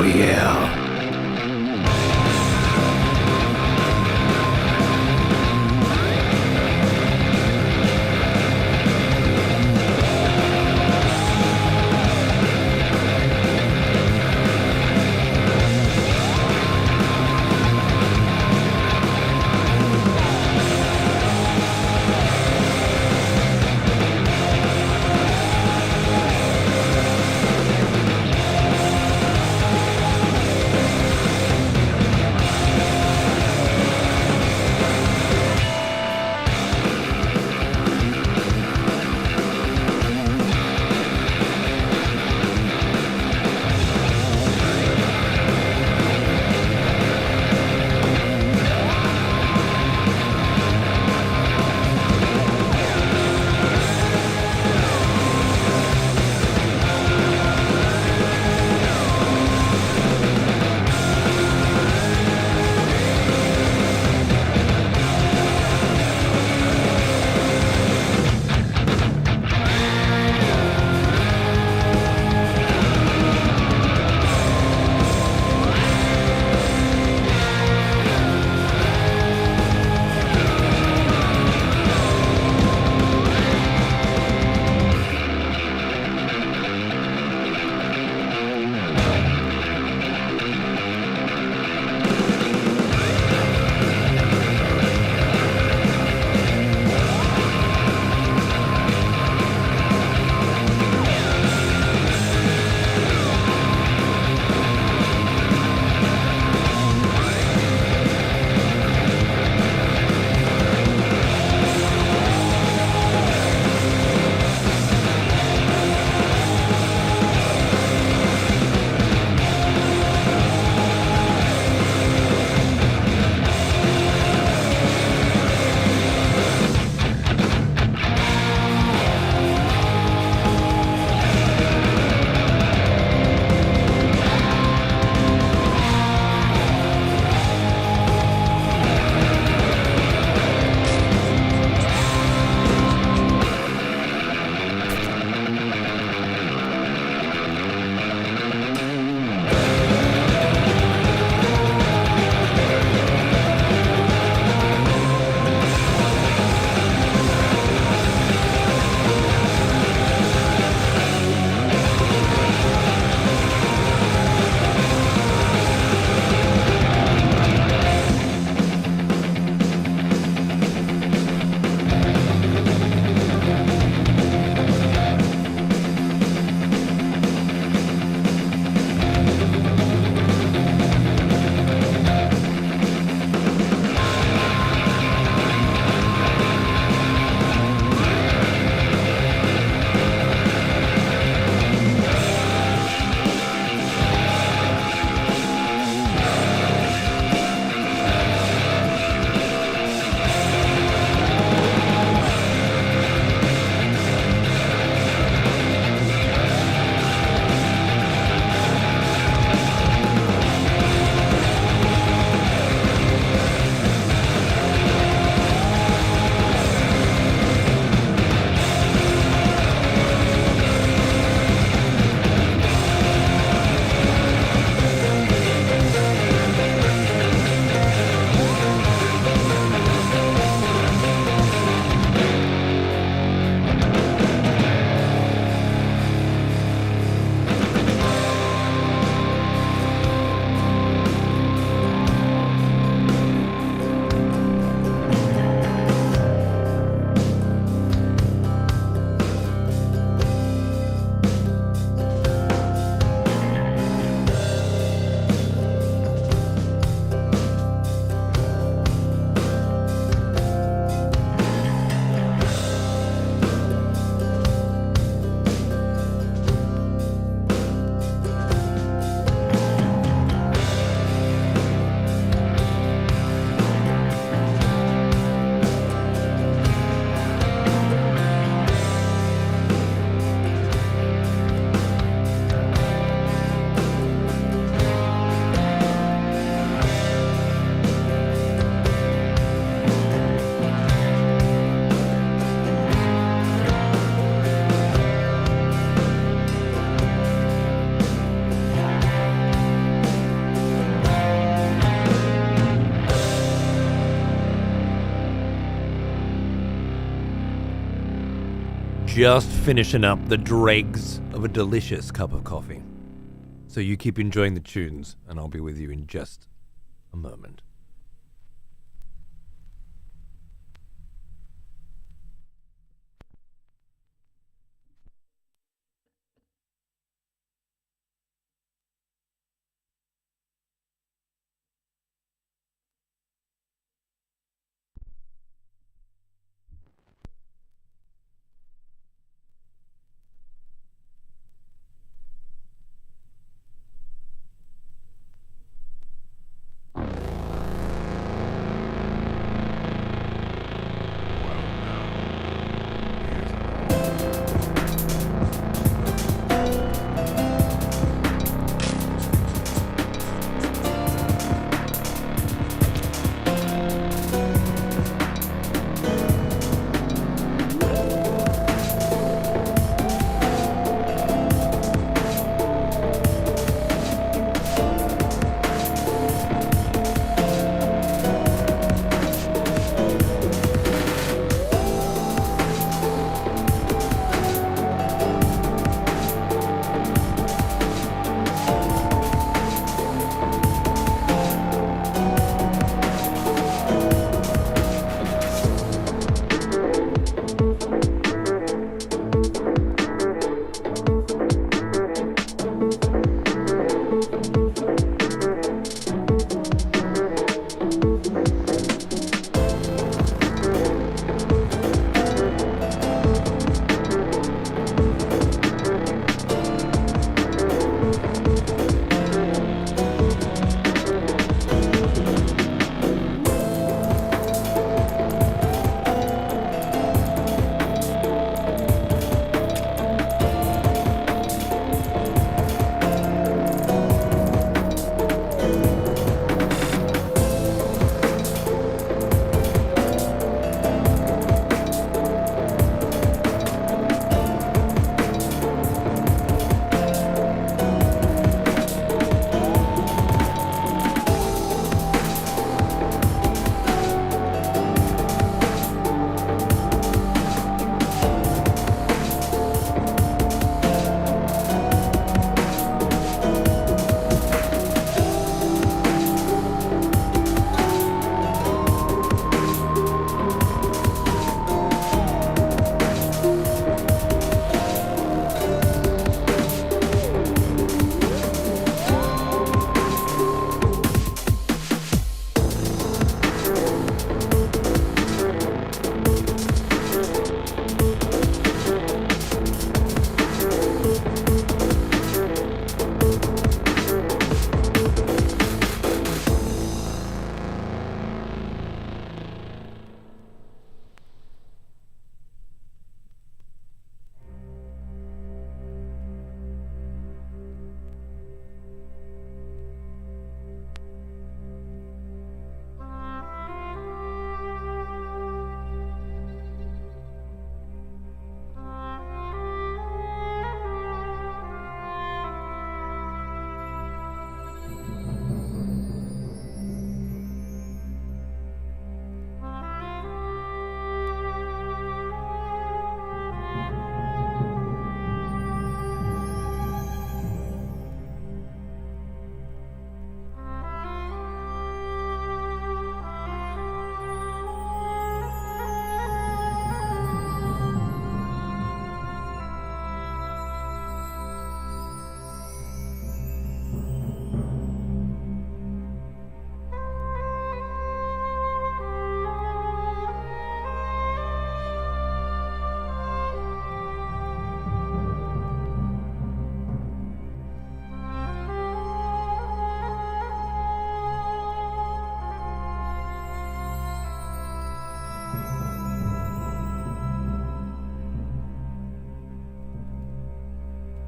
Oh yeah. just finishing up the dregs of a delicious cup of coffee. So you keep enjoying the tunes, and I'll be with you in just a moment.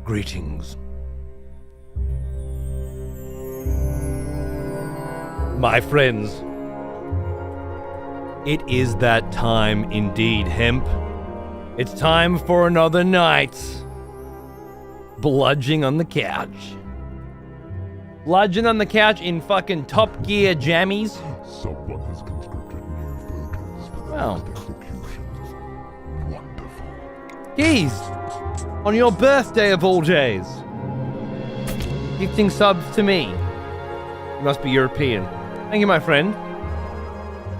Greetings. My friends, it is that time indeed, Hemp. It's time for another night. Bludging on the couch. Bludging on the couch in fucking Top Gear jammies. Someone has constructed new voters for the Wow. next executions. Wonderful. Geez, on your birthday of all days, gifting subs to me. You must be European. Thank you, my friend.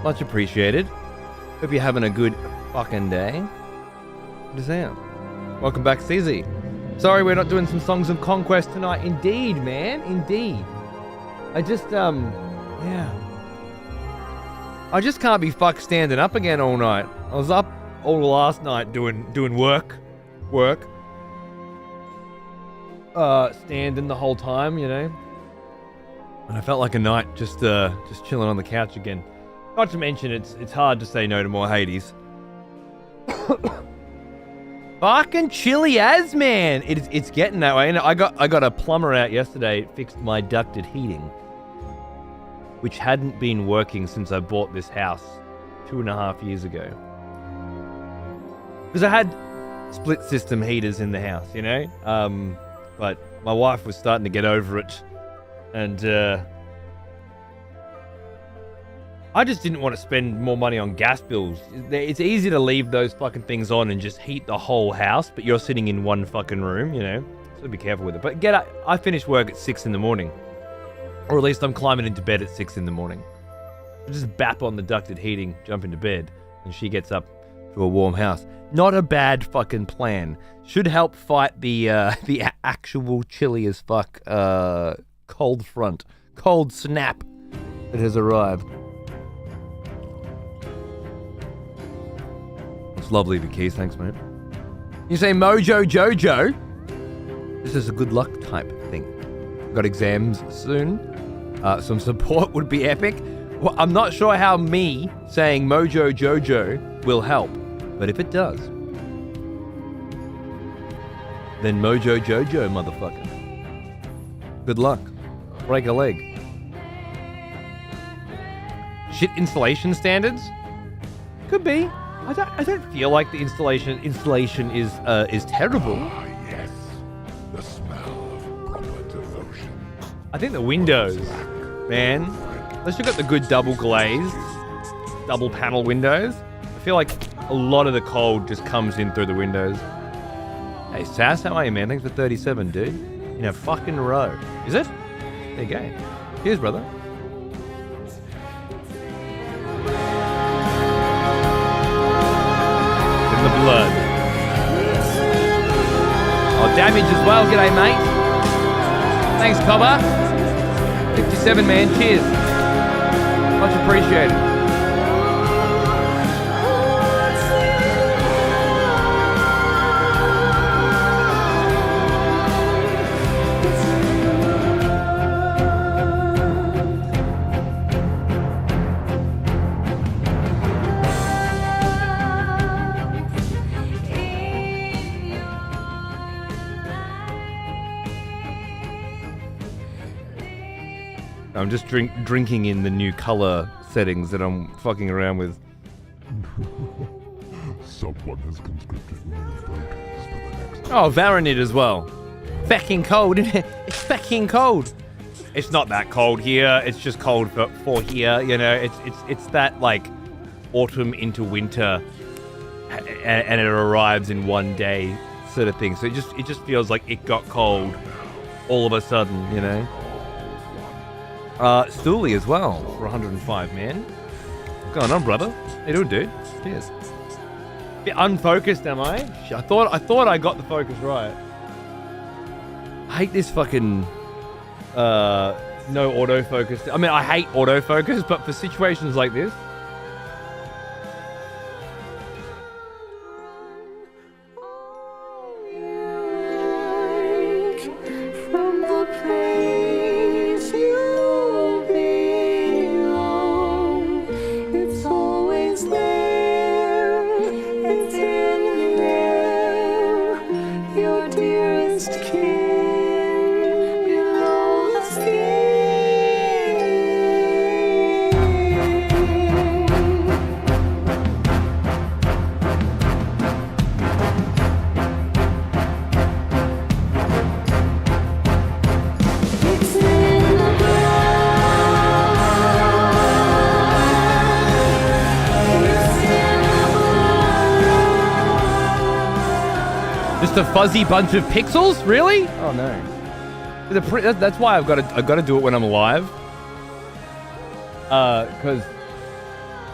Much appreciated. Hope you're having a good fucking day. What is that? Welcome back, CZ. Sorry we're not doing some Songs of Conquest tonight. Indeed, man. Indeed. I just, yeah. I just can't be fucked standing up again all night. I was up all last night doing work. Standing the whole time, you know. And I felt like a knight just chilling on the couch again. Not to mention, it's hard to say no to more Hades. Fucking chilly as, man. It's getting that way. And I got a plumber out yesterday. It fixed my ducted heating, which hadn't been working since I bought this house 2.5 years ago. Because I had split system heaters in the house, you know. But my wife was starting to get over it, and I just didn't want to spend more money on gas bills. It's easy to leave those fucking things on and just heat the whole house, but you're sitting in one fucking room, you know. So be careful with it. But I finish work at 6 in the morning. Or at least I'm climbing into bed at 6 in the morning. I just bap on the ducted heating, jump into bed, and she gets up to a warm house. Not a bad fucking plan. Should help fight the actual chilly as fuck cold front, cold snap that has arrived. It's lovely, Vicky. Thanks, mate. You say Mojo Jojo? This is a good luck type thing. Got exams soon. Some support would be epic. Well, I'm not sure how me saying Mojo Jojo will help, but if it does, then Mojo Jojo, motherfucker. Good luck. Break a leg. Shit installation standards? Could be. I don't feel like the installation is terrible. Ah, yes. The smell of proper devotion. I think the windows, man. Unless you've got the good double glazed, double panel windows, I feel like a lot of the cold just comes in through the windows. Hey, Sass, how are you, man? Thanks for 37, dude. In a fucking row. Is it? There you go. Cheers, brother. In the blood. Oh, damage as well. G'day, mate. Thanks, Cobber. 57, man. Cheers. Much appreciated. I'm just drinking in the new color settings that I'm fucking around with. Someone has conscripted new voters for the next... Oh, Varanid as well. Fucking cold, isn't it? It's fucking cold. It's not that cold here. It's just cold for here. You know, it's that like autumn into winter, and it arrives in one day sort of thing. So it just feels like it got cold all of a sudden. You know. Stooley as well for 105, man. What's going on, brother? How you doing, dude? Cheers. Bit unfocused, am I? I thought I got the focus right. I hate this fucking no autofocus. I mean, I hate autofocus, but for situations like this. just a fuzzy bunch of pixels? Really? Oh no. That's why I've got to do it when I'm live. Because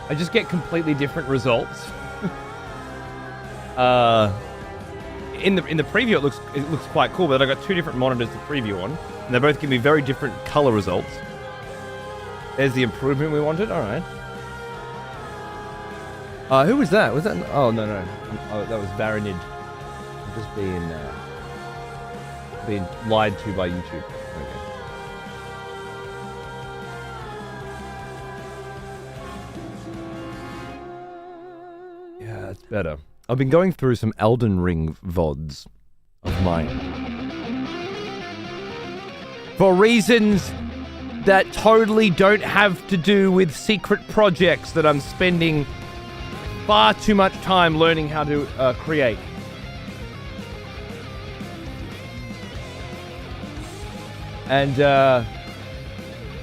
I just get completely different results. In the preview it looks quite cool, but I got two different monitors to preview on, and they both give me very different color results. There's the improvement we wanted. All right. Who was that? Was that? Oh no. Oh, that was Varanid. I'm just being lied to by YouTube. Okay. Yeah, that's better. I've been going through some Elden Ring VODs of mine. For reasons that totally don't have to do with secret projects that I'm spending far too much time learning how to create. And,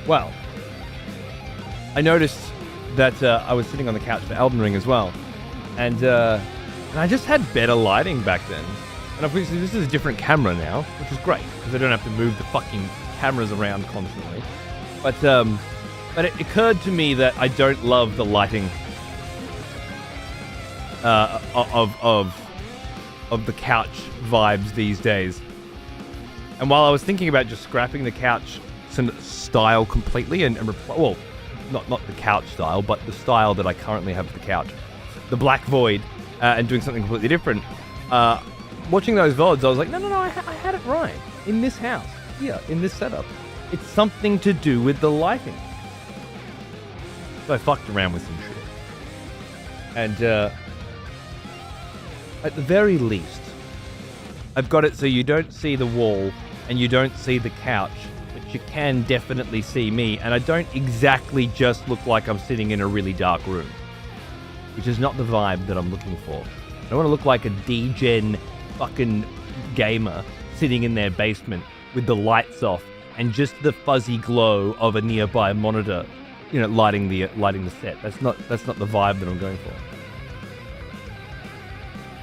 well, I noticed that I was sitting on the couch for Elden Ring as well. And I just had better lighting back then. And obviously this is a different camera now, which is great, because I don't have to move the fucking cameras around constantly. But it occurred to me that I don't love the lighting of the couch vibes these days. And while I was thinking about just scrapping the couch style completely and well, not the couch style, but the style that I currently have for the couch, the Black Void, and doing something completely different. Watching those VODs, I was like, no, I had it right. In this house, here, in this setup. It's something to do with the lighting. So I fucked around with some shit. And at the very least, I've got it so you don't see the wall and you don't see the couch, but you can definitely see me, and I don't exactly just look like I'm sitting in a really dark room, which is not the vibe that I'm looking for. I don't want to look like a degen fucking gamer sitting in their basement with the lights off and just the fuzzy glow of a nearby monitor, you know, lighting the set. That's not the vibe that I'm going for.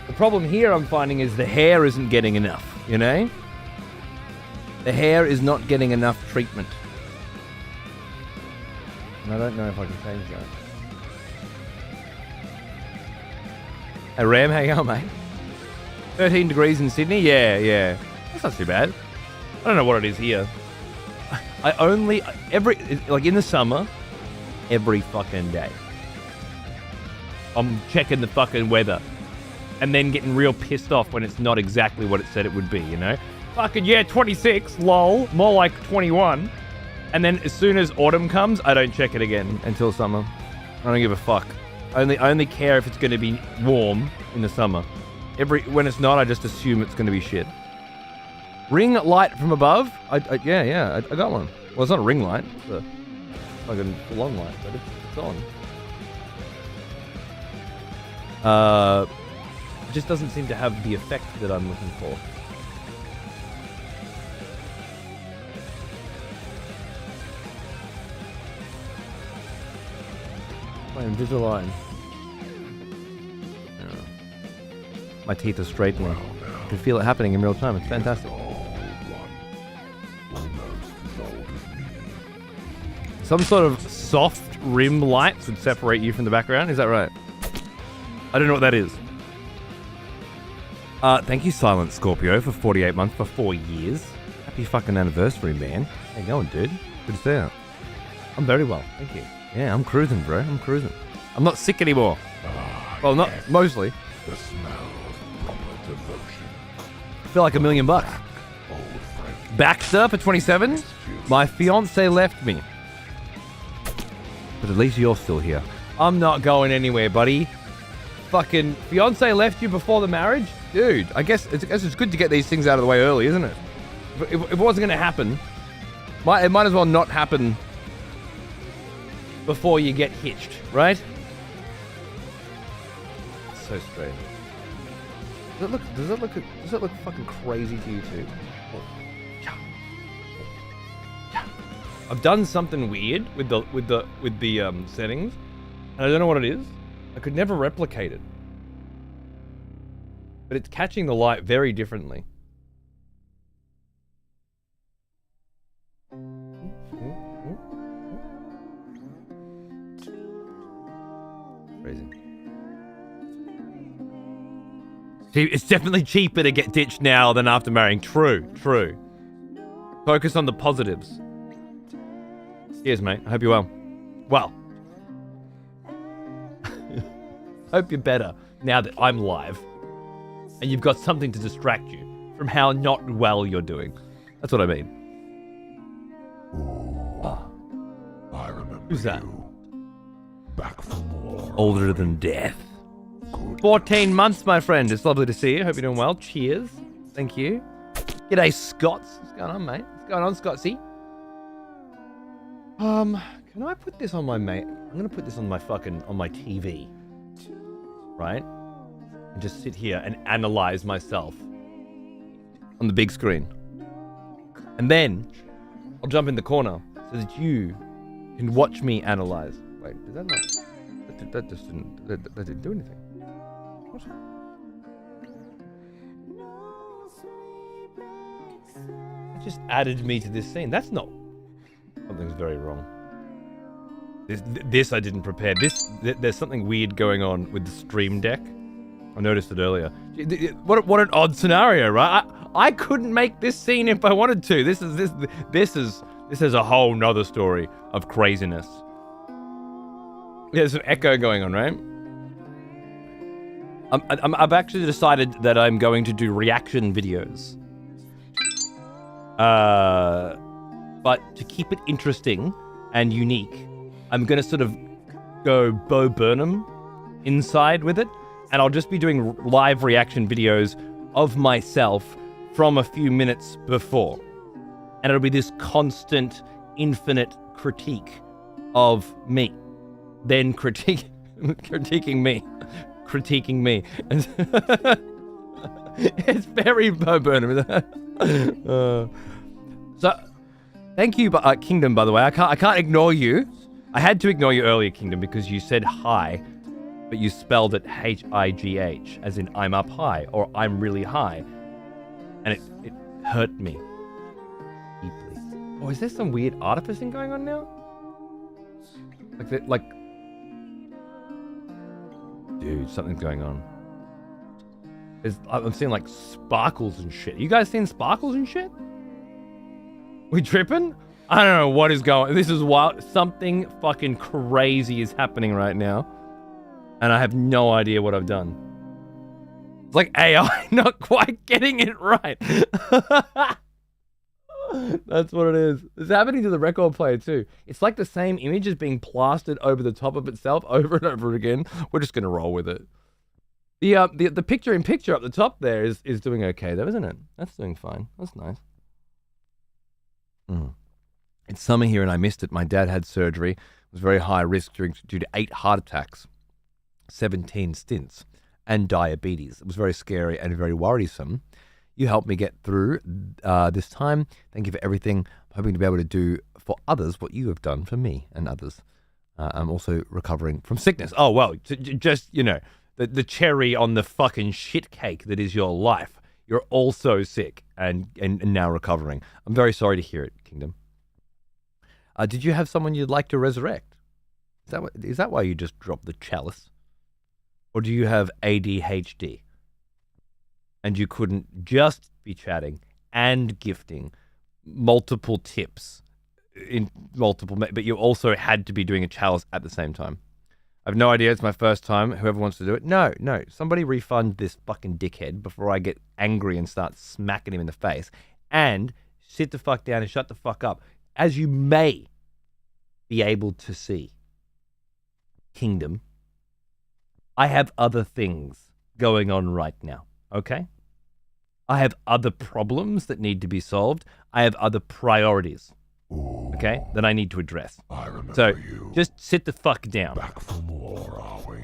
The problem here I'm finding is the hair isn't getting enough, you know? The hair is not getting enough treatment. And I don't know if I can change that. Hey Ram, how you going, mate? 13 degrees in Sydney? Yeah. That's not too bad. I don't know what it is here. I only, like in the summer, every fucking day, I'm checking the fucking weather and then getting real pissed off when it's not exactly what it said it would be, you know? Fucking yeah, 26, lol, more like 21. And then as soon as autumn comes, I don't check it again until summer. I don't give a fuck. I only care if it's going to be warm in the summer. When it's not, I just assume it's going to be shit. Ring light from above? I got one. Well, it's not a ring light. It's a fucking full-on light, but it's on. It just doesn't seem to have the effect that I'm looking for. My Invisalign. My teeth are straightening. I can feel it happening in real time. It's fantastic. Some sort of soft rim lights would separate you from the background. Is that right? I don't know what that is. Thank you, Silent Scorpio, for 48 months for 4 years. Happy fucking anniversary, man. How you going, dude? Good to see you. I'm very well, thank you. Yeah, I'm cruising, bro. I'm cruising. I'm not sick anymore. Well, not mostly. The smell of proper devotion. I feel like $1 million. Baxter for 27. My fiance left me. But at least you're still here. I'm not going anywhere, buddy. Fucking fiance left you before the marriage? Dude, I guess it's good to get these things out of the way early, isn't it? If it wasn't going to happen, it might as well not happen before you get hitched, right? It's so strange. Does it look fucking crazy to you too? I've done something weird with the settings, and I don't know what it is. I could never replicate it. but it's catching the light very differently. Crazy. It's definitely cheaper to get ditched now than after marrying. True. Focus on the positives. Cheers, mate. I hope you're well. Well. Hope you're better now that I'm live. And you've got something to distract you from how not well you're doing. That's what I mean. I remember. Who's that? You. Back from war. Older than death. Good. 14 months, my friend. It's lovely to see you. Hope you're doing well. Cheers. Thank you. G'day, Scots. What's going on, mate? What's going on, Scotsy? Can I put this on my mate? I'm gonna put this on my TV. Right? And just sit here and analyze myself on the big screen. And then I'll jump in the corner so that you can watch me analyze. Wait, did that not... That just didn't... That didn't do anything. What? It just added me to this scene. That's not... Something's very wrong. This I didn't prepare. There's something weird going on with the stream deck. I noticed it earlier. What an odd scenario, right? I couldn't make this scene if I wanted to. This is a whole nother story of craziness. There's some echo going on, right? I've actually decided that I'm going to do reaction videos. But to keep it interesting and unique, I'm going to sort of go Bo Burnham inside with it. And I'll just be doing live reaction videos of myself from a few minutes before. And it'll be this constant, infinite critique of me. Then critiquing me. Critiquing me. It's very Bo Burnham. So, thank you, Kingdom, by the way. I can't ignore you. I had to ignore you earlier, Kingdom, because you said hi, but you spelled it H-I-G-H, as in I'm up high, or I'm really high. And it hurt me deeply. Oh, is there some weird artificing going on now? Dude, something's going on. I'm seeing like sparkles and shit. You guys seeing sparkles and shit? We tripping? I don't know what is going. This is wild. Something fucking crazy is happening right now. And I have no idea what I've done. It's like AI not quite getting it right. That's what it is. It's happening to the record player too. It's like the same image is being plastered over the top of itself over and over again. We're just gonna roll with it. The picture-in-picture up the top there is doing okay though, isn't it? That's doing fine. That's nice. It's summer here and I missed it. My dad had surgery. It was very high risk due to 8 heart attacks, 17 stints, and diabetes. It was very scary and very worrisome. You helped me get through this time. Thank you for everything. I'm hoping to be able to do for others what you have done for me and others. I'm also recovering from sickness. Oh, well, just, you know, the cherry on the fucking shit cake that is your life. You're also sick and now recovering. I'm very sorry to hear it, Kingdom. Did you have someone you'd like to resurrect? Is that why you just dropped the chalice? Or do you have ADHD? And you couldn't just be chatting and gifting multiple tips in multiple, but you also had to be doing a chalice at the same time. I have no idea. It's my first time. Whoever wants to do it. No. Somebody refund this fucking dickhead before I get angry and start smacking him in the face. And sit the fuck down and shut the fuck up. As you may be able to see, Kingdom, I have other things going on right now, okay? I have other problems that need to be solved. I have other priorities, okay, that I need to address. I remember so you. Just sit the fuck down. Back from war, are we?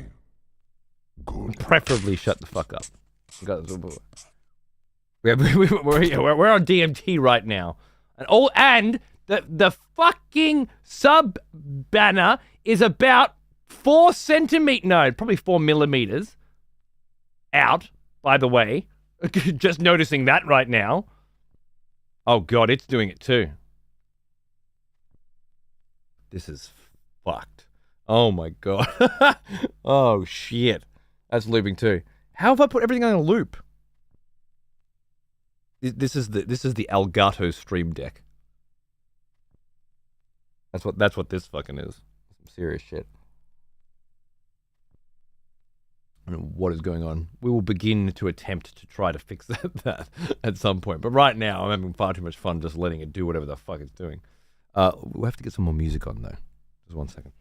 Good. Preferably shut the fuck up. We're on DMT right now. And the fucking sub banner is about 4 centimeters, no, probably 4 millimeters out by the way. Just noticing that right now. Oh god, it's doing it too. This is fucked. Oh my god. Oh shit. That's looping too. How have I put everything on a loop? This is the Elgato Stream Deck. That's what this fucking is. Some serious shit. I don't know what is going on. We will begin to attempt to try to fix that at some point. But right now, I'm having far too much fun just letting it do whatever the fuck it's doing. We'll have to get some more music on, though. Just 1 second.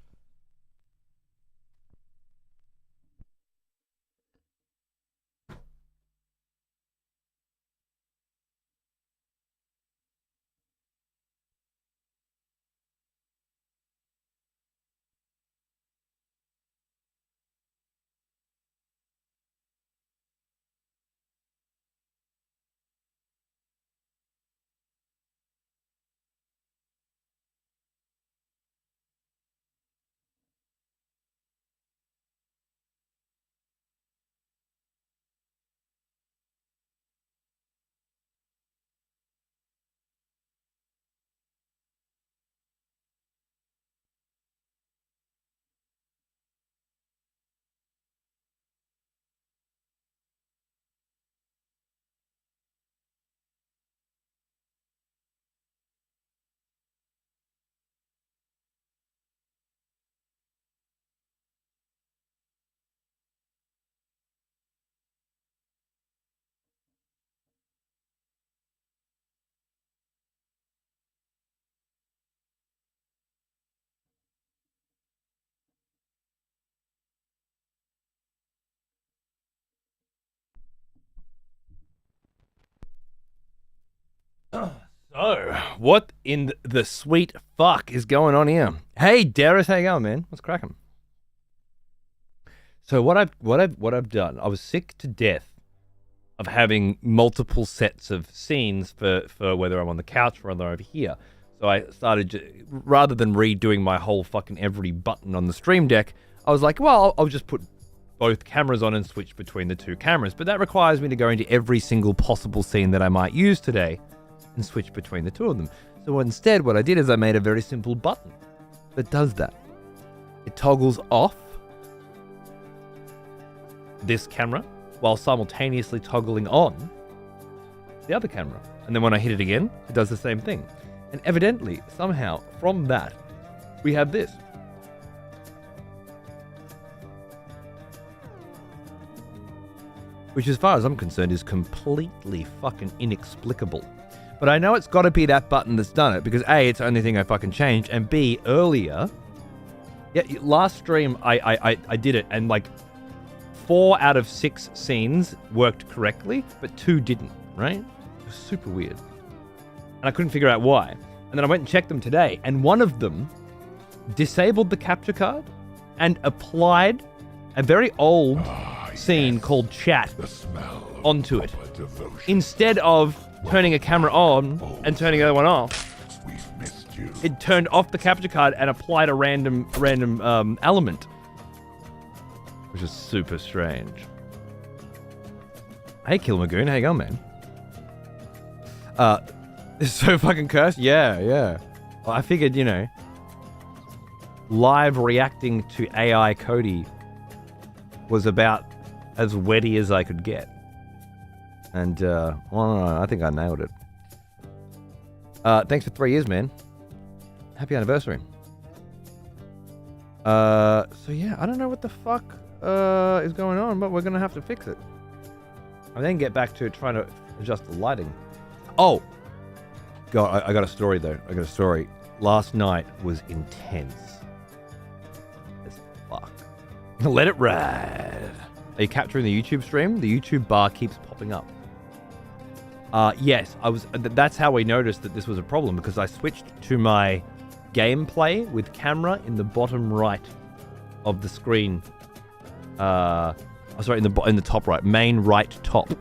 So, what in the sweet fuck is going on here? Hey, Darius, how you going, man? What's cracking? So what I've done, I was sick to death of having multiple sets of scenes for whether I'm on the couch or whether I'm over here. So I started, rather than redoing my whole fucking every button on the Stream Deck, I was like, well, I'll just put both cameras on and switch between the two cameras. But that requires me to go into every single possible scene that I might use today and switch between the two of them. So instead, what I did is I made a very simple button that does that. It toggles off this camera while simultaneously toggling on the other camera. And then when I hit it again, it does the same thing. And evidently, somehow, from that, we have this. Which, as far as I'm concerned, is completely fucking inexplicable. But I know it's got to be that button that's done it, because A, it's the only thing I fucking changed, and B, earlier, yeah, last stream, I did it, and like 4 out of 6 scenes worked correctly, but 2 didn't, right? It was super weird. And I couldn't figure out why. And then I went and checked them today, and one of them disabled the capture card and applied a very old scene called Chat onto it. Instead of turning a camera on and turning the other one off, it turned off the capture card and applied a random element, which is super strange. Hey, Kilmagoon, how you going, man? This is so fucking cursed. Yeah. Well, I figured, you know, live reacting to AI Cody was about as wetty as I could get. And, well, no, I think I nailed it. Thanks for 3 years, man. Happy anniversary. So yeah, I don't know what the fuck is going on, but we're gonna have to fix it. And then get back to trying to adjust the lighting. Oh! God, I got a story, though. I got a story. Last night was intense as fuck. Let it ride. Are you capturing the YouTube stream? The YouTube bar keeps popping up. Yes, I was. That's how we noticed that this was a problem, because I switched to my gameplay with camera in the bottom right of the screen. Sorry, in the top right, main right top, and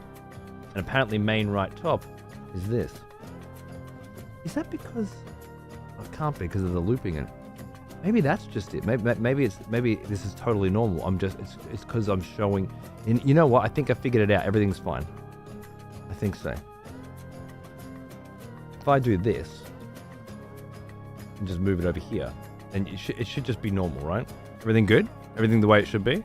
apparently main right top is this. Is that because? Oh, it can't be because of the looping in it. Maybe that's just it. Maybe this is totally normal. It's because I'm showing. And you know what? I think I figured it out. Everything's fine. I think so. If I do this and just move it over here, and it should just be normal, right? Everything good? Everything the way it should be?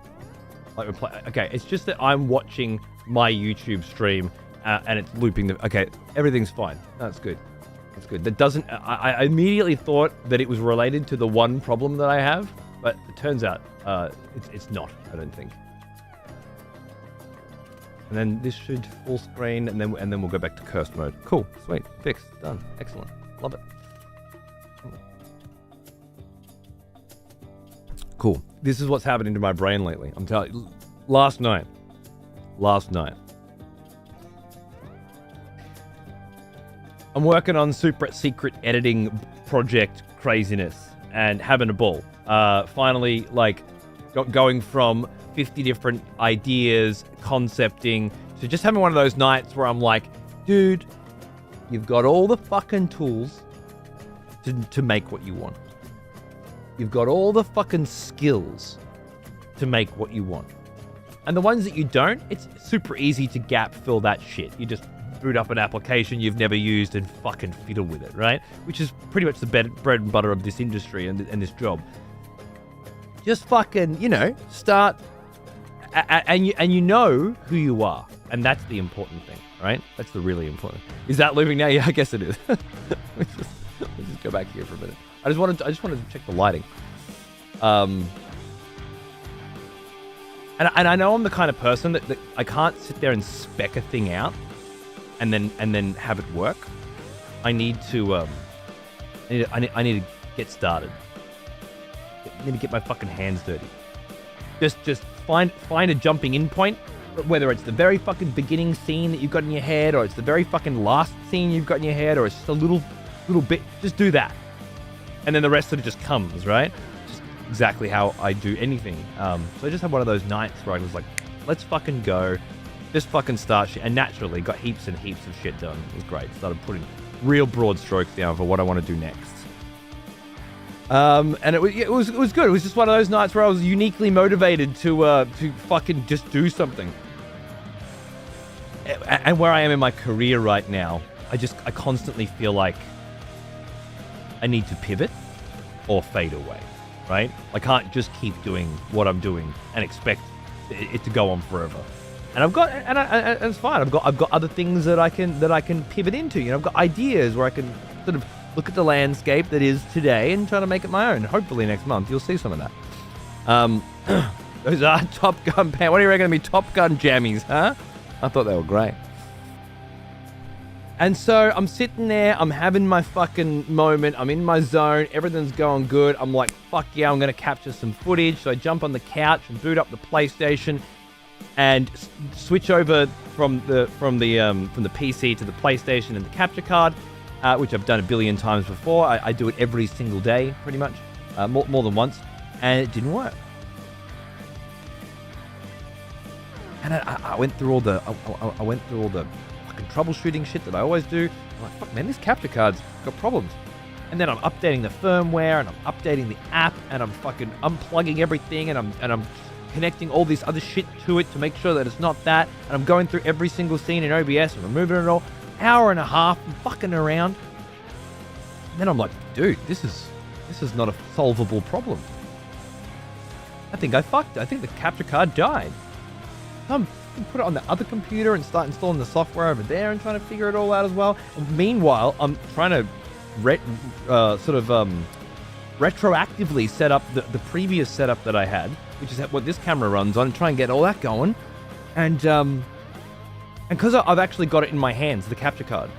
Like we're okay, it's just that I'm watching my YouTube stream and it's looping the. Okay, everything's fine. That's good. That's good. That doesn't. I immediately thought that it was related to the one problem that I have, but it turns out it's not. I don't think. And then this should full screen, and then we'll go back to cursed mode. Cool, sweet, fixed, done, excellent, love it. Cool. This is what's happening to my brain lately. I'm telling you. Last night. I'm working on super secret editing project craziness and having a ball. Finally, like, going from 50 different ideas, concepting, to just having one of those nights where I'm like, dude, you've got all the fucking tools to make what you want. You've got all the fucking skills to make what you want. And the ones that you don't, it's super easy to gap fill that shit. You just boot up an application you've never used and fucking fiddle with it, right? Which is pretty much the bread and butter of this industry and this job. Just fucking, start, and you know who you are, and that's the important thing, right? That's the really important. Is that looping now? Yeah, I guess it is. Let's just go back here for a minute. I just wanted to check the lighting. And I know I'm the kind of person that I can't sit there and spec a thing out and then have it work. I need to I need to get started. I need to get my fucking hands dirty. Just find a jumping in point, whether it's the very fucking beginning scene that you've got in your head, or it's the very fucking last scene you've got in your head, or it's just a little bit. Just do that. And then the rest of it just comes, right? Just exactly how I do anything. So I just had one of those nights where I was like, let's fucking go. Just fucking start shit. And naturally got heaps and heaps of shit done. It was great. Started putting real broad strokes down for what I want to do next. And it was good. It was just one of those nights where I was uniquely motivated to fucking just do something. And where I am in my career right now, I constantly feel like I need to pivot or fade away, right? I can't just keep doing what I'm doing and expect it to go on forever. And and it's fine. I've got other things that I can pivot into. I've got ideas where I can sort of look at the landscape that is today and try to make it my own. Hopefully next month you'll see some of that. Those are Top Gun pants. What do you reckon to be Top Gun jammies, huh? I thought they were great. And so I'm sitting there, I'm having my fucking moment, I'm in my zone, everything's going good. I'm like, fuck yeah, I'm gonna capture some footage. So I jump on the couch and boot up the PlayStation and switch over from the PC to the PlayStation and the capture card, which I've done a billion times before. I do it every single day, pretty much, more than once, and it didn't work. And I went through all the fucking troubleshooting shit that I always do. I'm like, fuck man, this capture card's got problems. And then I'm updating the firmware and I'm updating the app and I'm fucking unplugging everything and I'm connecting all this other shit to it to make sure that it's not that. And I'm going through every single scene in OBS and removing it all. Hour and a half and fucking around. And then I'm like, dude, this is not a solvable problem. I think I fucked it. I think the capture card died. I'm put it on the other computer and start installing the software over there and trying to figure it all out as well. And meanwhile, I'm trying to retroactively set up the previous setup that I had, which is what this camera runs on, and try and get all that going. And because I've actually got it in my hands, the capture card,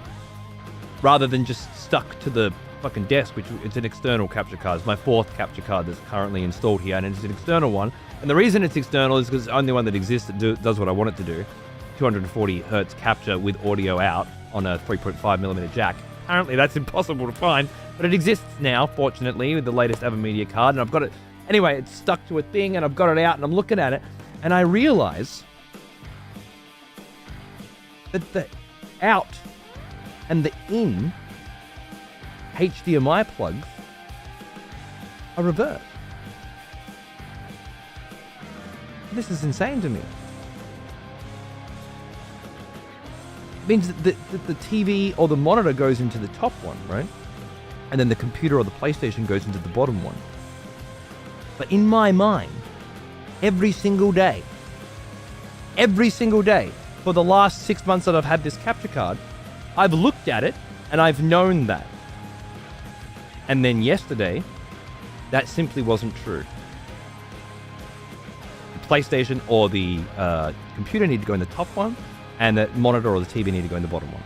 rather than just stuck to the fucking desk, which it's an external capture card. It's my fourth capture card that's currently installed here, and it's an external one. And the reason it's external is because it's the only one that exists that does what I want it to do. 240 hertz capture with audio out on a 3.5mm jack. Apparently that's impossible to find, but it exists now, fortunately, with the latest AverMedia card, and I've got it. Anyway, it's stuck to a thing, and I've got it out, and I'm looking at it, and I realize that the out and the in HDMI plugs a revert. This is insane to me. It means that the TV or the monitor goes into the top one, right? And then the computer or the PlayStation goes into the bottom one. But in my mind, every single day, for the last 6 months that I've had this capture card, I've looked at it and I've known that. And then yesterday, that simply wasn't true. The PlayStation or the computer need to go in the top one, and the monitor or the TV need to go in the bottom one.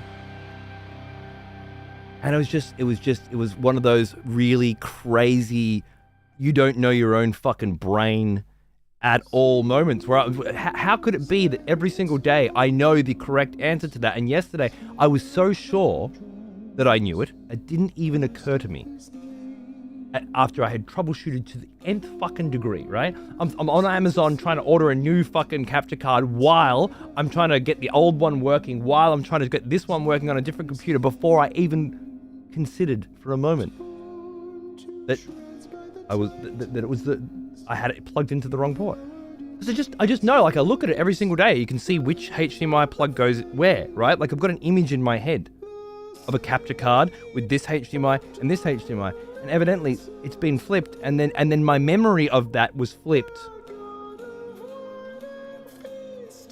And it was one of those really crazy, you don't know your own fucking brain at all moments where how could it be that every single day I know the correct answer to that? And yesterday I was so sure that I knew it, it didn't even occur to me. After I had troubleshooted to the nth fucking degree, right? I'm on Amazon trying to order a new fucking capture card while I'm trying to get the old one working, while I'm trying to get this one working on a different computer before I even considered for a moment that I had it plugged into the wrong port. Because I just know, like I look at it every single day, you can see which HDMI plug goes where, right? Like I've got an image in my head of a capture card with this HDMI and this HDMI. And evidently it's been flipped, and then my memory of that was flipped. It's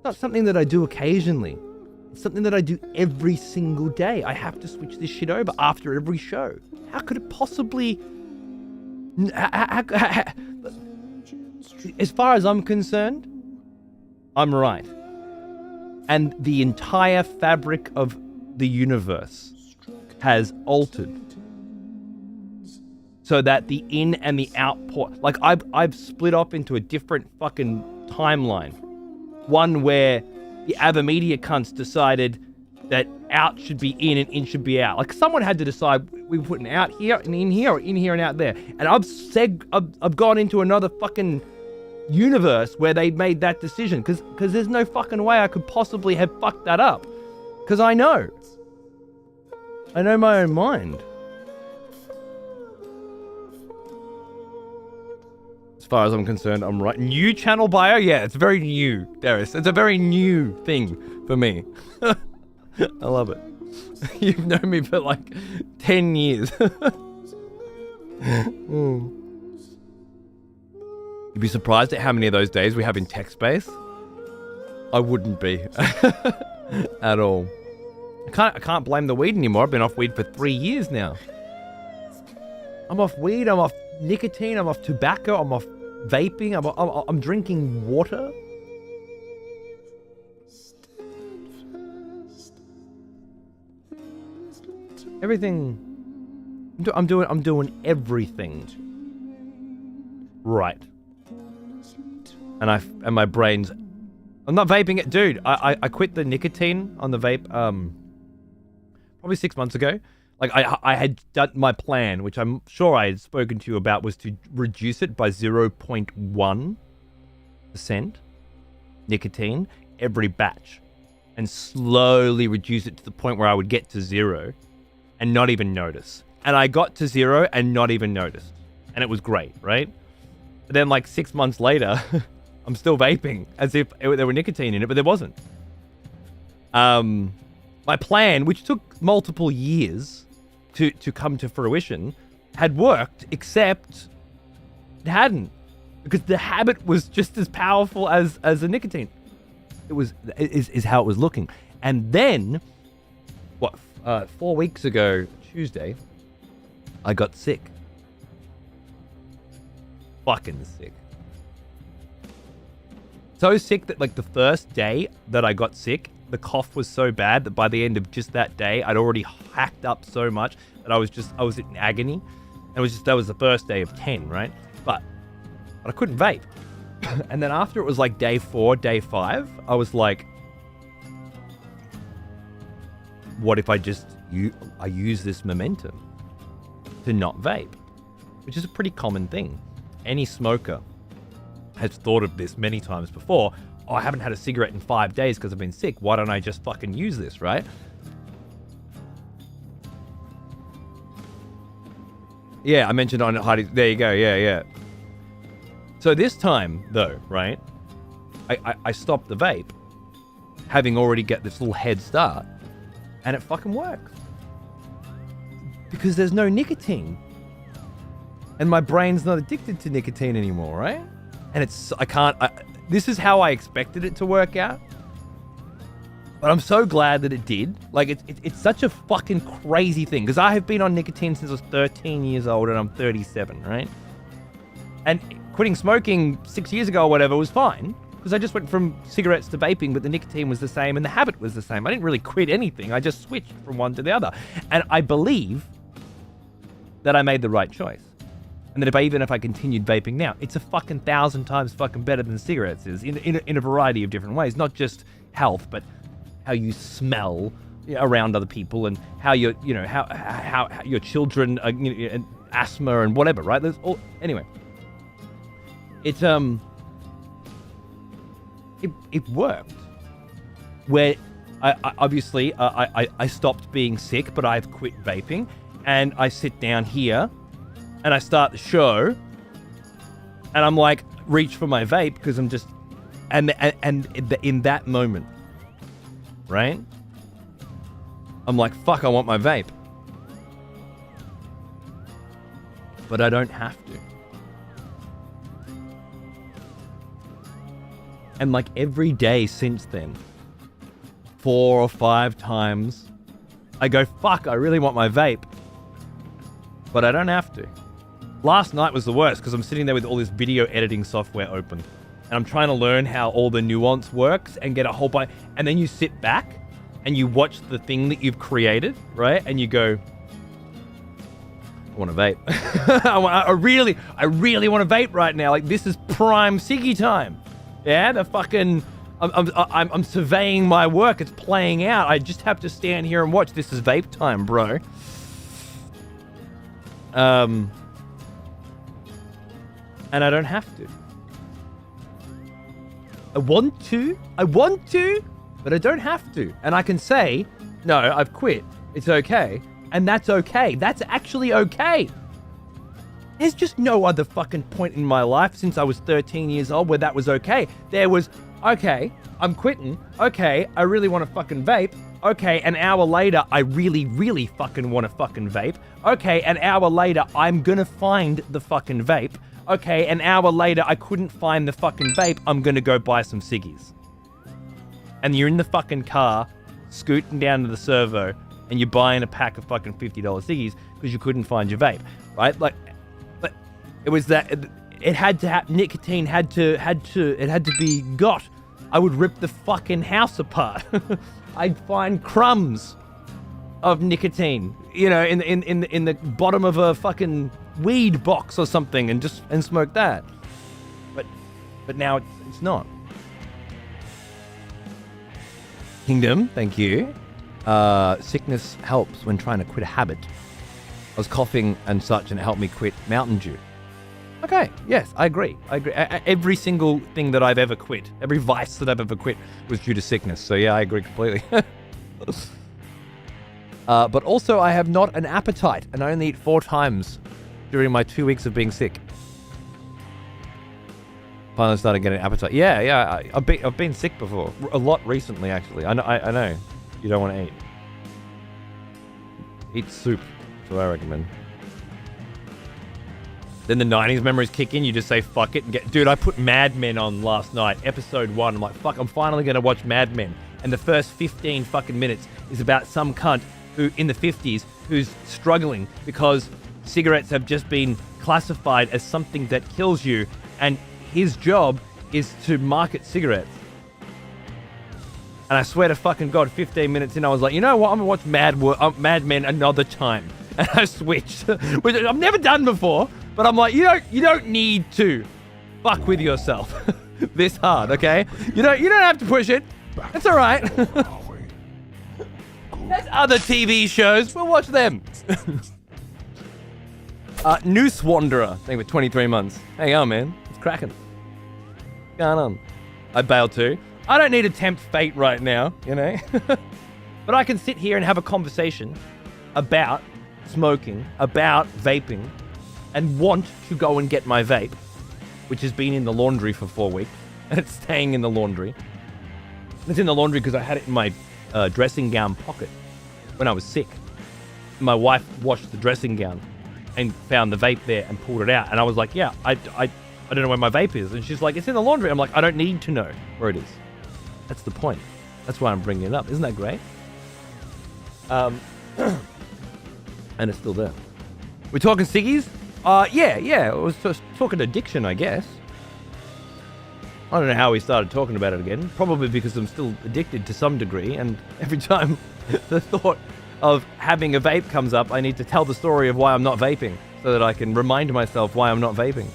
not something that I do occasionally. It's something that I do every single day. I have to switch this shit over after every show. How could it possibly... As far as I'm concerned, I'm right. And the entire fabric of the universe has altered so that the in and the out port, like I've split up into a different fucking timeline. One where the AverMedia cunts decided that out should be in and in should be out. Like someone had to decide we put an out here and in here, or in here and out there. And I've gone into another fucking universe where they made that decision because there's no fucking way I could possibly have fucked that up. Because I know my own mind. As far as I'm concerned, I'm right. New channel bio? Yeah, it's very new, Darius. It's a very new thing for me. I love it. You've known me for like 10 years. You'd be surprised at how many of those days we have in tech space. I wouldn't be. At all. I can't blame the weed anymore. I've been off weed for 3 years now. I'm off weed, I'm off nicotine, I'm off tobacco, I'm off vaping, I'm drinking water. Everything. I'm doing everything right. And my brain's... I'm not vaping it, dude. I quit the nicotine on the vape probably 6 months ago. Like I had done my plan, which I'm sure I had spoken to you about, was to reduce it by 0.1% nicotine every batch, and slowly reduce it to the point where I would get to 0 and not even notice. And I got to 0 and not even noticed, and it was great, right? But then like 6 months later, I'm still vaping as if there were nicotine in it, but there wasn't. My plan, which took multiple years to come to fruition, had worked, except it hadn't, because the habit was just as powerful as the nicotine. Is how it was looking. And then, 4 weeks ago, Tuesday, I got sick. Fucking sick. So sick that like the first day that I got sick, the cough was so bad that by the end of just that day, I'd already hacked up so much that I was in agony. And that was the first day of 10, right? But I couldn't vape. And then after it was like day 4, day 5, I was like, what if I use this momentum to not vape? Which is a pretty common thing. Any smoker has thought of this many times before. Oh, I haven't had a cigarette in 5 days because I've been sick. Why don't I just fucking use this, right? Yeah, I mentioned on Heidi. There you go. Yeah. So this time, though, right? I stopped the vape, having already got this little head start, and it fucking works. Because there's no nicotine. And my brain's not addicted to nicotine anymore, right? And this is how I expected it to work out. But I'm so glad that it did. Like, it's such a fucking crazy thing. Because I have been on nicotine since I was 13 years old and I'm 37, right? And quitting smoking 6 years ago or whatever was fine. Because I just went from cigarettes to vaping, but the nicotine was the same and the habit was the same. I didn't really quit anything. I just switched from one to the other. And I believe that I made the right choice. And that even if I continued vaping now, it's a fucking 1,000 times fucking better than cigarettes is in a variety of different ways. Not just health, but how you smell around other people and how your, how your children are, and asthma and whatever, right? There's all, anyway. It worked. Where I obviously I stopped being sick, but I've quit vaping, and I sit down here, and I start the show, and I'm like, reach for my vape because I'm just, and in that moment, right? I'm like, fuck, I want my vape, but I don't have to. And like every day since then, 4 or 5 times, I go, fuck, I really want my vape, but I don't have to. Last night was the worst because I'm sitting there with all this video editing software open, and I'm trying to learn how all the nuance works and get a whole bunch. And then you sit back and you watch the thing that you've created, right? And you go, I want to vape. I really want to vape right now. Like, this is prime ciggy time. Yeah, the fucking, I'm surveying my work. It's playing out. I just have to stand here and watch. This is vape time, bro. And I don't have to. I want to, but I don't have to. And I can say, no, I've quit. It's okay. And that's okay. That's actually okay. There's just no other fucking point in my life since I was 13 years old where that was okay. There was, okay, I'm quitting. Okay, I really want to fucking vape. Okay, an hour later, I really, really fucking want to fucking vape. Okay, an hour later, I'm gonna find the fucking vape. Okay, an hour later, I couldn't find the fucking vape. I'm gonna go buy some ciggies. And you're in the fucking car, scooting down to the servo, and you're buying a pack of fucking $50 ciggies because you couldn't find your vape, right? Like, but it was that it had to have nicotine had to be got. I would rip the fucking house apart. I'd find crumbs of nicotine, in the bottom of a fucking weed box or something, and smoke that. But now it's not. Kingdom, thank you. Sickness helps when trying to quit a habit. I was coughing and such, and it helped me quit Mountain Dew. Okay, yes, I agree. Every single thing that I've ever quit, every vice that I've ever quit was due to sickness. So yeah, I agree completely. But also, I have not an appetite, and I only eat 4 times during my 2 weeks of being sick. Finally started getting an appetite. Yeah. I've been sick before, a lot recently actually. I know. You don't want to eat. Eat soup. That's what I recommend. Then the 90s memories kick in. You just say fuck it and get. Dude, I put Mad Men on last night, episode 1. I'm like, fuck, I'm finally gonna watch Mad Men. And the first 15 fucking minutes is about some cunt who in the 50s who's struggling because cigarettes have just been classified as something that kills you, and his job is to market cigarettes. And I swear to fucking God, 15 minutes in, I was like, you know what? I'm gonna watch Mad Men another time. And I switched, which I've never done before. But I'm like, you don't need to fuck with yourself this hard, okay? You don't have to push it. It's all right. There's other TV shows. We'll watch them. Noose Wanderer, I think for 23 months. Hang on, man. It's cracking. What's going on? I bailed too. I don't need to tempt fate right now, But I can sit here and have a conversation about smoking, about vaping, and want to go and get my vape, which has been in the laundry for 4 weeks, and it's staying in the laundry. It's in the laundry because I had it in my dressing gown pocket when I was sick. My wife washed the dressing gown and found the vape there and pulled it out. And I was like, yeah, I don't know where my vape is. And she's like, it's in the laundry. I'm like, I don't need to know where it is. That's the point. That's why I'm bringing it up. Isn't that great? And it's still there. We're talking ciggies? Yeah. I was just talking addiction, I guess. I don't know how we started talking about it again. Probably because I'm still addicted to some degree. And every time the thought of having a vape comes up, I need to tell the story of why I'm not vaping so that I can remind myself why I'm not vaping.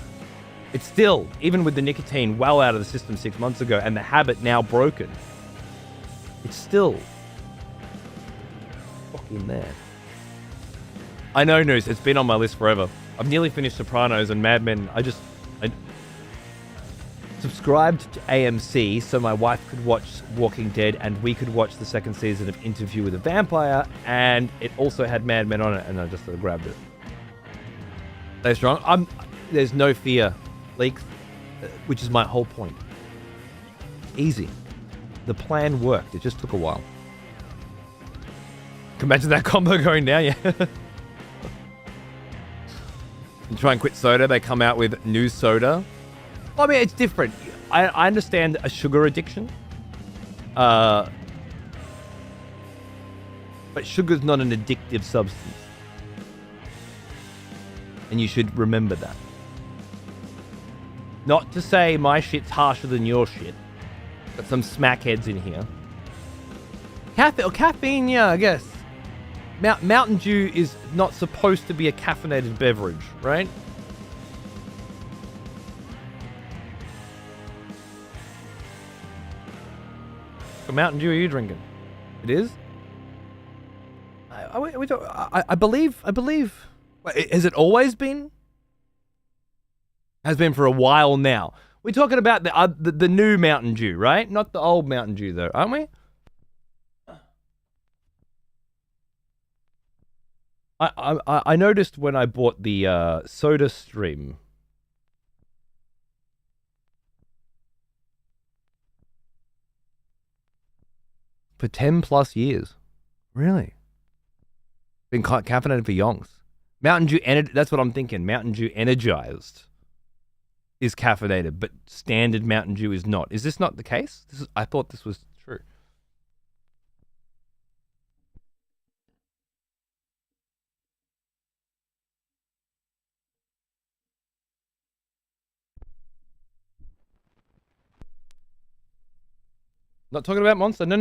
It's still, even with the nicotine well out of the system 6 months ago and the habit now broken, it's still fucking there. I know, Noose, it's been on my list forever. I've nearly finished Sopranos and Mad Men. I subscribed to AMC so my wife could watch Walking Dead and we could watch the second season of Interview with a Vampire, and it also had Mad Men on it, and I just sort of grabbed it. Stay strong. There's no fear leaks, which is my whole point. Easy. The plan worked. It just took a while. Can imagine that combo going down, yeah. You try and quit soda, they come out with new soda. I mean, it's different. I understand a sugar addiction. But sugar's not an addictive substance. And you should remember that. Not to say my shit's harsher than your shit. Got some smackheads in here. Caffeine, yeah, I guess. Mountain Dew is not supposed to be a caffeinated beverage, right? What Mountain Dew are you drinking? It is? I believe. Has it always been? Has been for a while now. We're talking about the new Mountain Dew, right? Not the old Mountain Dew, though, aren't we? I noticed when I bought the Soda Stream. For 10 plus years. Really? Been caffeinated for yonks. Mountain Dew, that's what I'm thinking. Mountain Dew Energized is caffeinated, but standard Mountain Dew is not. Is this not the case? I thought this was true. Not talking about Monster. No.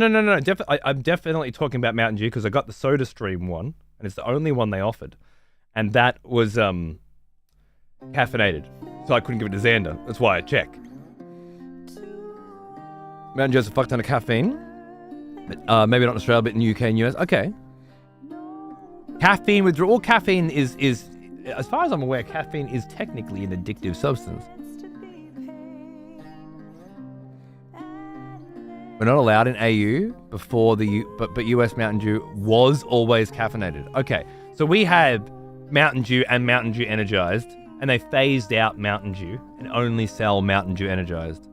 I'm definitely talking about Mountain Dew because I got the Soda Stream one, and it's the only one they offered, and that was caffeinated, so I couldn't give it to Xander. That's why I check. Mountain Dew has a fuck ton of caffeine, but maybe not in Australia, but in the UK and US. Okay. Caffeine withdrawal. Well, caffeine is, as far as I'm aware, caffeine is technically an addictive substance. We're not allowed in AU before but US Mountain Dew was always caffeinated. Okay, so we had Mountain Dew and Mountain Dew Energized, and they phased out Mountain Dew and only sell Mountain Dew Energized.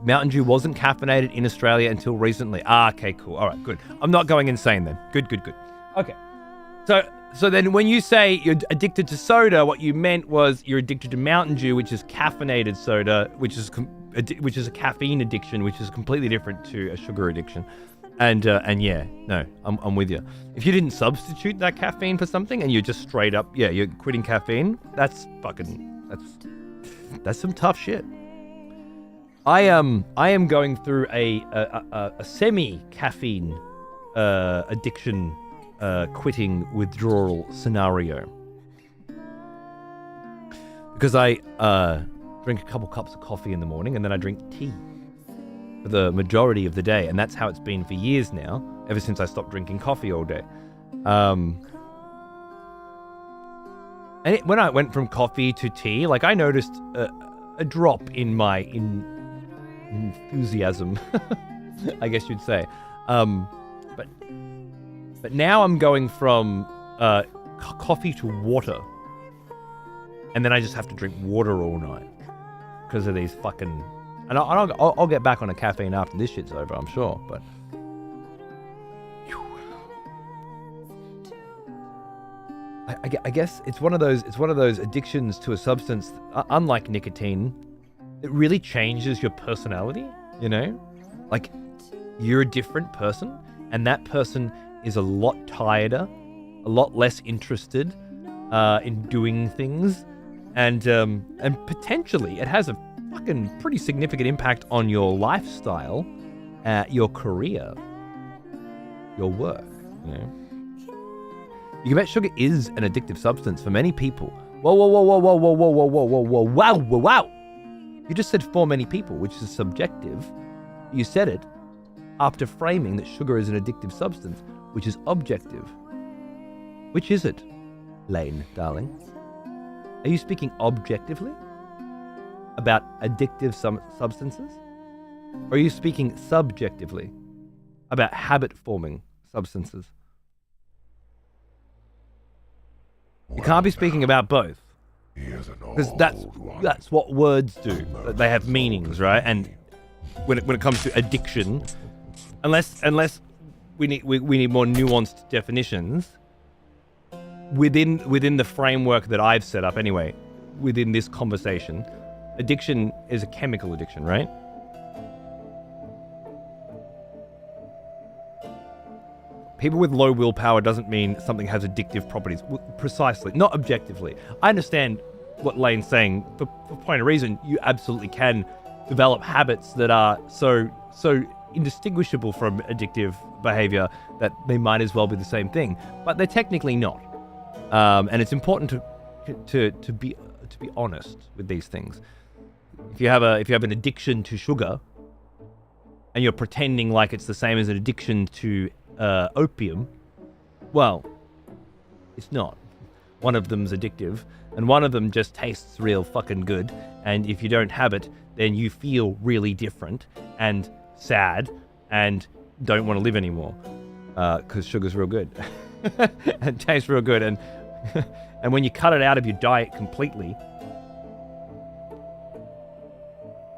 Mountain Dew wasn't caffeinated in Australia until recently. Okay, cool. All right, good. I'm not going insane then. Good. Okay, so then when you say you're addicted to soda, what you meant was you're addicted to Mountain Dew, which is caffeinated soda, which is a caffeine addiction, which is completely different to a sugar addiction. And yeah, no, I'm with you. If you didn't substitute that caffeine for something and you're just straight up, yeah, you're quitting caffeine, that's some tough shit. I am going through a semi-caffeine addiction quitting withdrawal scenario. Because I drink a couple cups of coffee in the morning and then I drink tea for the majority of the day, and that's how it's been for years now, ever since I stopped drinking coffee all day. When I went from coffee to tea, like I noticed a drop in my enthusiasm, I guess you'd say. But now I'm going from coffee to water. And then I just have to drink water all night because of these fucking... And I'll get back on a caffeine after this shit's over, I'm sure, but... I guess it's one of those addictions to a substance, unlike nicotine, it really changes your personality, you know? Like, you're a different person, and that person is a lot tireder, a lot less interested in doing things, and potentially it has a fucking pretty significant impact on your lifestyle, your career, your work, you know? You can bet sugar is an addictive substance for many people. Whoa. You just said for many people, which is subjective. You said it after framing that sugar is an addictive substance, which is objective. Which is it, Lane, darling? Are you speaking objectively about addictive substances? Or are you speaking subjectively about habit-forming substances? You can't be speaking about both, because that's what words do. They have meanings, right? And when it comes to addiction, unless we need more nuanced definitions within the framework that I've set up anyway, within this conversation, addiction is a chemical addiction, right? People with low willpower doesn't mean something has addictive properties. Precisely, not objectively. I understand what Lane's saying. For point of reason, you absolutely can develop habits that are so indistinguishable from addictive behavior that they might as well be the same thing. But they're technically not. And it's important to be honest with these things. If you have an addiction to sugar, and you're pretending like it's the same as an addiction to opium, well, it's not. One of them's addictive, and one of them just tastes real fucking good, and if you don't have it, then you feel really different and sad and don't want to live anymore, because sugar's real good and tastes real good, and and when you cut it out of your diet completely,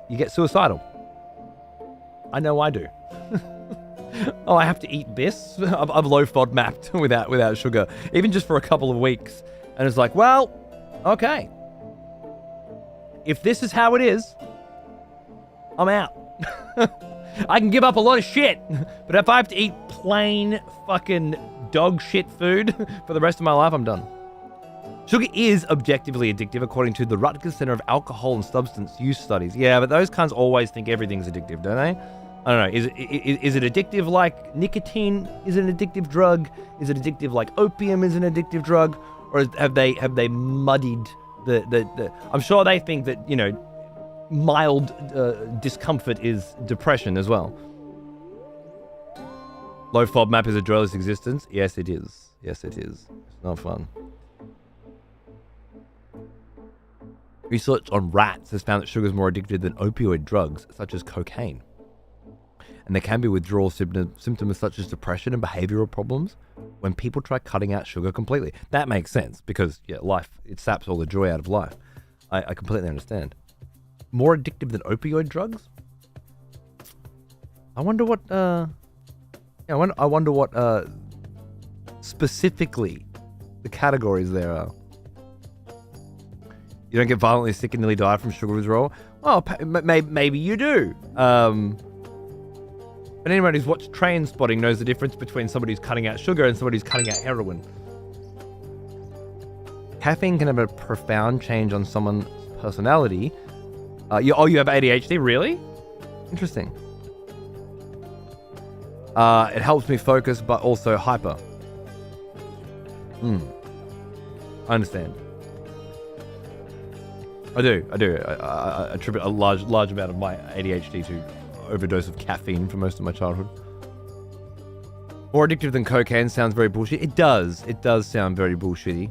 you get suicidal. I know I do. Oh, I have to eat this? I've low FODMAP'd without sugar, even just for a couple of weeks. And it's like, well, okay. If this is how it is, I'm out. I can give up a lot of shit, but if I have to eat plain fucking dog shit food for the rest of my life, I'm done. Sugar is objectively addictive according to the Rutgers Center of Alcohol and Substance Use Studies. Yeah, but those cunts always think everything's addictive, don't they? I don't know. Is it addictive like nicotine is an addictive drug? Is it addictive like opium is an addictive drug? Or have they muddied the I'm sure they think that, you know, mild discomfort is depression as well. Low FODMAP is a joyless existence? Yes, it is. Yes, it is. It's not fun. Research on rats has found that sugar is more addictive than opioid drugs, such as cocaine. And there can be withdrawal symptoms such as depression and behavioral problems when people try cutting out sugar completely. That makes sense because, yeah, life, it saps all the joy out of life. I completely understand. More addictive than opioid drugs? I wonder what, I wonder what, specifically the categories there are. You don't get violently sick and nearly die from sugar withdrawal? Well, maybe you do. But anyone who's watched Train Spotting knows the difference between somebody who's cutting out sugar and somebody who's cutting out heroin. Caffeine can have a profound change on someone's personality. You have ADHD? Really? Interesting. It helps me focus, but also hyper. I understand. I do. I attribute a large amount of my ADHD to overdose of caffeine for most of my childhood. More addictive than cocaine sounds very bullshit. It does sound very bullshitty.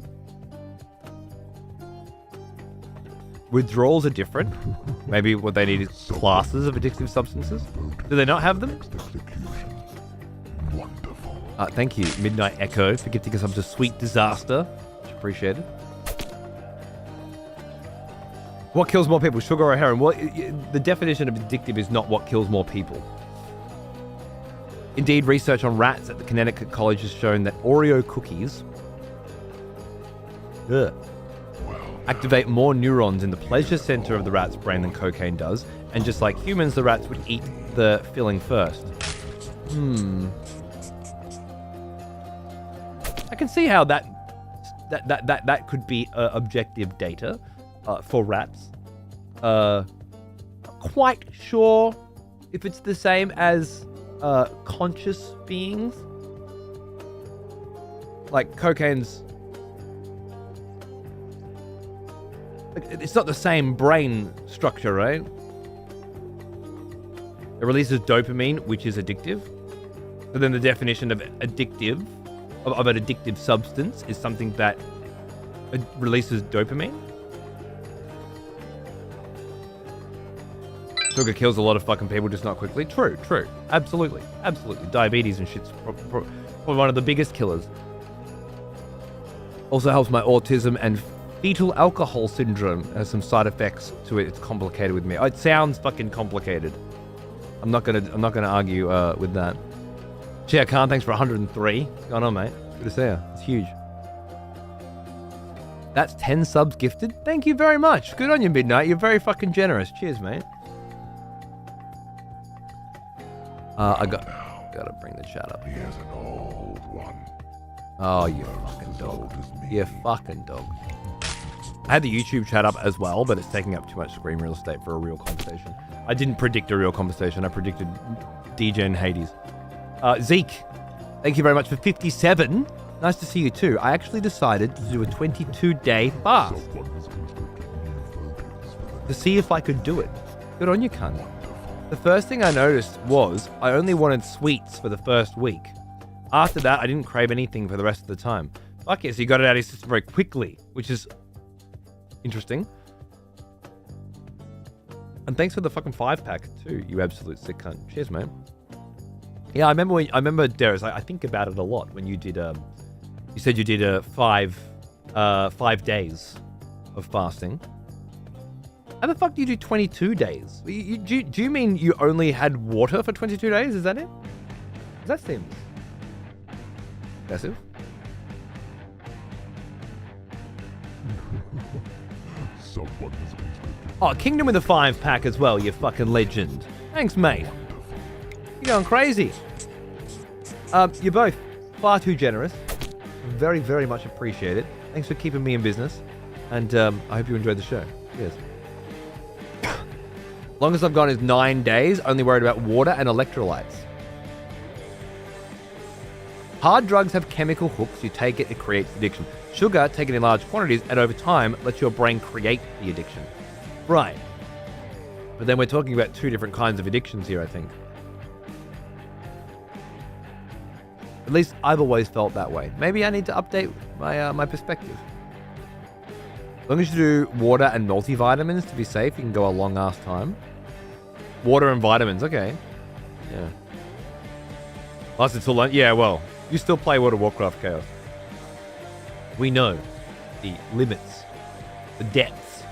Withdrawals are different. Maybe what they need is classes of addictive substances. Do they not have them? Wonderful. Thank you, Midnight Echo, for gifting us up to Sweet Disaster. Much appreciated. What kills more people, sugar or heroin? Well, the definition of addictive is not what kills more people. Indeed, research on rats at the Connecticut College has shown that Oreo cookies activate more neurons in the pleasure center of the rat's brain than cocaine does. And just like humans, the rats would eat the filling first. I can see how that could be objective data for rats. Not quite sure if it's the same as conscious beings. Like cocaine's, it's not the same brain structure, right? It releases dopamine, which is addictive. So then the definition of addictive, of an addictive substance, is something that releases dopamine. Sugar kills a lot of fucking people, just not quickly. True. Absolutely. Diabetes and shit's probably one of the biggest killers. Also helps my autism and fetal alcohol syndrome. Has some side effects to it. It's complicated with me. It sounds fucking complicated. I'm not gonna argue with that. Chia Khan, thanks for 103. What's going on, mate? Good to see you. It's huge. That's 10 subs gifted. Thank you very much. Good on you, Midnight. You're very fucking generous. Cheers, mate. I gotta bring the chat up. He is an old one. Oh, you fucking dog. You fucking dog. I had the YouTube chat up as well, but it's taking up too much screen real estate for a real conversation. I didn't predict a real conversation. I predicted DJ and Hades. Zeke, thank you very much for 57. Nice to see you too. I actually decided to do a 22-day fast to see if I could do it. Good on you, cunt. The first thing I noticed was I only wanted sweets for the first week. After that, I didn't crave anything for the rest of the time. Fuck yes, you got it out of your system very quickly, which is interesting. And thanks for the fucking 5-pack too, you absolute sick cunt. Cheers, mate. Yeah, I remember Darius. I think about it a lot when you did. You said you did 5 days of fasting. How the fuck do you do 22 days? Do you mean you only had water for 22 days? Is that it? That seems excessive. Oh, Kingdom with a 5-pack as well, you fucking legend. Thanks, mate. You're going crazy. You're both far too generous. Very, very much appreciated. Thanks for keeping me in business. And I hope you enjoyed the show. Cheers. Longest I've gone is 9 days, only worried about water and electrolytes. Hard drugs have chemical hooks. You take it, it creates addiction. Sugar, taken in large quantities and over time, lets your brain create the addiction. Right. But then we're talking about two different kinds of addictions here, I think. At least I've always felt that way. Maybe I need to update my my perspective. As long as you do water and multivitamins to be safe, you can go a long ass time. Water and vitamins, okay. Yeah. Last until lunch. Yeah, well, you still play World of Warcraft, Chaos. We know the limits, the depths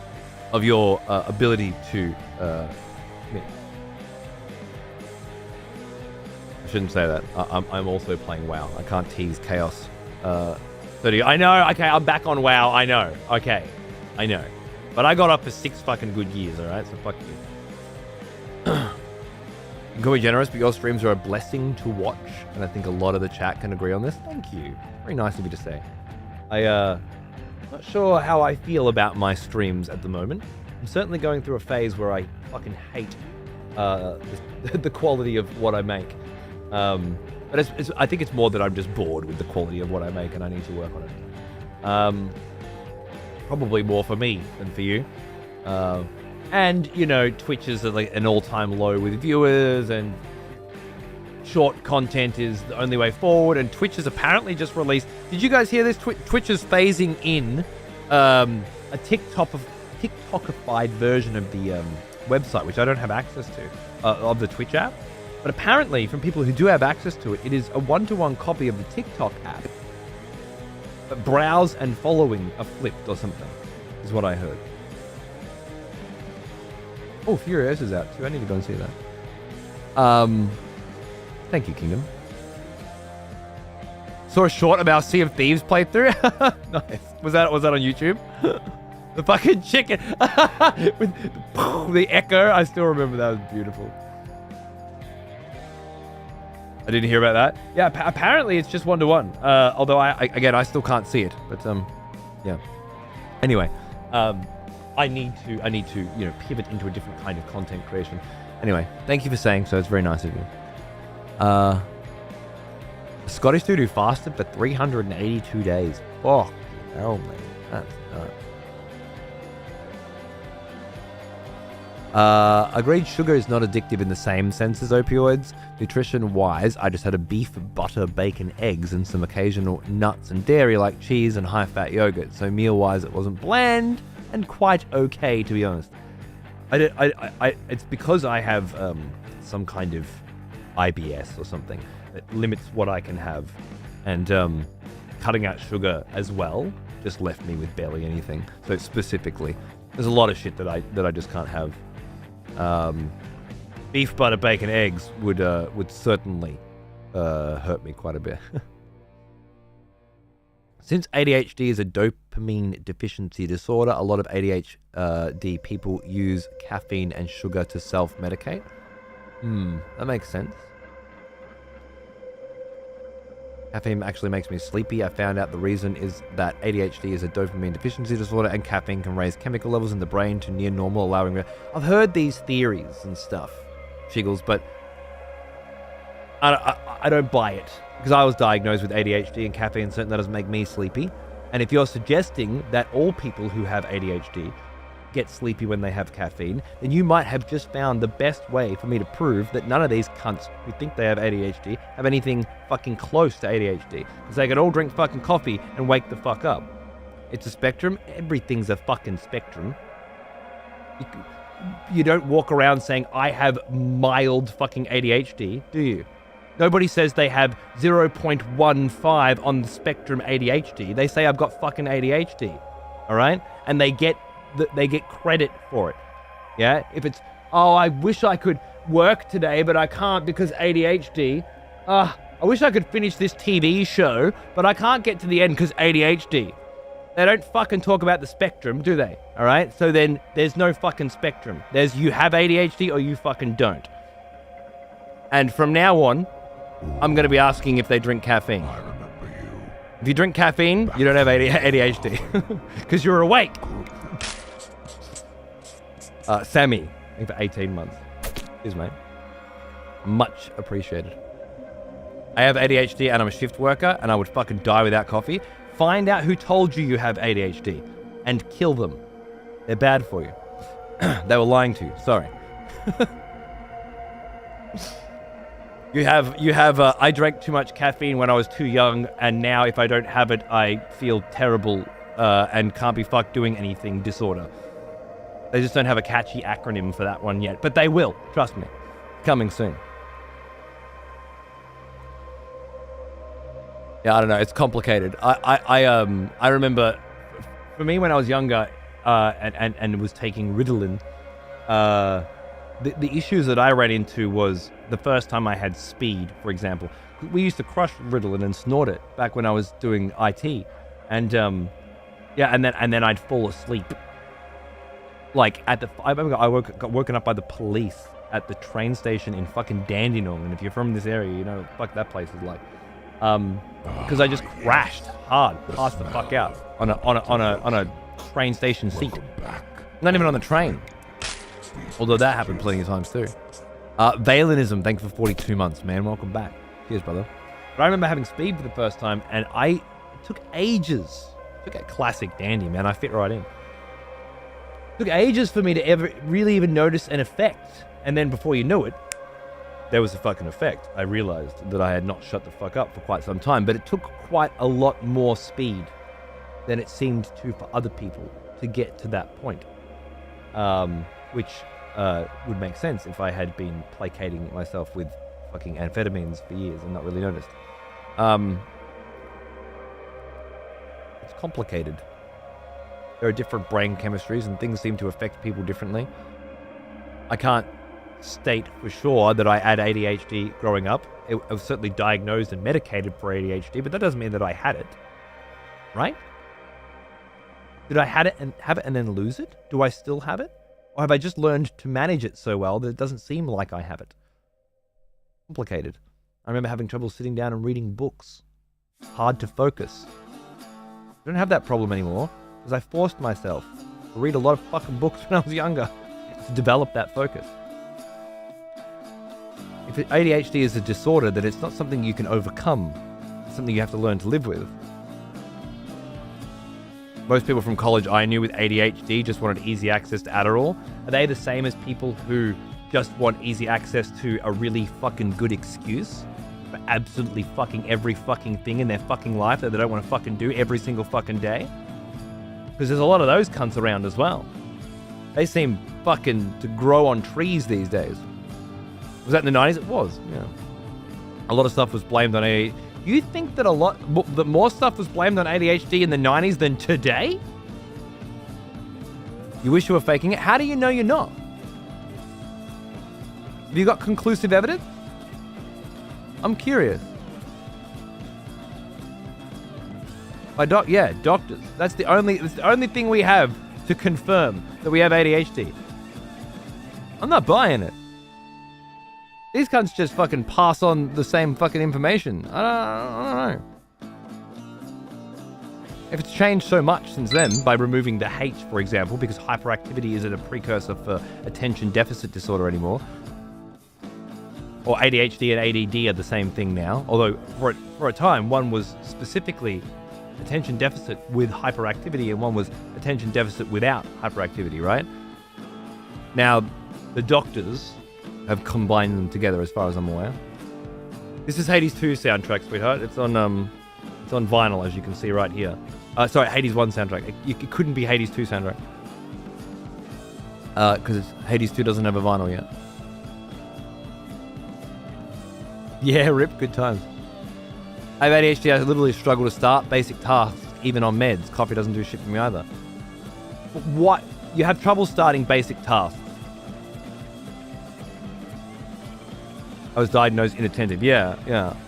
of your ability to commit. I shouldn't say that. I'm also playing WoW. I can't tease Chaos 30. I know. Okay, I'm back on WoW. I know. Okay, I know. But I got up for 6 fucking good years. All right, so fuck you. You can be generous, but your streams are a blessing to watch, and I think a lot of the chat can agree on this. Thank you. Very nice of you to say. Not sure how I feel about my streams at the moment. I'm certainly going through a phase where I fucking hate the quality of what I make. But I think it's more that I'm just bored with the quality of what I make, and I need to work on it. Probably more for me than for you. And, you know, Twitch is at like an all-time low with viewers, and short content is the only way forward, and Twitch has apparently just released... Did you guys hear this? Twitch is phasing in a TikTokified version of the website, which I don't have access to, of the Twitch app. But apparently, from people who do have access to it, it is a one-to-one copy of the TikTok app. But browse and following are flipped or something, is what I heard. Oh, Furious is out too. I need to go and see that. Thank you, Kingdom. Saw a short about Sea of Thieves playthrough. Nice. Was that on YouTube? The fucking chicken with the echo. I still remember that. Was beautiful. I didn't hear about that. Yeah, apparently it's just 1-to-1. Although I still can't see it. But yeah. Anyway, I need to pivot into a different kind of content creation. Anyway, thank you for saying so. It's very nice of you. A Scottish dude who fasted for 382 days. Oh, hell, man. That's nuts. Agreed, sugar is not addictive in the same sense as opioids. Nutrition-wise, I just had a beef, butter, bacon, eggs, and some occasional nuts and dairy like cheese and high-fat yogurt. So meal-wise, it wasn't bland and quite okay, to be honest. It's because I have some kind of IBS or something that limits what I can have, and cutting out sugar as well just left me with barely anything. So specifically, there's a lot of shit that I just can't have. Beef, butter, bacon, eggs would certainly hurt me quite a bit. Since ADHD is a dopamine deficiency disorder, a lot of ADHD people use caffeine and sugar to self-medicate. That makes sense. Caffeine actually makes me sleepy. I found out the reason is that ADHD is a dopamine deficiency disorder and caffeine can raise chemical levels in the brain to near normal, allowing... I've heard these theories and stuff, Shiggles, but I don't buy it. Because I was diagnosed with ADHD and caffeine certainly that doesn't make me sleepy. And if you're suggesting that all people who have ADHD get sleepy when they have caffeine, then you might have just found the best way for me to prove that none of these cunts who think they have ADHD have anything fucking close to ADHD. Because they could all drink fucking coffee and wake the fuck up. It's a spectrum. Everything's a fucking spectrum. You don't walk around saying, I have mild fucking ADHD, do you? Nobody says they have 0.15 on the spectrum ADHD. They say I've got fucking ADHD. All right? And they get credit for it. Yeah? If it's, oh, I wish I could work today, but I can't because ADHD. I wish I could finish this TV show, but I can't get to the end because ADHD. They don't fucking talk about the spectrum, do they? All right? So then there's no fucking spectrum. There's you have ADHD or you fucking don't. And from now on, I'm going to be asking if they drink caffeine. I remember you. If you drink caffeine, you don't have ADHD because you're awake. Sammy, I think for 18 months. Cheers, mate. Much appreciated. I have ADHD and I'm a shift worker and I would fucking die without coffee. Find out who told you have ADHD and kill them. They're bad for you. They were lying to you. Sorry. You have, I drank too much caffeine when I was too young, and now if I don't have it, I feel terrible and can't be fucked doing anything disorder. They just don't have a catchy acronym for that one yet, but they will, trust me. Coming soon. Yeah, I don't know, it's complicated. I remember, for me when I was younger and was taking Ritalin, the issues that I ran into was the first time I had speed, for example. We used to crush Ritalin and snort it back when I was doing IT. And and then I'd fall asleep. Like I remember I got woken up by the police at the train station in fucking Dandenong. And if you're from this area, you know what the fuck that place is like. Because I just crashed hard, passed the fuck out on a train station seat. Not even on the train. Although that happened plenty of times too. Valenism, thanks for 42 months, man. Welcome back. Cheers, brother. But I remember having speed for the first time, and it took ages. It took a classic dandy, man. I fit right in. It took ages for me to ever really even notice an effect. And then before you knew it, there was a fucking effect. I realized that I had not shut the fuck up for quite some time, but it took quite a lot more speed than it seemed to for other people to get to that point. Which would make sense if I had been placating myself with fucking amphetamines for years and not really noticed. It's complicated. There are different brain chemistries and things seem to affect people differently. I can't state for sure that I had ADHD growing up. I was certainly diagnosed and medicated for ADHD, but that doesn't mean that I had it. Right? Did I have it and then lose it? Do I still have it? Or have I just learned to manage it so well that it doesn't seem like I have it? Complicated. I remember having trouble sitting down and reading books. Hard to focus. I don't have that problem anymore because I forced myself to read a lot of fucking books when I was younger to develop that focus. If ADHD is a disorder, then it's not something you can overcome. It's something you have to learn to live with. Most people from college I knew with ADHD just wanted easy access to Adderall. Are they the same as people who just want easy access to a really fucking good excuse for absolutely fucking every fucking thing in their fucking life that they don't want to fucking do every single fucking day? Because there's a lot of those cunts around as well. They seem fucking to grow on trees these days. Was that in the 90s? It was, yeah. A lot of stuff was blamed on ADHD. You think that that more stuff was blamed on ADHD in the 90s than today? You wish you were faking it? How do you know you're not? Have you got conclusive evidence? I'm curious. Doctors. That's the only thing we have to confirm that we have ADHD. I'm not buying it. These cunts just fucking pass on the same fucking information. I don't know. If it's changed so much since then, by removing the H, for example, because hyperactivity isn't a precursor for attention deficit disorder anymore, or ADHD and ADD are the same thing now, although for a time, one was specifically attention deficit with hyperactivity and one was attention deficit without hyperactivity, right? Now, the doctors have combined them together as far as I'm aware. This is Hades 2 soundtrack, sweetheart. It's on vinyl, as you can see right here. Sorry, Hades 1 soundtrack. It couldn't be Hades 2 soundtrack. Because Hades 2 doesn't have a vinyl yet. Yeah, rip, good times. I have ADHD, I literally struggle to start basic tasks, even on meds. Coffee doesn't do shit for me either. But what? You have trouble starting basic tasks? I was diagnosed inattentive. Yeah.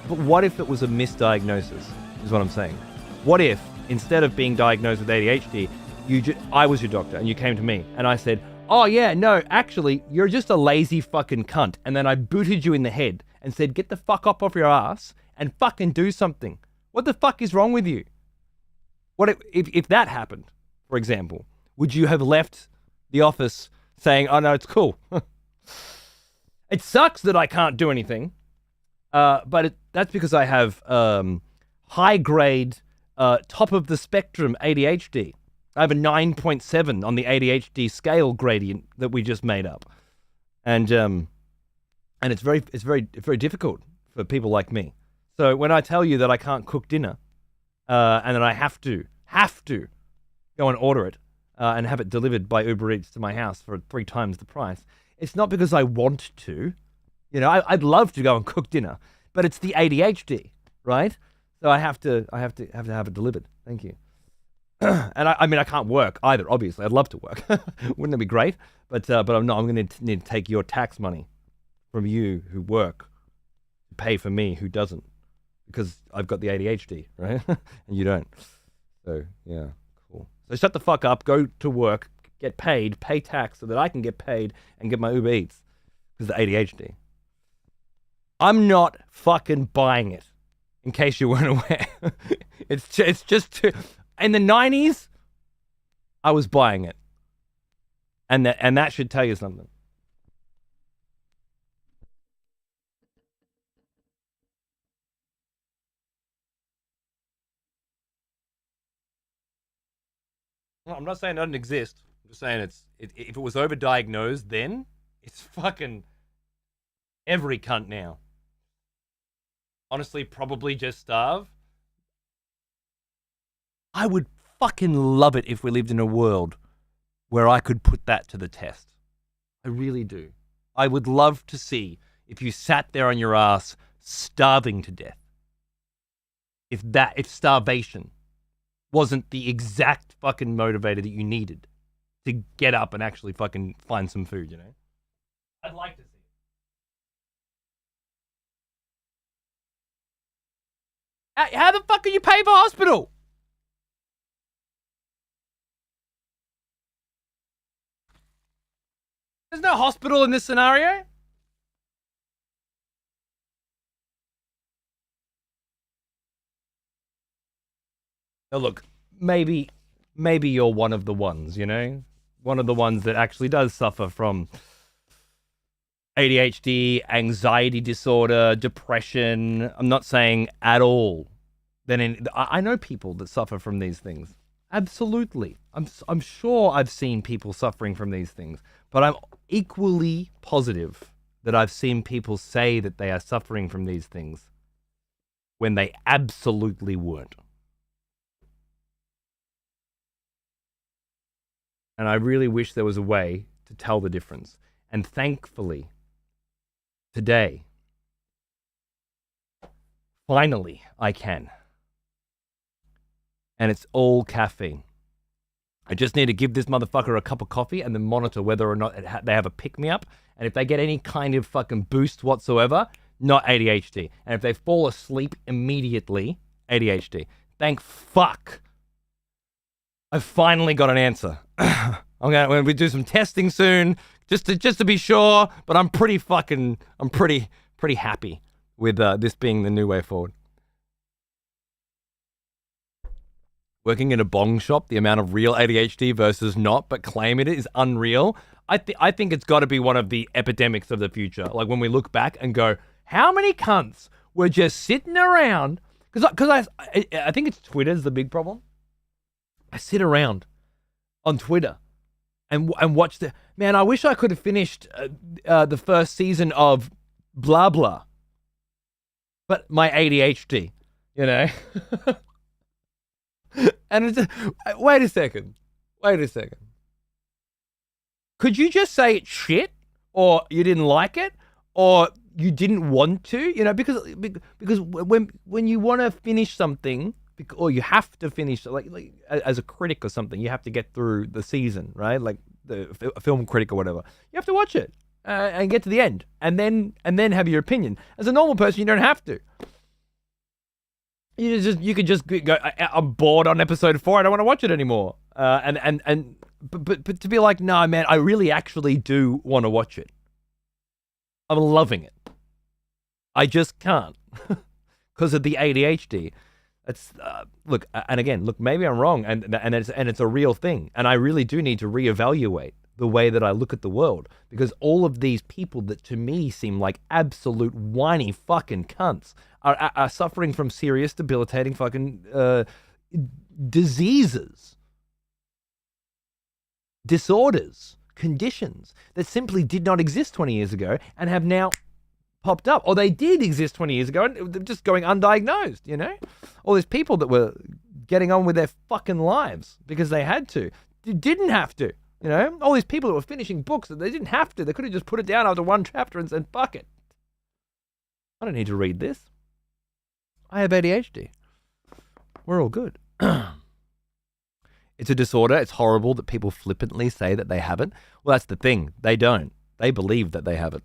But what if it was a misdiagnosis, is what I'm saying. What if, instead of being diagnosed with ADHD, I was your doctor and you came to me and I said, oh yeah, no, actually, you're just a lazy fucking cunt. And then I booted you in the head and said, get the fuck up off your ass and fucking do something. What the fuck is wrong with you? What if that happened, for example? Would you have left the office saying, oh no, it's cool? It sucks that I can't do anything, but that's because I have high-grade, top-of-the-spectrum ADHD. I have a 9.7 on the ADHD scale gradient that we just made up, and it's very difficult for people like me. So when I tell you that I can't cook dinner, and that I have to go and order it and have it delivered by Uber Eats to my house for 3 times the price. It's not because I want to, I'd love to go and cook dinner, but it's the ADHD, right? So I have to have it delivered. Thank you. And I mean, I can't work either. Obviously, I'd love to work. Wouldn't that be great? But I'm not. I'm going to need to take your tax money from you who work to pay for me who doesn't, because I've got the ADHD, right? And you don't. So yeah, cool. So shut the fuck up. Go to work. Get paid, pay tax so that I can get paid and get my Uber Eats because of the ADHD. I'm not fucking buying it, in case you weren't aware. It's just in the 90s, I was buying it. And that should tell you something. No, I'm not saying it doesn't exist. Saying if it was overdiagnosed then, it's fucking every cunt now. Honestly, probably just starve. I would fucking love it if we lived in a world where I could put that to the test. I really do. I would love to see if you sat there on your ass starving to death. If starvation wasn't the exact fucking motivator that you needed to get up and actually fucking find some food, you know? I'd like to see it. How the fuck are you paying for hospital? There's no hospital in this scenario. Now look, maybe you're one of the ones, you know? One of the ones that actually does suffer from ADHD, anxiety disorder, depression. I'm not saying at all. I know people that suffer from these things. Absolutely. I'm sure I've seen people suffering from these things, but I'm equally positive that I've seen people say that they are suffering from these things when they absolutely weren't. And I really wish there was a way to tell the difference. And thankfully, today, finally, I can. And it's all caffeine. I just need to give this motherfucker a cup of coffee and then monitor whether or not they have a pick-me-up. And if they get any kind of fucking boost whatsoever, not ADHD. And if they fall asleep immediately, ADHD. Thank fuck. I finally got an answer. I'm gonna do some testing soon, just to be sure. But I'm pretty happy with this being the new way forward. Working in a bong shop, the amount of real ADHD versus not, but claim it is unreal. I think it's got to be one of the epidemics of the future. Like when we look back and go, how many cunts were just sitting around? Because I think it's Twitter's the big problem. I sit around on Twitter and watch the... Man, I wish I could have finished the first season of blah blah. But my ADHD, you know? And it's... Wait a second. Could you just say it's shit? Or you didn't like it? Or you didn't want to? You know, because when you want to finish something... Or you have to finish, like as a critic or something, you have to get through the season, right? Like a film critic or whatever. You have to watch it and get to the end, and then have your opinion. As a normal person, you don't have to. You could just go. I'm bored on episode 4. I don't want to watch it anymore. But to be like, no, man, I really actually do want to watch it. I'm loving it. I just can't because of the ADHD. It's look, and again, look, maybe I'm wrong, and it's a real thing, and I really do need to reevaluate the way that I look at the world, because all of these people that to me seem like absolute whiny fucking cunts are suffering from serious, debilitating fucking diseases, disorders, conditions that simply did not exist 20 years ago and have now popped up, or they did exist 20 years ago and they're just going undiagnosed, you know? All these people that were getting on with their fucking lives because they had to. They didn't have to, you know? All these people that were finishing books that they didn't have to. They could have just put it down after one chapter and said, fuck it. I don't need to read this. I have ADHD. We're all good. It's a disorder. It's horrible that people flippantly say that they have it. Well, that's the thing. They don't. They believe that they have it.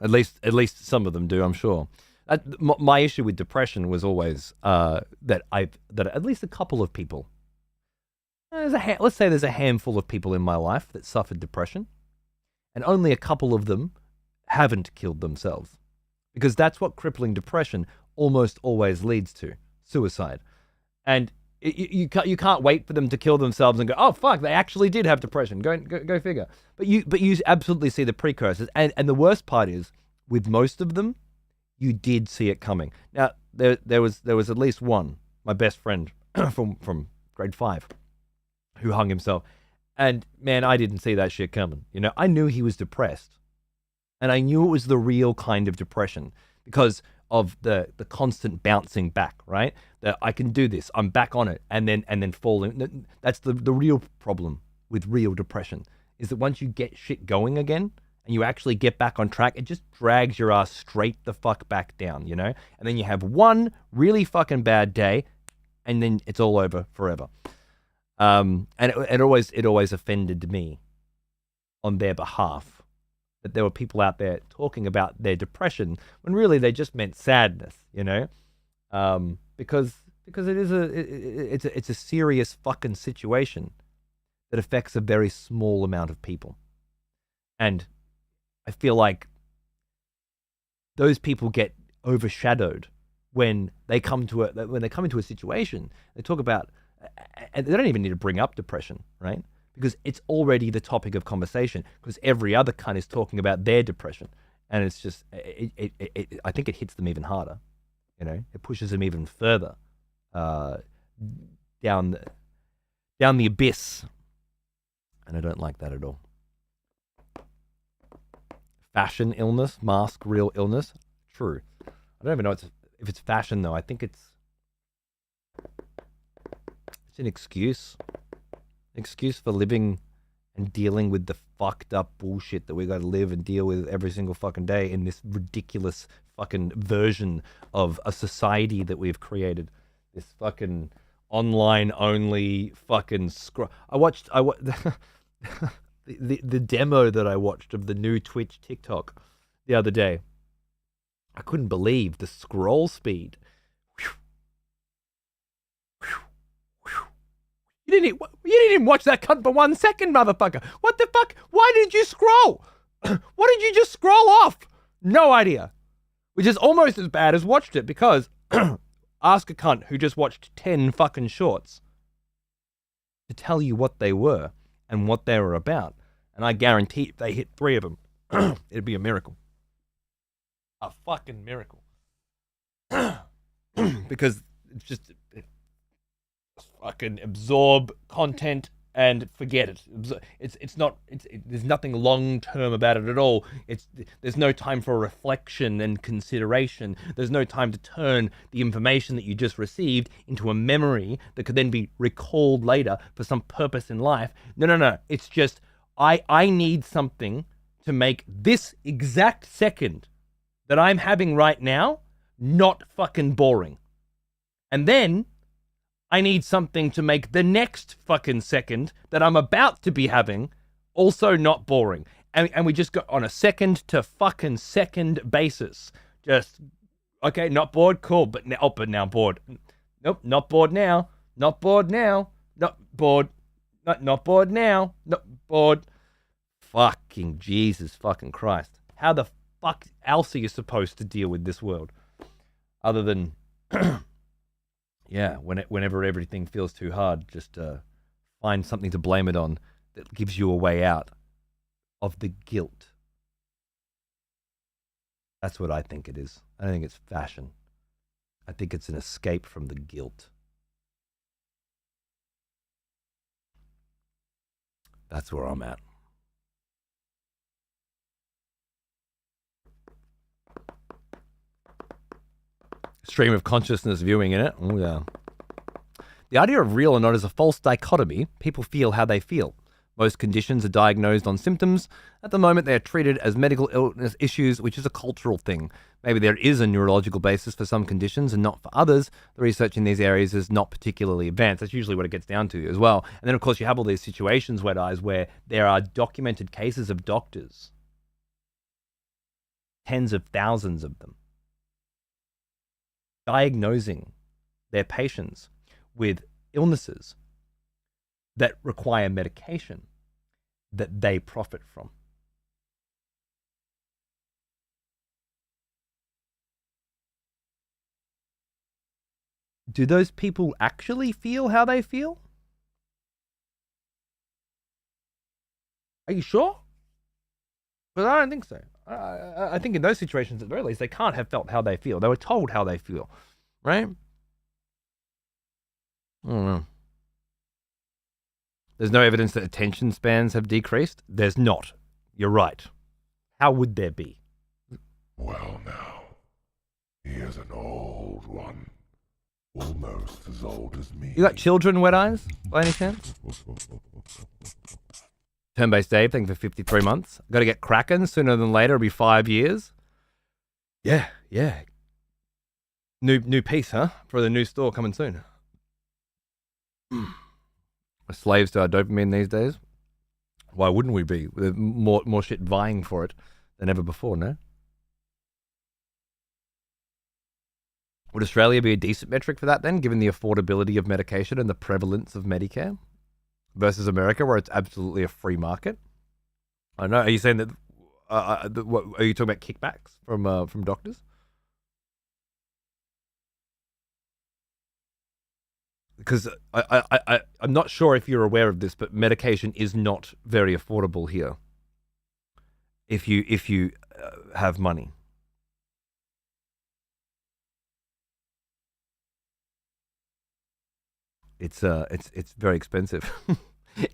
At least some of them do, I'm sure. My issue with depression was always that at least a couple of people, let's say there's a handful of people in my life that suffered depression, and only a couple of them haven't killed themselves, because that's what crippling depression almost always leads to: suicide. And you can't wait for them to kill themselves and go, oh fuck, they actually did have depression. Go figure. But you absolutely see the precursors, and the worst part is, with most of them, you did see it coming. Now there was at least one, my best friend from grade 5, who hung himself, and man, I didn't see that shit coming. You know, I knew he was depressed, and I knew it was the real kind of depression because of the constant bouncing back, right? That I can do this, I'm back on it, and then falling. That's the real problem with real depression, is that once you get shit going again, and you actually get back on track, it just drags your ass straight the fuck back down, you know? And then you have one really fucking bad day, and then it's all over forever. And it always offended me on their behalf that there were people out there talking about their depression when really they just meant sadness, you know? Because it is it's a serious fucking situation that affects a very small amount of people. And I feel like those people get overshadowed when they come into a situation. They talk about, and they don't even need to bring up depression, right? Because it's already the topic of conversation. Because every other cunt is talking about their depression, and it's just, I think it hits them even harder. You know, it pushes them even further down the abyss, and I don't like that at all. Fashion illness, mask real illness. True. I don't even know if it's fashion though. I think it's an excuse for living and dealing with the fucked up bullshit that we got to live and deal with every single fucking day in this ridiculous fucking version of a society that we've created. This fucking online only fucking I watched the demo that I watched of the new Twitch TikTok the other day. I couldn't believe the scroll speed. You didn't even watch that cunt for 1 second, motherfucker. What the fuck? Why did you scroll? What did you just scroll off? No idea. Which is almost as bad as watched it, because ask a cunt who just watched 10 fucking shorts to tell you what they were and what they were about. And I guarantee if they hit 3 of them, it'd be a miracle. A fucking miracle. Because it's just fucking absorb content and forget it. There's nothing long term about it at all. There's no time for reflection and consideration. There's no time to turn the information that you just received into a memory that could then be recalled later for some purpose in life. No. It's just I need something to make this exact second that I'm having right now not fucking boring. And then I need something to make the next fucking second that I'm about to be having also not boring. And we just go on a second to fucking second basis. Just, okay, not bored, cool, but now bored. Nope, not bored now. Not bored now. Not bored. Not bored now. Not bored. Fucking Jesus fucking Christ. How the fuck else are you supposed to deal with this world? Other than... Yeah, whenever everything feels too hard, just find something to blame it on that gives you a way out of the guilt. That's what I think it is. I don't think it's fashion. I think it's an escape from the guilt. That's where I'm at. Stream of consciousness viewing in it. Oh, yeah. The idea of real or not is a false dichotomy. People feel how they feel. Most conditions are diagnosed on symptoms. At the moment, they are treated as medical illness issues, which is a cultural thing. Maybe there is a neurological basis for some conditions and not for others. The research in these areas is not particularly advanced. That's usually what it gets down to as well. And then, of course, you have all these situations, Wet Eyes, where there are documented cases of doctors. Tens of thousands of them. Diagnosing their patients with illnesses that require medication that they profit from. Do those people actually feel how they feel? Are you sure? But I don't think so. I think in those situations, at the very least, they can't have felt how they feel. They were told how they feel, right? I don't know. There's no evidence that attention spans have decreased. There's not. You're right. How would there be? Well, now, he is an old one. Almost as old as me. You got children, Wet Eyes, by any chance? Turn-based Dave, thank you for 53 months. Got to get cracking sooner than later. It'll be 5 years. Yeah. New piece, huh? For the new store coming soon. We're slaves to our dopamine these days. Why wouldn't we be? With more shit vying for it than ever before, no? Would Australia be a decent metric for that then, given the affordability of medication and the prevalence of Medicare? Versus America, where it's absolutely a free market? I know. Are you saying that? What, are you talking about kickbacks from doctors? Because I'm not sure if you're aware of this, but medication is not very affordable here. If you have money. It's very expensive.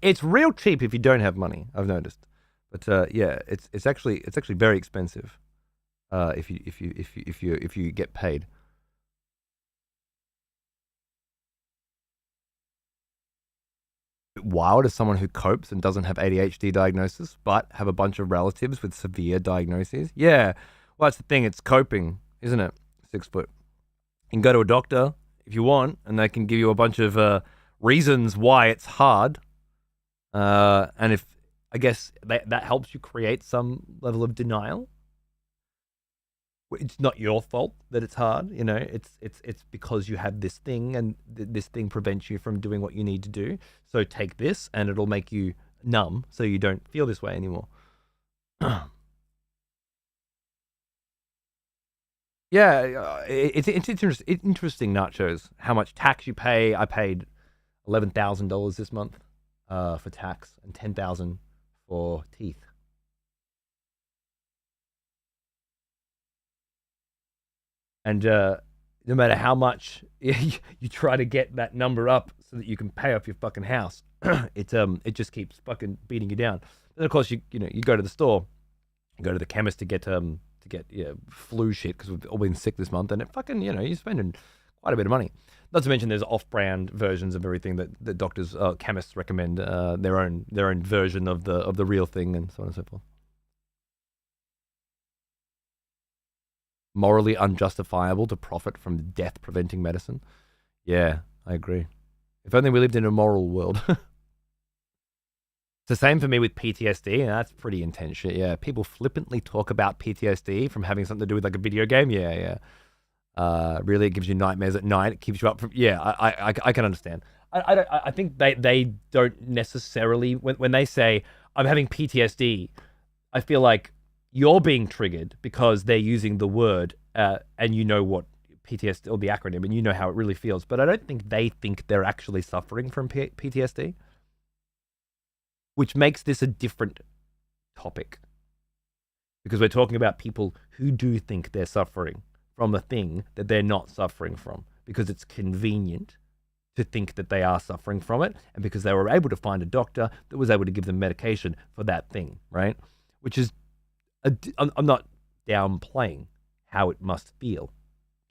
It's real cheap if you don't have money, I've noticed. But yeah, it's actually very expensive if you get paid. Wild as someone who copes and doesn't have ADHD diagnosis, but have a bunch of relatives with severe diagnoses. Yeah, well, that's the thing. It's coping, isn't it? 6 foot. You can go to a doctor if you want, and they can give you a bunch of reasons why it's hard. And if I guess that helps you create some level of denial. It's not your fault that it's hard, you know. It's because you have this thing, and this thing prevents you from doing what you need to do. So take this, and it'll make you numb, so you don't feel this way anymore. Yeah, it's interesting, Nachos, how much tax you pay. I paid $11,000 this month for tax and $10,000 for teeth. And no matter how much you try to get that number up so that you can pay off your fucking house, it just keeps fucking beating you down. And of course, you go to the store, you go to the chemist to get flu shit because we've all been sick this month, and it fucking you're spending quite a bit of money. Not to mention there's off-brand versions of everything that doctors, chemists recommend their own version of the real thing, and so on and so forth. Morally unjustifiable to profit from death-preventing medicine. Yeah, I agree. If only we lived in a moral world. It's the same for me with PTSD, and that's pretty intense shit. Yeah, people flippantly talk about PTSD from having something to do with like a video game. Yeah. Really, it gives you nightmares at night. It keeps you up from. Yeah, I can understand. I think they don't necessarily when they say I'm having PTSD, I feel like you're being triggered because they're using the word and you know what PTSD or the acronym and you know how it really feels. But I don't think they think they're actually suffering from PTSD, which makes this a different topic because we're talking about people who do think they're suffering from a thing that they're not suffering from because it's convenient to think that they are suffering from it and because they were able to find a doctor that was able to give them medication for that thing, right? Which is I'm not downplaying how it must feel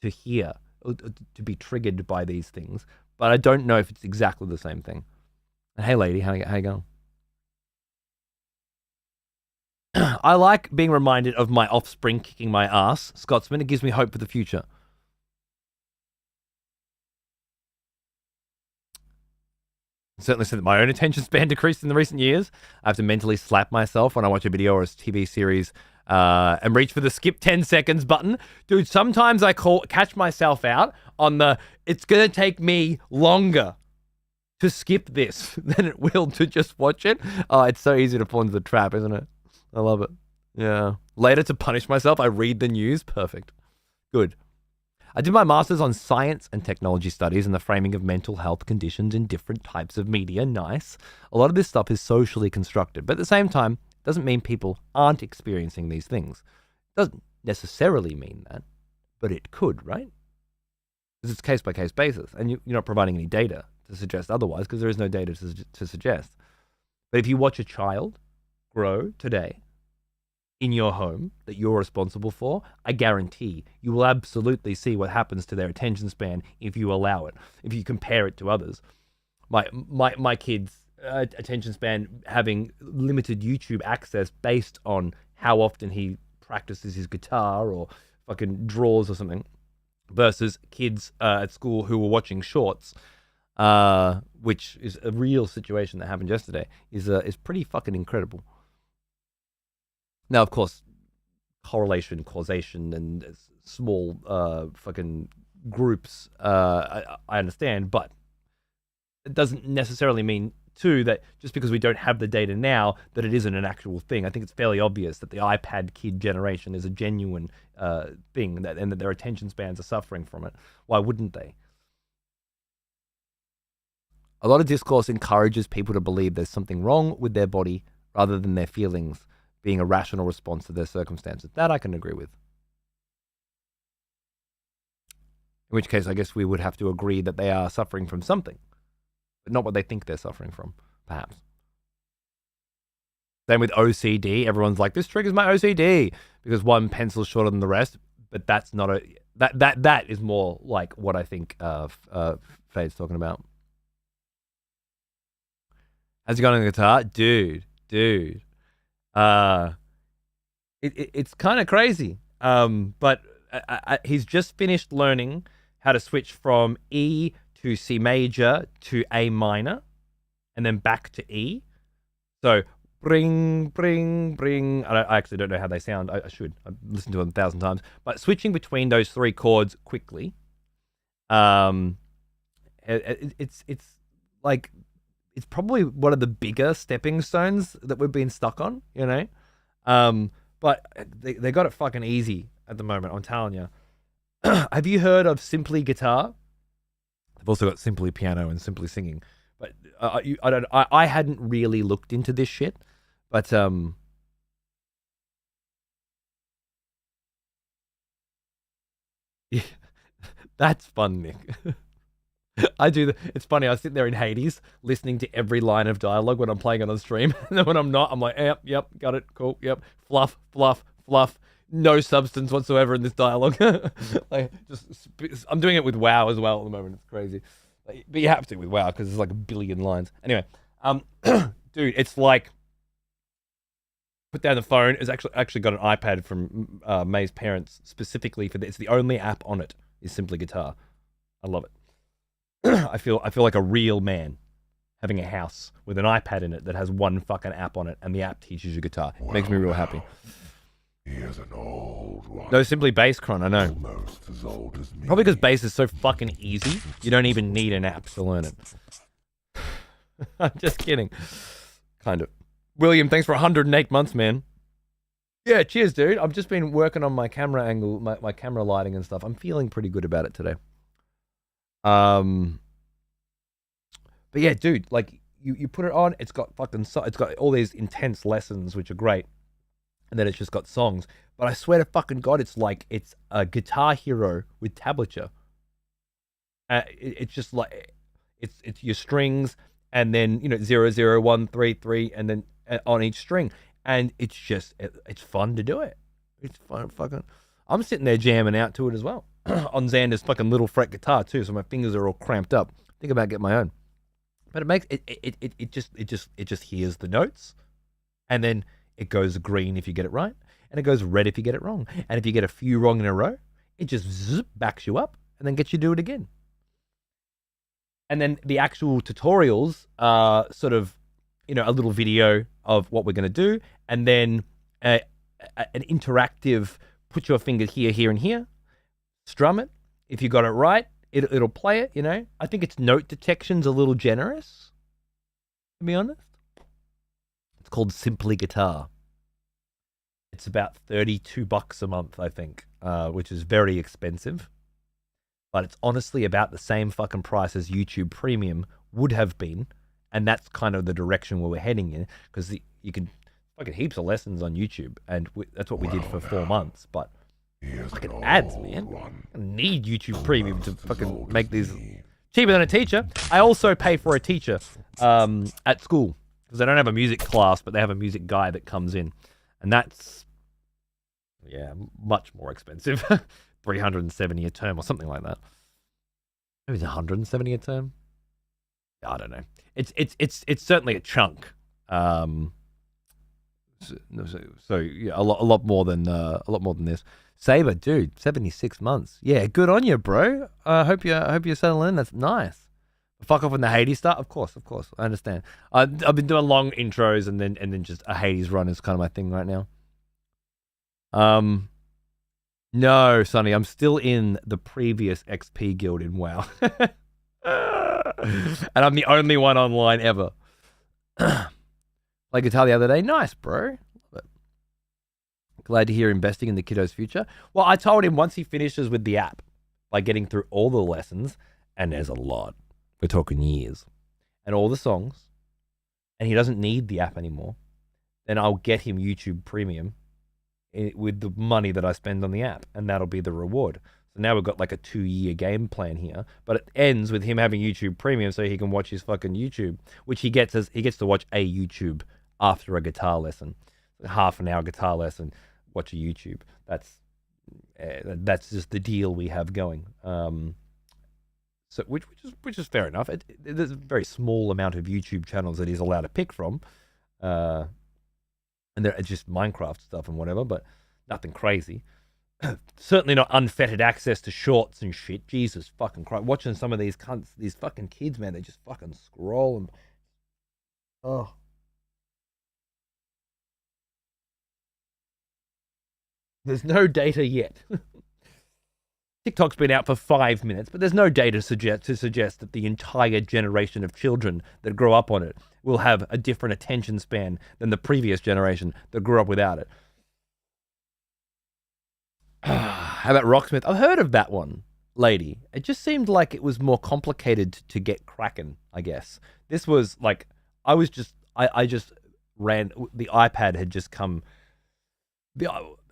to hear, to be triggered by these things, but I don't know if it's exactly the same thing. And hey, lady, how you going? I like being reminded of my offspring kicking my ass, Scotsman. It gives me hope for the future. Certainly said that my own attention span decreased in the recent years. I have to mentally slap myself when I watch a video or a TV series and reach for the skip 10 seconds button. Dude, sometimes I catch myself out on the, it's going to take me longer to skip this than it will to just watch it. Oh, it's so easy to fall into the trap, isn't it? I love it. Yeah. Later, to punish myself, I read the news. Perfect. Good. I did my master's on science and technology studies and the framing of mental health conditions in different types of media. Nice. A lot of this stuff is socially constructed, but at the same time, it doesn't mean people aren't experiencing these things. It doesn't necessarily mean that, but it could, right? Because it's case-by-case basis, and you're not providing any data to suggest otherwise because there is no data to suggest. But if you watch a child grow today, in your home that you're responsible for, I guarantee you will absolutely see what happens to their attention span if you allow it, if you compare it to others. My kids attention span having limited YouTube access based on how often he practices his guitar or fucking draws or something, versus kids at school who were watching shorts, which is a real situation that happened yesterday, is pretty fucking incredible. Now, of course, correlation, causation, and small fucking groups, I understand, but it doesn't necessarily mean too that just because we don't have the data now that it isn't an actual thing. I think it's fairly obvious that the iPad kid generation is a genuine thing, and that their attention spans are suffering from it. Why wouldn't they? A lot of discourse encourages people to believe there's something wrong with their body rather than their feelings being a rational response to their circumstances. That I can agree with. In which case, I guess we would have to agree that they are suffering from something, but not what they think they're suffering from, perhaps. Same with OCD. Everyone's like, this triggers my OCD because one pencil's shorter than the rest, but that's not a... That is more like what I think Fade's talking about. How's he going on the guitar? Dude. It's kind of crazy. But he's just finished learning how to switch from E to C major to A minor, and then back to E. So bring. I actually don't know how they sound. I should. I've listened to them 1,000 times. But switching between those three chords quickly, it's like it's probably one of the bigger stepping stones that we've been stuck on, you know. But they got it fucking easy at the moment, I'm telling you. Have you heard of Simply Guitar? They've also got Simply Piano and Simply Singing. But I hadn't really looked into this shit. But yeah, that's fun, Nick. I do. It's funny. I sit there in Hades listening to every line of dialogue when I'm playing it on stream. And then when I'm not, I'm like, yep, got it, cool, yep. Fluff. No substance whatsoever in this dialogue. Like, I'm doing it with WoW as well at the moment. It's crazy. But you have to with WoW because there's like 1 billion lines. Anyway, dude, it's like put down the phone. It's actually got an iPad from May's parents specifically for this. It's the only app on it is Simply Guitar. I love it. I feel like a real man having a house with an iPad in it that has one fucking app on it, and the app teaches you guitar. It makes me real happy. He is an old one. No, simply bass, Cron, I know. Almost as old as me. Probably because bass is so fucking easy, you don't even need an app to learn it. I'm just kidding. Kind of. William, thanks for 108 months, man. Yeah, cheers, dude. I've just been working on my camera angle, my camera lighting and stuff. I'm feeling pretty good about it today. But yeah, dude, like you put it on, it's got all these intense lessons which are great, and then it's just got songs. But I swear to fucking God, it's a Guitar Hero with tablature. It's just like it's your strings, and then 0 0 1 3 3, and then on each string, and it's fun to do it. It's fun fucking. I'm sitting there jamming out to it as well. On Xander's fucking little fret guitar too, so my fingers are all cramped up. Think about getting my own, but it makes it just hears the notes, and then it goes green if you get it right, and it goes red if you get it wrong, and if you get a few wrong in a row, it just backs you up and then gets you to do it again. And then the actual tutorials are sort of a little video of what we're going to do, and then an interactive put your finger here, and here. Strum it. If you got it right, it'll play it, I think its note detection's a little generous, to be honest. It's called Simply Guitar. It's about $32 a month, I think, which is very expensive. But it's honestly about the same fucking price as YouTube Premium would have been, and that's kind of the direction where we're heading in, because you can fucking heaps of lessons on YouTube, and that's what we did for 4 months, but fucking ads, man. I need YouTube Premium to fucking make these cheaper than a teacher. I also pay for a teacher at school because they don't have a music class, but they have a music guy that comes in, and that's much more expensive. $370 a term or something like that. Maybe it's $170 a term. I don't know. It's certainly a chunk. Um, so yeah, a lot more than this. Saber, dude, 76 months. Yeah, good on you, bro. I hope you're settling in. That's nice. Fuck off on the Hades stuff. Of course. I understand. I've been doing long intros and then just a Hades run is kind of my thing right now. No, Sonny, I'm still in the previous XP guild in WoW. And I'm the only one online ever. Played guitar the other day. Nice, bro. Glad to hear investing in the kiddo's future. Well, I told him once he finishes with the app, by getting through all the lessons, and there's a lot. We're talking years. And all the songs, and he doesn't need the app anymore, then I'll get him YouTube Premium with the money that I spend on the app, and that'll be the reward. So now we've got like a 2-year game plan here, but it ends with him having YouTube Premium so he can watch his fucking YouTube, which he gets to watch a YouTube after a guitar lesson, half an hour guitar lesson, watch a YouTube. That's just the deal we have going. So which is fair enough. There's a very small amount of YouTube channels that he's allowed to pick from, and they're just Minecraft stuff and whatever, but nothing crazy. Certainly not unfettered access to shorts and shit. Jesus fucking Christ. Watching some of these cunts, these fucking kids, man, they just fucking scroll and... Oh. There's no data yet. TikTok's been out for 5 minutes, but there's no data to suggest that the entire generation of children that grow up on it will have a different attention span than the previous generation that grew up without it. How about Rocksmith? I've heard of that one, lady. It just seemed like it was more complicated to get cracking, I guess. This was like, I just ran, the iPad had just come.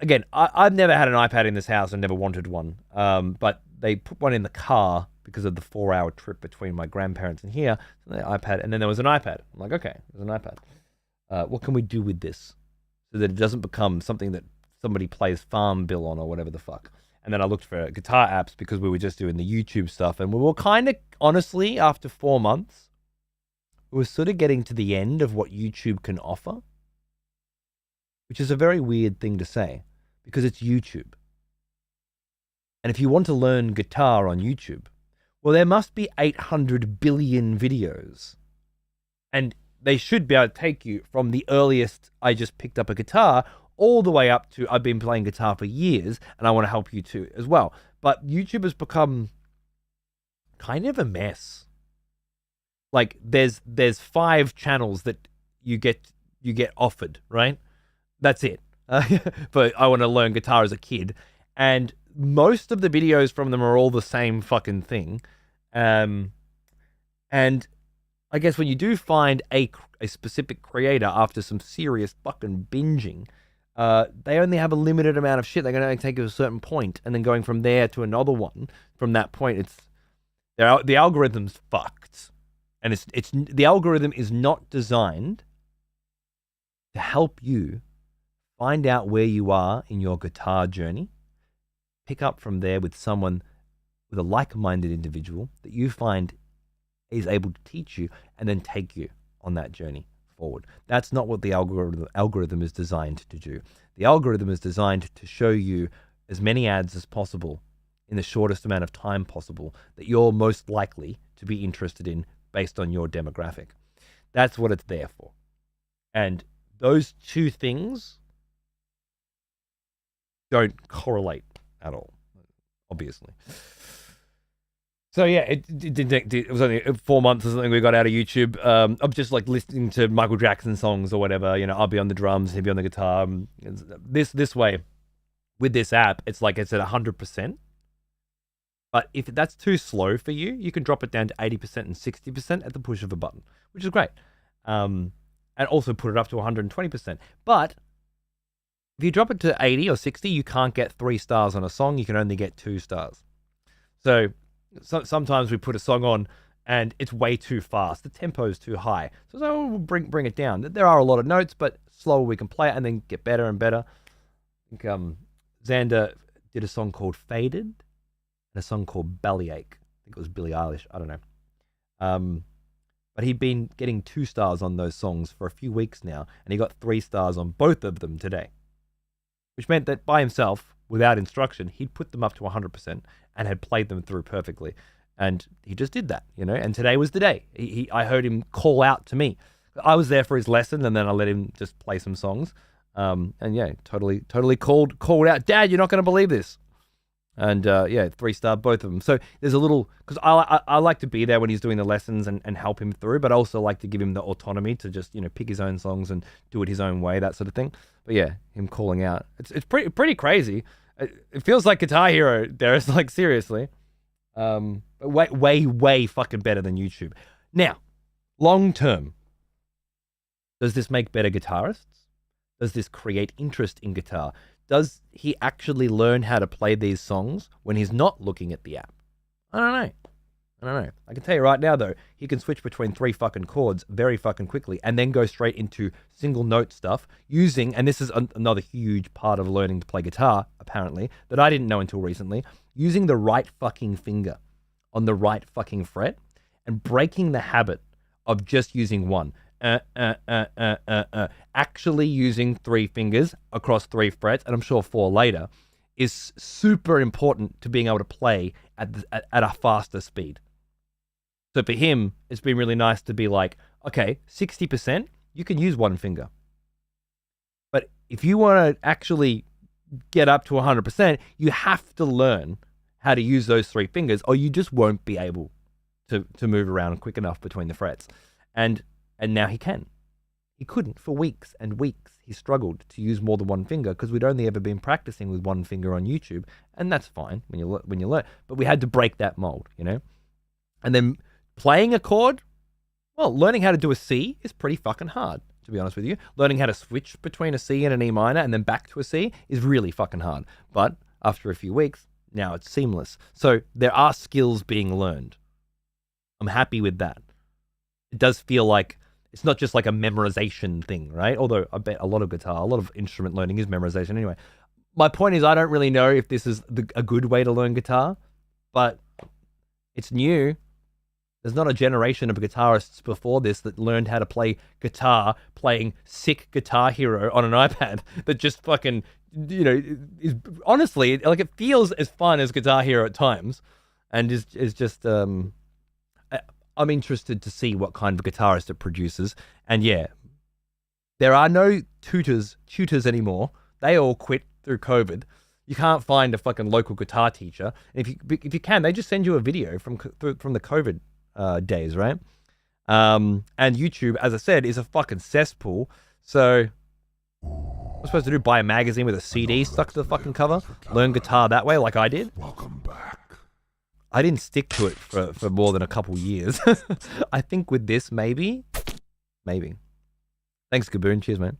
Again, I've never had an iPad in this house and never wanted one. But they put one in the car because of the 4-hour trip between my grandparents and here. So the iPad, and then there was an iPad. I'm like, okay, there's an iPad. What can we do with this so that it doesn't become something that somebody plays Farm Bill on or whatever the fuck? And then I looked for guitar apps because we were just doing the YouTube stuff, and we were kind of, honestly, after 4 months, we were sort of getting to the end of what YouTube can offer, which is a very weird thing to say because it's YouTube. And if you want to learn guitar on YouTube, well, there must be 800 billion videos. And they should be able to take you from the earliest I just picked up a guitar all the way up to I've been playing guitar for years and I want to help you too as well. But YouTube has become kind of a mess. Like there's 5 channels that you get offered, right? That's it. But I want to learn guitar as a kid, and most of the videos from them are all the same fucking thing. And I guess when you do find a specific creator after some serious fucking binging, they only have a limited amount of shit. They're going to take you to a certain point, and then going from there to another one. From that point, the algorithm's fucked, and it's the algorithm is not designed to help you find out where you are in your guitar journey, pick up from there with someone, with a like-minded individual that you find is able to teach you, and then take you on that journey forward. That's not what the algorithm is designed to do. The algorithm is designed to show you as many ads as possible in the shortest amount of time possible that you're most likely to be interested in based on your demographic. That's what it's there for. And those two things don't correlate at all, obviously. So yeah, it was only 4 months or something we got out of YouTube. I'm just like listening to Michael Jackson songs or whatever. You know, I'll be on the drums, he'll be on the guitar. This way, with this app, it's like it's at 100%. But if that's too slow for you, you can drop it down to 80% and 60% at the push of a button, which is great. And also put it up to 120%. But if you drop it to 80 or 60, you can't get 3 stars on a song. You can only get 2 stars. So sometimes we put a song on and it's way too fast. The tempo is too high. So we'll bring it down. There are a lot of notes, but slower we can play it and then get better and better. I think Xander did a song called Faded and a song called Bellyache. I think it was Billie Eilish. I don't know. But he'd been getting 2 stars on those songs for a few weeks now, and he got 3 stars on both of them today. Which meant that by himself, without instruction, he'd put them up to 100% and had played them through perfectly. And he just did that, you know, and today was the day. I heard him call out to me. I was there for his lesson, and then I let him just play some songs. And yeah, totally called out, Dad, you're not going to believe this. And yeah, 3-star, both of them. So there's a little, because I like to be there when he's doing the lessons and help him through, but I also like to give him the autonomy to just, you know, pick his own songs and do it his own way, that sort of thing. But yeah, him calling out, it's pretty crazy. It feels like Guitar Hero there. It's like, seriously. Way fucking better than YouTube. Now, long term, does this make better guitarists? Does this create interest in guitar? Does he actually learn how to play these songs when he's not looking at the app? I don't know. I can tell you right now, though, he can switch between 3 fucking chords very fucking quickly and then go straight into single note stuff using, and this is another huge part of learning to play guitar, apparently, that I didn't know until recently, using the right fucking finger on the right fucking fret and breaking the habit of just using one. Actually using 3 fingers across 3 frets, and I'm sure 4 later, is super important to being able to play at a faster speed. So for him, it's been really nice to be like, okay, 60%, you can use 1 finger. But if you want to actually get up to 100%, you have to learn how to use those 3 fingers, or you just won't be able to move around quick enough between the frets. And now he can. He couldn't for weeks and weeks. He struggled to use more than 1 finger because we'd only ever been practicing with 1 finger on YouTube, and that's fine when you learn. But we had to break that mold, you know. And then playing a chord, well, learning how to do a C is pretty fucking hard, to be honest with you. Learning how to switch between a C and an E minor and then back to a C is really fucking hard. But after a few weeks, now it's seamless. So there are skills being learned. I'm happy with that. It does feel like it's not just like a memorization thing, right? Although I bet a lot of instrument learning is memorization anyway. My point is, I don't really know if this is a good way to learn guitar, but it's new. There's not a generation of guitarists before this that learned how to play guitar playing sick Guitar Hero on an iPad that just fucking, you know, is honestly, like, it feels as fun as Guitar Hero at times, and is just, I'm interested to see what kind of guitarist it produces. And yeah, there are no tutors anymore. They all quit through COVID. You can't find a fucking local guitar teacher. And if you can, they just send you a video from the COVID days, right? And YouTube, as I said, is a fucking cesspool. So what am I supposed to do? Buy a magazine with a CD stuck to the fucking cover? Learn guitar that way like I did? Welcome back. I didn't stick to it for more than a couple years. I think with this, maybe. Thanks, Gaboon. Cheers, man.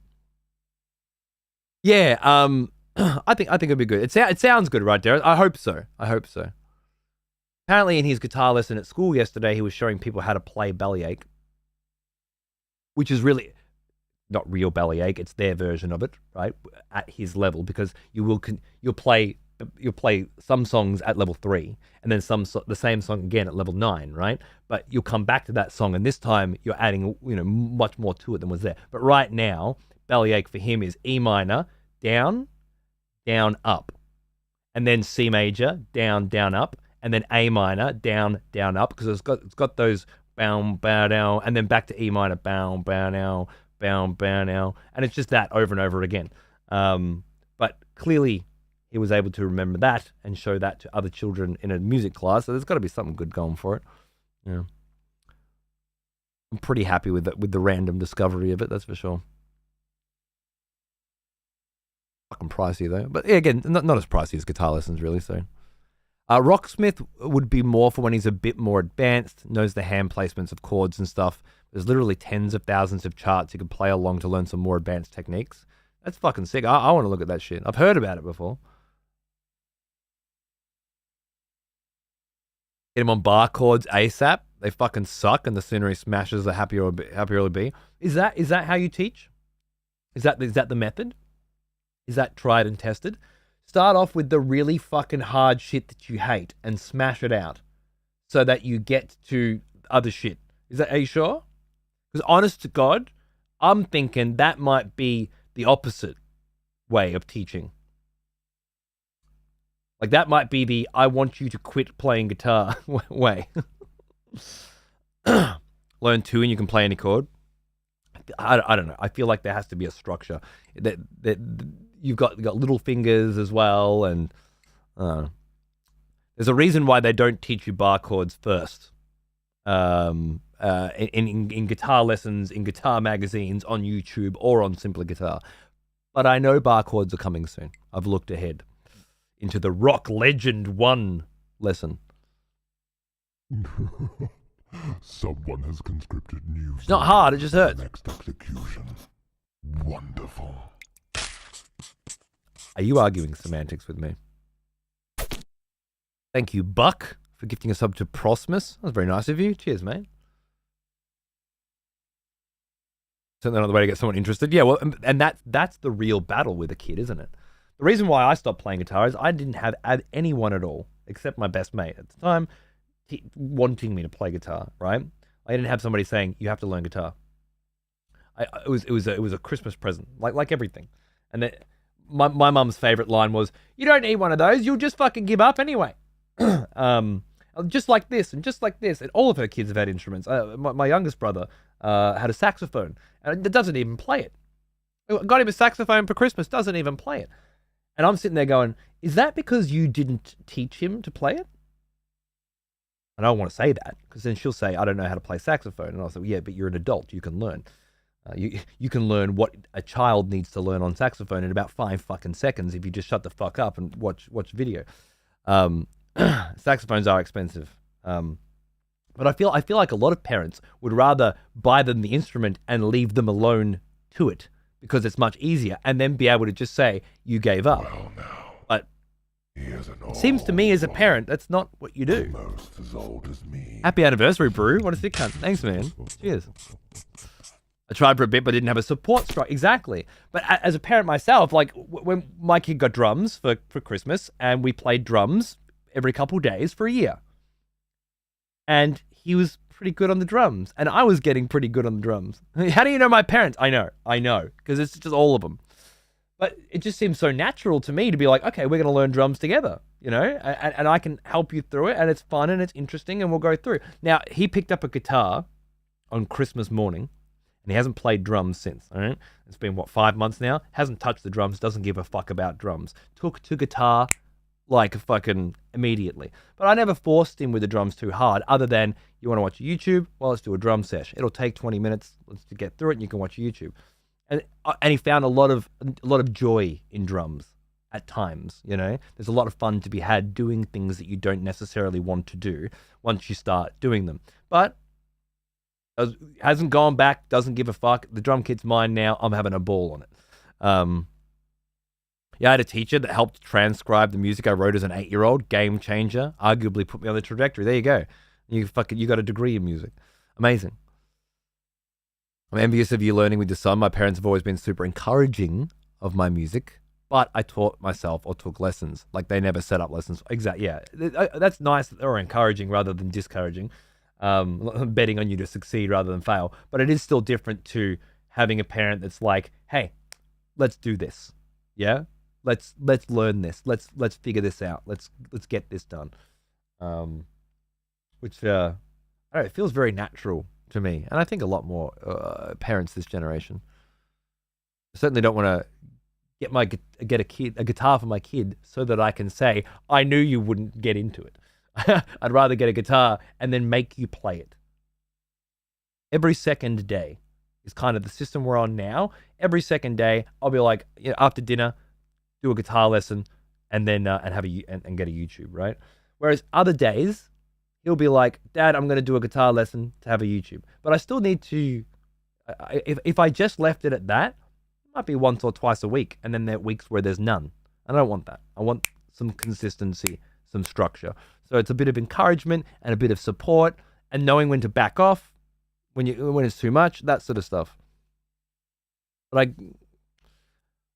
Yeah, I think it'd be good. It sounds good, right, Darren? I hope so. Apparently, in his guitar lesson at school yesterday, he was showing people how to play Bellyache, which is really not real Bellyache. It's their version of it, right? At his level, because you'll play some songs at level 3 and then the same song again at level 9, right? But you'll come back to that song, and this time you're adding, you know, much more to it than was there. But right now, Bellyache for him is E minor, down, down, up, and then C major, down, down, up, and then A minor, down, down, up, because it's got those bow, bow, down, and then back to E minor, bow, bow, now, bow, bow, now, and it's just that over and over again. But clearly, he was able to remember that and show that to other children in a music class. So there's got to be something good going for it. Yeah, I'm pretty happy with the random discovery of it. That's for sure. Fucking pricey though, but yeah, again, not as pricey as guitar lessons really. So, Rocksmith would be more for when he's a bit more advanced, knows the hand placements of chords and stuff. There's literally tens of thousands of charts you can play along to learn some more advanced techniques. That's fucking sick. I want to look at that shit. I've heard about it before. Get him on bar chords ASAP. They fucking suck, and the sooner he smashes, the happier he'll be. Is that how you teach? Is that the method? Is that tried and tested? Start off with the really fucking hard shit that you hate and smash it out, so that you get to other shit Are you sure? Because honest to God, I'm thinking that might be the opposite way of teaching. Like that might be the I want you to quit playing guitar way. Learn two and you can play any chord. I don't know. I feel like there has to be a structure. That you've got little fingers as well, and there's a reason why they don't teach you bar chords first. In guitar lessons, in guitar magazines, on YouTube, or on Simpler Guitar. But I know bar chords are coming soon. I've looked ahead into the Rock Legend 1 lesson. Someone has conscripted new. It's not hard, it just hurts. Next execution. Wonderful. Are you arguing semantics with me? Thank you, Buck, for gifting a sub to Prosmus. That was very nice of you. Cheers, mate. Certainly another way to get someone interested. Yeah, well, and that's the real battle with a kid, isn't it? The reason why I stopped playing guitar is I didn't have anyone at all, except my best mate at the time, wanting me to play guitar, right? I didn't have somebody saying, you have to learn guitar. It was a Christmas present, like everything. And then my mum's favorite line was, you don't need one of those, you'll just fucking give up anyway. Just like this and just like this. And all of her kids have had instruments. My youngest brother had a saxophone and doesn't even play it. Got him a saxophone for Christmas, doesn't even play it. And I'm sitting there going, is that because you didn't teach him to play it? And I don't want to say that, because then she'll say, I don't know how to play saxophone. And I'll say, well, yeah, but you're an adult. You can learn. You can learn what a child needs to learn on saxophone in about 5 fucking seconds if you just shut the fuck up and watch video. Saxophones are expensive. But I feel like a lot of parents would rather buy them the instrument and leave them alone to it, because it's much easier, and then be able to just say, you gave up. Well, now, but it seems to me as a parent, that's not what you do. Almost as old as me. Happy anniversary, Brew. What a sick cunt. Thanks, man. Cheers. I tried for a bit, but didn't have a support structure. Exactly. But as a parent myself, like when my kid got drums for Christmas, and we played drums every couple days for a year. And he was pretty good on the drums, and I was getting pretty good on the drums. How do you know my parents? I know, because it's just all of them. But it just seems so natural to me to be like, okay, we're going to learn drums together, you know, and I can help you through it, and it's fun and it's interesting, and we'll go through. Now, he picked up a guitar on Christmas morning, and he hasn't played drums since, all right? It's been, 5 months now? Hasn't touched the drums, doesn't give a fuck about drums. Took to guitar like fucking immediately. But I never forced him with the drums too hard, other than, you want to watch YouTube? Well, let's do a drum sesh. It'll take 20 minutes to get through it, and you can watch YouTube. And he found a lot of joy in drums at times, you know? There's a lot of fun to be had doing things that you don't necessarily want to do once you start doing them. But hasn't gone back, doesn't give a fuck. The drum kit's mine now. I'm having a ball on it. Yeah, I had a teacher that helped transcribe the music I wrote as an 8-year-old. Game changer. Arguably put me on the trajectory. There you go. You got a degree in music. Amazing. I'm envious of you learning with your son. My parents have always been super encouraging of my music, but I taught myself or took lessons. Like, they never set up lessons. Exactly. Yeah, that's nice that they're encouraging rather than discouraging. Betting on you to succeed rather than fail. But it is still different to having a parent that's like, hey, let's do this. Yeah? Let's learn this. Let's figure this out. Let's get this done. Which I don't know, it feels very natural to me, and I think a lot more parents this generation. I certainly don't want to get a guitar for my kid so that I can say, I knew you wouldn't get into it. I'd rather get a guitar and then make you play it. Every second day is kind of the system we're on now. Every second day, I'll be like, you know, after dinner, do a guitar lesson, and then and get a YouTube, right? Whereas other days, he'll be like, Dad, I'm going to do a guitar lesson to have a YouTube. But I still need to, if I just left it at that, it might be once or twice a week, and then there are weeks where there's none. I don't want that. I want some consistency, some structure. So it's a bit of encouragement and a bit of support, and knowing when to back off when it's too much, that sort of stuff. But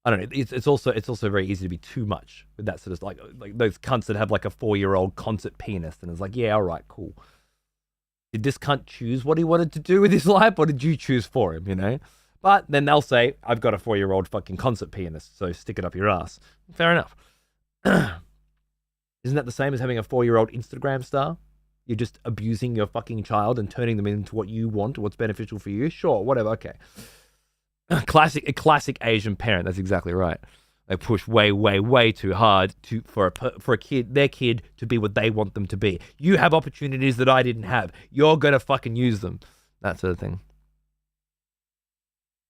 I don't know. It's also very easy to be too much with that sort of like those cunts that have like a 4-year-old concert pianist, and it's like, yeah, all right, cool. Did this cunt choose what he wanted to do with his life, or did you choose for him, you know? But then they'll say, I've got a 4-year-old fucking concert pianist, so stick it up your ass. Fair enough. Isn't that the same as having a 4-year-old Instagram star? You're just abusing your fucking child and turning them into what you want, what's beneficial for you? Sure, whatever, okay. A classic Asian parent, that's exactly right. They push way too hard for a kid, their kid, to be what they want them to be. You have opportunities that I didn't have. You're gonna fucking use them. That sort of thing.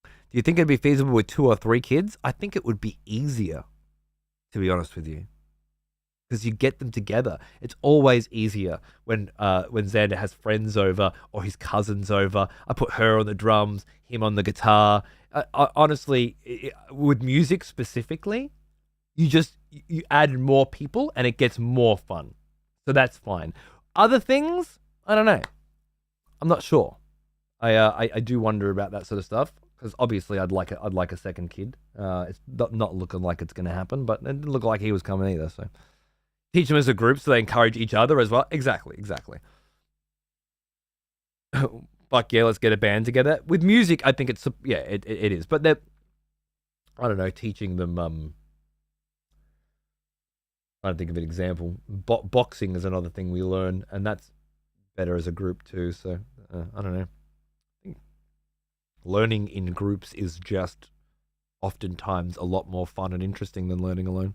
Do you think it'd be feasible with 2 or 3 kids? I think it would be easier, to be honest with you, because you get them together. It's always easier when Xander has friends over or his cousins over. I put her on the drums, him on the guitar. Honestly, with music specifically, you add more people and it gets more fun. So that's fine. Other things, I don't know. I'm not sure. I do wonder about that sort of stuff, because obviously I'd like a second kid. It's not looking like it's going to happen, but it didn't look like he was coming either. So teach them as a group so they encourage each other as well. Exactly. Fuck yeah, let's get a band together. With music, I think it is. But they're, I don't know, teaching them, trying to think of an example. Boxing is another thing we learn, and that's better as a group too. So, I don't know. I think learning in groups is just oftentimes a lot more fun and interesting than learning alone.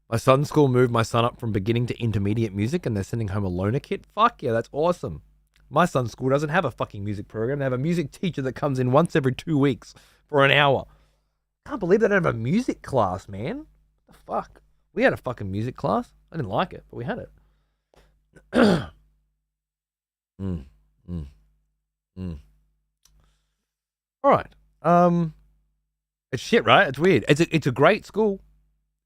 My son's school moved my son up from beginning to intermediate music, and they're sending home a loaner kit. Fuck yeah, that's awesome. My son's school doesn't have a fucking music program. They have a music teacher that comes in once every 2 weeks for an hour. Can't believe they don't have a music class, man. What the fuck? We had a fucking music class. I didn't like it, but we had it. All right. It's shit, right? It's weird. It's a great school.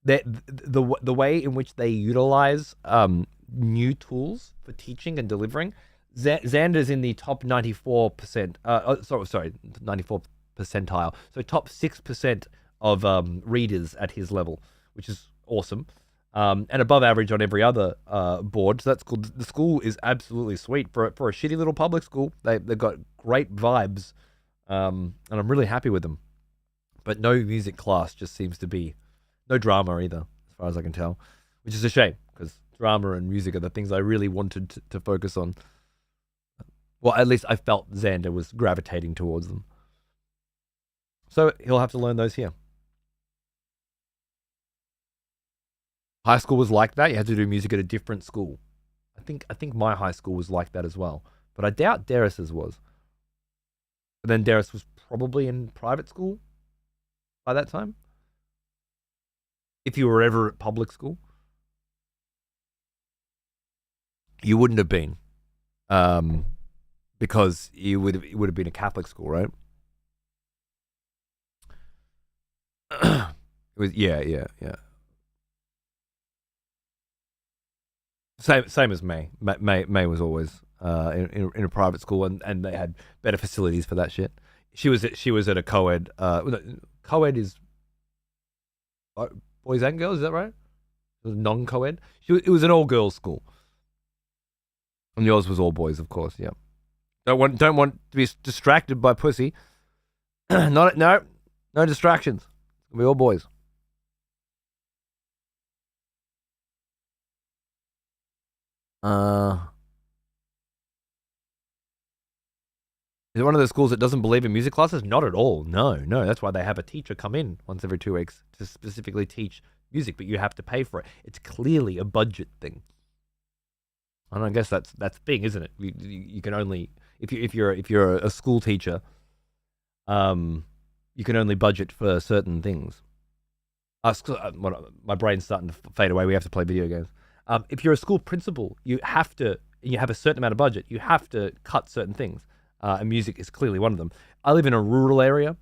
The way in which they utilize new tools for teaching and delivering, Xander's in the top 94%. 94th percentile. So top 6% of readers at his level, which is awesome, and above average on every other board. So that's cool. The school is absolutely sweet for a shitty little public school. They've got great vibes, and I'm really happy with them. But no music class just seems to be. No drama either, as far as I can tell, which is a shame, because drama and music are the things I really wanted to focus on. Well, at least I felt Xander was gravitating towards them. So he'll have to learn those here. High school was like that. You had to do music at a different school. I think my high school was like that as well, but I doubt Darris's was. But then Darris was probably in private school by that time. If you were ever at public school, you wouldn't have been, because it would have been a Catholic school, right? It was yeah. Same as May. May was always in a private school, and they had better facilities for that shit. She was at a co-ed. Co-ed is boys and girls, is that right? It was non-co-ed. It was an all-girls school, and yours was all boys, of course. Yeah. Don't want to be distracted by pussy. No distractions. It's gonna be all boys. Is it one of those schools that doesn't believe in music classes? Not at all. No. That's why they have a teacher come in once every 2 weeks to specifically teach music, but you have to pay for it. It's clearly a budget thing. And I guess that's the thing, isn't it? You can only if you're a school teacher, you can only budget for certain things. My brain's starting to fade away. We have to play video games. If you're a school principal, you have a certain amount of budget. You have to cut certain things. And music is clearly one of them. I live in a rural area,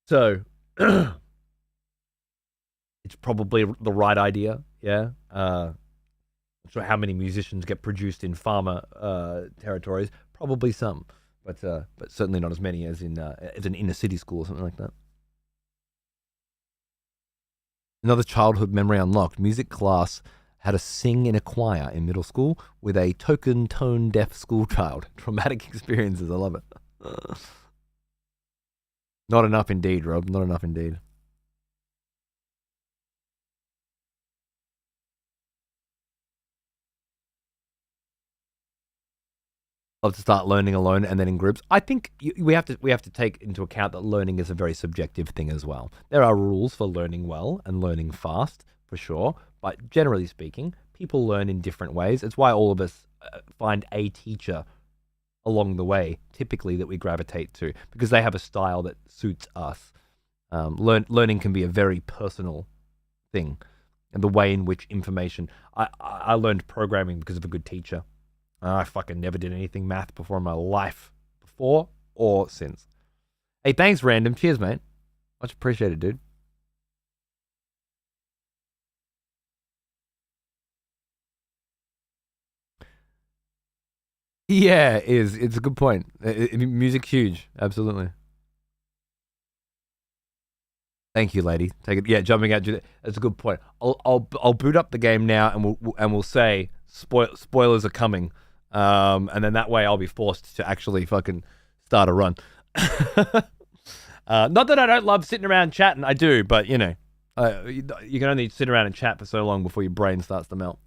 so it's probably the right idea. Yeah. Not sure how many musicians get produced in farmer territories. Probably some, but certainly not as many as in as an inner city school or something like that. Another childhood memory unlocked: music class Had to sing in a choir in middle school with a token tone deaf school child. Traumatic experiences. I love it. Not enough indeed, Rob. Not enough indeed. Love to start learning alone and then in groups. I think we have to take into account that learning is a very subjective thing as well. There are rules for learning well and learning fast, for sure. But generally speaking, people learn in different ways. It's why all of us find a teacher along the way, typically, that we gravitate to, because they have a style that suits us. Learning can be a very personal thing, and the way in which information. I learned programming because of a good teacher. I fucking never did anything math before in my life, before or since. Hey, thanks, Random. Cheers, mate. Much appreciated, dude. Yeah, it's a good point. Music's huge, absolutely. Thank you, lady. Take it. Yeah, jumping out. That's a good point. I'll boot up the game now, and we'll say spoilers are coming. And then that way I'll be forced to actually fucking start a run. Not that I don't love sitting around chatting, I do, but you know, you can only sit around and chat for so long before your brain starts to melt.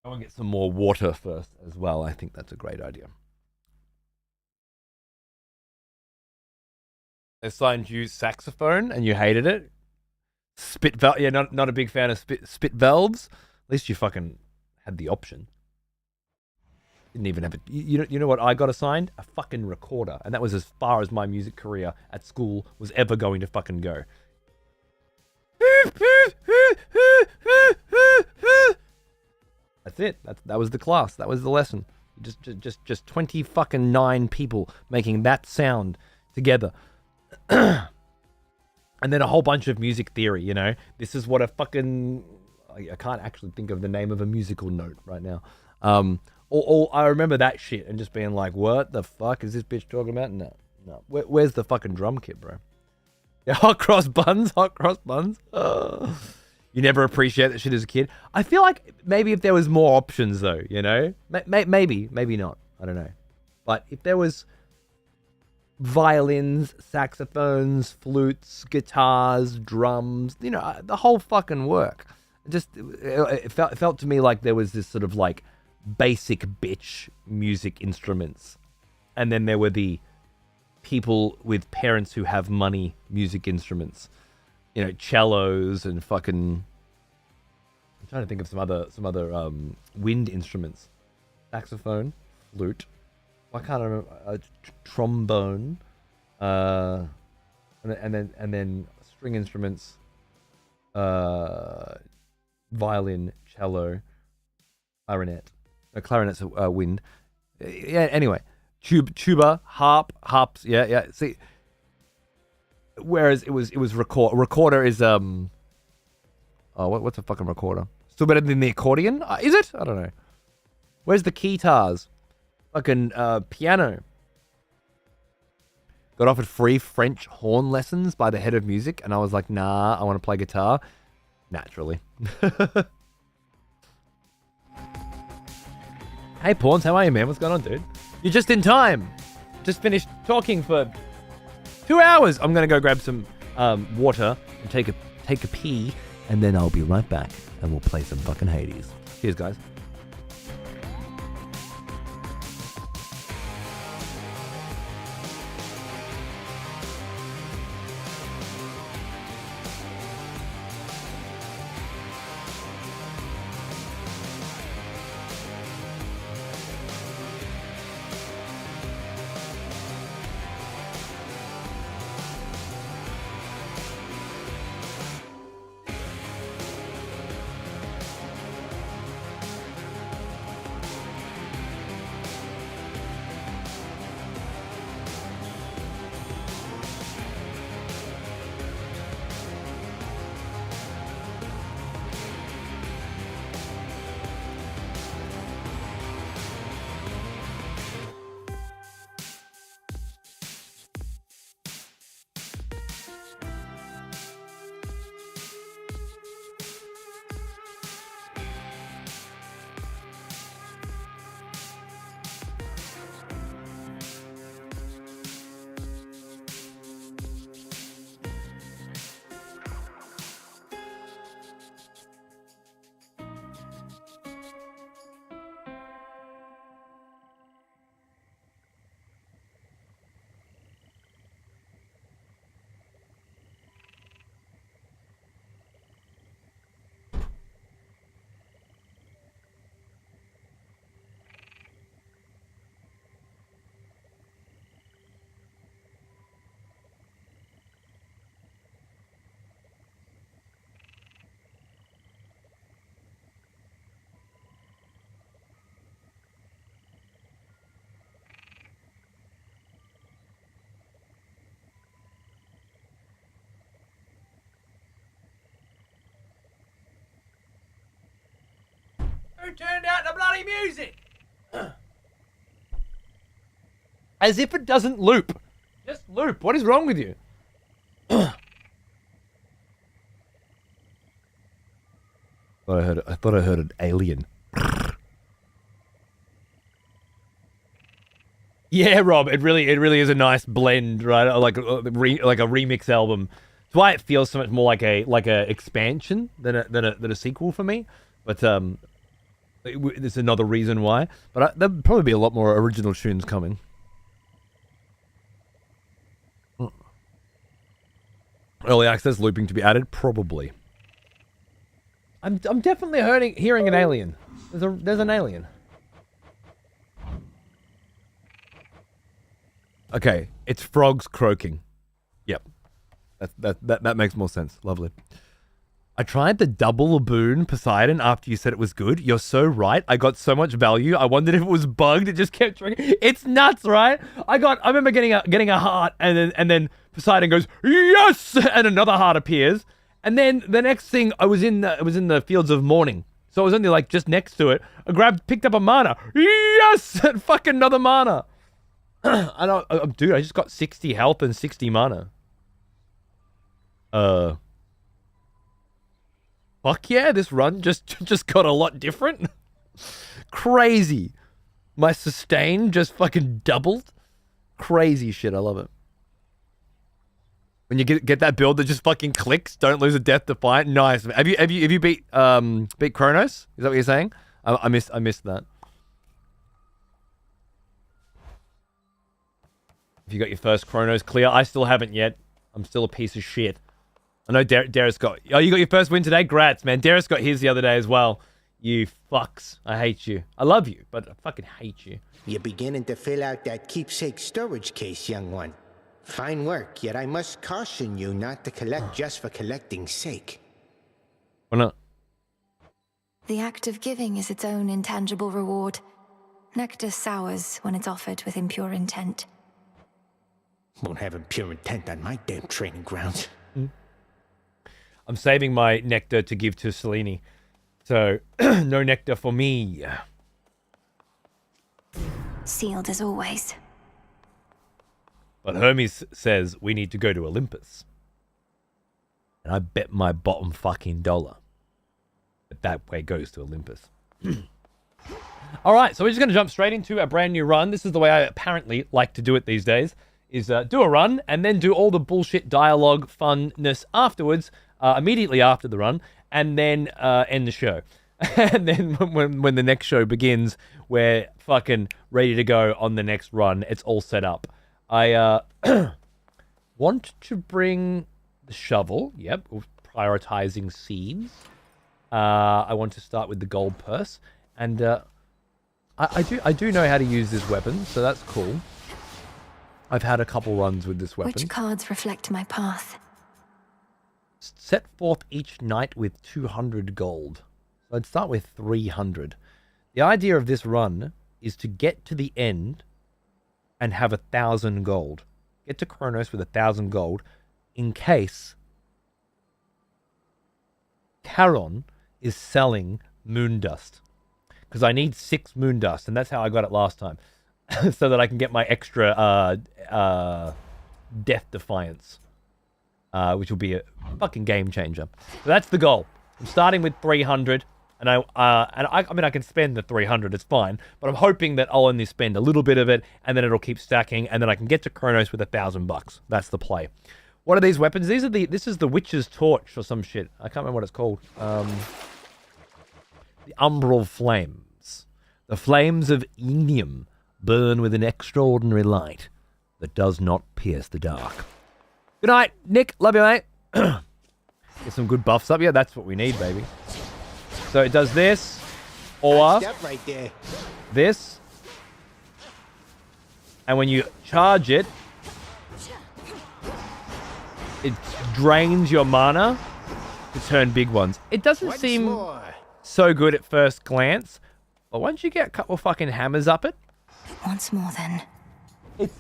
I want to get some more water first as well. I think that's a great idea. Assigned you saxophone and you hated it. Yeah, not a big fan of spit valves. At least you fucking had the option. Didn't even have it. You know what I got assigned? A fucking recorder, and that was as far as my music career at school was ever going to fucking go. That's it. That was the class. That was the lesson. Just 20 fucking 9 people making that sound together. And then a whole bunch of music theory, you know? This is what a fucking... I can't actually think of the name of a musical note right now. I remember that shit and just being like, what the fuck is this bitch talking about? No. Where's the fucking drum kit, bro? Yeah, hot cross buns. You never appreciate that shit as a kid. I feel like maybe if there was more options, though, you know? Maybe not. I don't know. But if there was... violins, saxophones, flutes, guitars, drums, you know, the whole fucking work. It felt to me like there was this sort of like basic bitch music instruments. And then there were the people with parents who have money music instruments. You know, cellos and fucking... I'm trying to think of some other wind instruments. Saxophone, flute. I can't remember. Trombone, and then string instruments, violin, cello, clarinet. No, clarinet's a wind. Yeah. Anyway, tuba, harps. Yeah. See, whereas it was recorder is what's a fucking recorder? Still better than the accordion? Is it? I don't know. Where's the guitars? Fucking piano. Got offered free French horn lessons by the head of music, and I was like, nah, I want to play guitar. Naturally. Hey, Pawns, how are you, man? What's going on, dude? You're just in time. Just finished talking for 2 hours. I'm going to go grab some water and take a pee, and then I'll be right back, and we'll play some fucking Hades. Cheers, guys. Who turned out the bloody music? As if it doesn't loop. Just loop. What is wrong with you? I thought I heard an alien. Yeah, Rob, it really is a nice blend, right? Like a remix album. That's why it feels so much more like a expansion than a sequel for me. But there's another reason why. But there'll probably be a lot more original tunes coming. Early access looping to be added, probably. I'm definitely hearing an alien. There's an alien. Okay, it's frogs croaking. Yep. That makes more sense. Lovely. I tried the double boon Poseidon after you said it was good. You're so right. I got so much value. I wondered if it was bugged. It just kept trying. It's nuts, right? I remember getting a heart, and then Poseidon goes yes, and another heart appears, and then the next thing I was in the fields of morning, so I was only like just next to it. I picked up a mana. Yes, and fucking another mana. Dude, I just got 60 health and 60 mana. Fuck yeah, this run just got a lot different. Crazy. My sustain just fucking doubled. Crazy shit, I love it. When you get that build that just fucking clicks, don't lose a death defiant. Nice. Have you beat Kronos? Is that what you're saying? I missed that. If you got your first Kronos clear, I still haven't yet. I'm still a piece of shit. I know Darius got... Oh, you got your first win today? Grats, man. Darius got his the other day as well. You fucks. I hate you. I love you, but I fucking hate you. You're beginning to fill out that keepsake storage case, young one. Fine work, yet I must caution you not to collect just for collecting's sake. Why not? The act of giving is its own intangible reward. Nectar sours when it's offered with impure intent. Won't have impure intent on my damn training grounds. I'm saving my nectar to give to Selene. So, no nectar for me. Sealed as always. But Hermes says we need to go to Olympus. And I bet my bottom fucking dollar that way goes to Olympus. All right, so we're just going to jump straight into a brand new run. This is the way I apparently like to do it these days, is do a run and then do all the bullshit dialogue funness afterwards, immediately after the run, and then end the show. And then when the next show begins, we're fucking ready to go on the next run. It's all set up. I want to bring the shovel. Yep, prioritizing seeds. I want to start with the gold purse, and I do know how to use this weapon, so that's cool. I've had a couple runs with this weapon. Which cards reflect my path? Set forth each night with 200 gold. So I'd start with 300. The idea of this run is to get to the end and have 1,000 gold. Get to Kronos with 1,000 gold in case Charon is selling moon dust. Because I need 6 moon dust, and that's how I got it last time. So that I can get my extra Death Defiance. Which will be a fucking game changer. So that's the goal. I'm starting with 300. And I mean, I can spend the 300, it's fine. But I'm hoping that I'll only spend a little bit of it, and then it'll keep stacking, and then I can get to Kronos with $1,000. That's the play. What are these weapons? This is the Witch's Torch or some shit. I can't remember what it's called. The Umbral Flames. The flames of Enium burn with an extraordinary light that does not pierce the dark. Good night, Nick. Love you, mate. Get some good buffs up. Yeah, that's what we need, baby. So it does this, or Right there. this, and when you charge it, it drains your mana to turn big ones. It doesn't seem so good at first glance, but once you get a couple fucking hammers up it, Once more, then. it's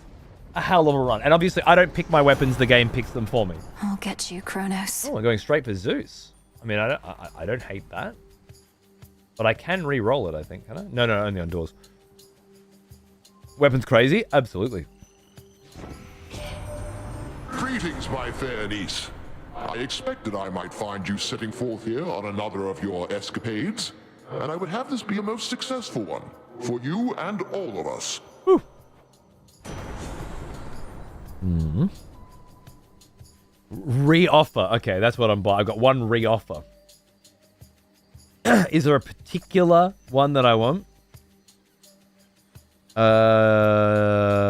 a hell of a run. And obviously, I don't pick my weapons; the game picks them for me. I'll get you, Kronos. Oh, I'm going straight for Zeus. I mean, I don't hate that. But I can re-roll it, I think. Can I? No, only on doors. Weapons crazy? Absolutely. Greetings, my fair niece. I expected I might find you setting forth here on another of your escapades, and I would have this be a most successful one, for you and all of us. Whew. Mm-hmm. Re-offer. Okay, that's what I'm buying. I've got one re-offer. Is there a particular one that I want?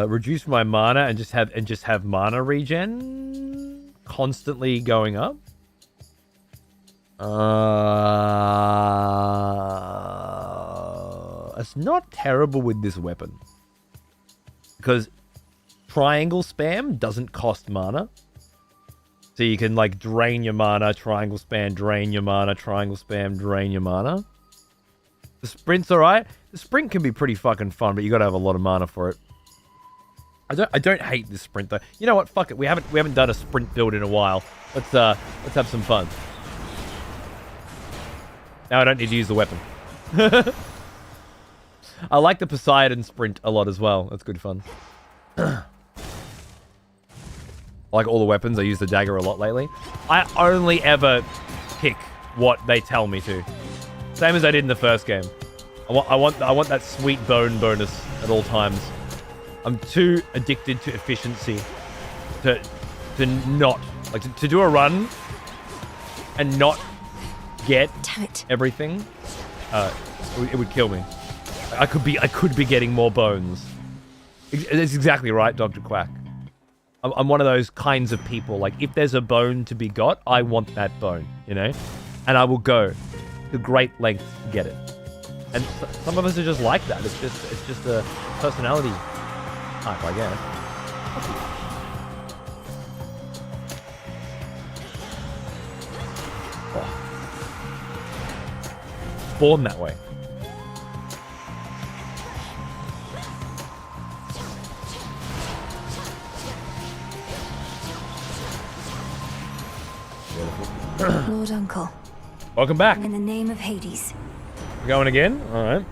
Reduce my mana and just have mana regen constantly going up. It's not terrible with this weapon because triangle spam doesn't cost mana. So you can like drain your mana, triangle spam, drain your mana, triangle spam, drain your mana. The sprint's alright. The sprint can be pretty fucking fun, but you gotta have a lot of mana for it. I don't hate this sprint though. You know what? Fuck it. We haven't done a sprint build in a while. Let's have some fun. Now I don't need to use the weapon. I like the Poseidon sprint a lot as well. That's good fun. I like all the weapons. I use the dagger a lot lately. I only ever pick what they tell me to. Same as I did in the first game. I want that sweet bone bonus at all times. I'm too addicted to efficiency to not like to do a run and not get everything. It would kill me. I could be getting more bones. That's exactly right, Dr. Quack. I'm one of those kinds of people. Like, if there's a bone to be got, I want that bone, you know? And I will go to great lengths to get it. And some of us are just like that. It's just a personality type, I guess. Oh. Born that way. Lord Uncle. Welcome back. In the name of Hades. We're going again? Alright.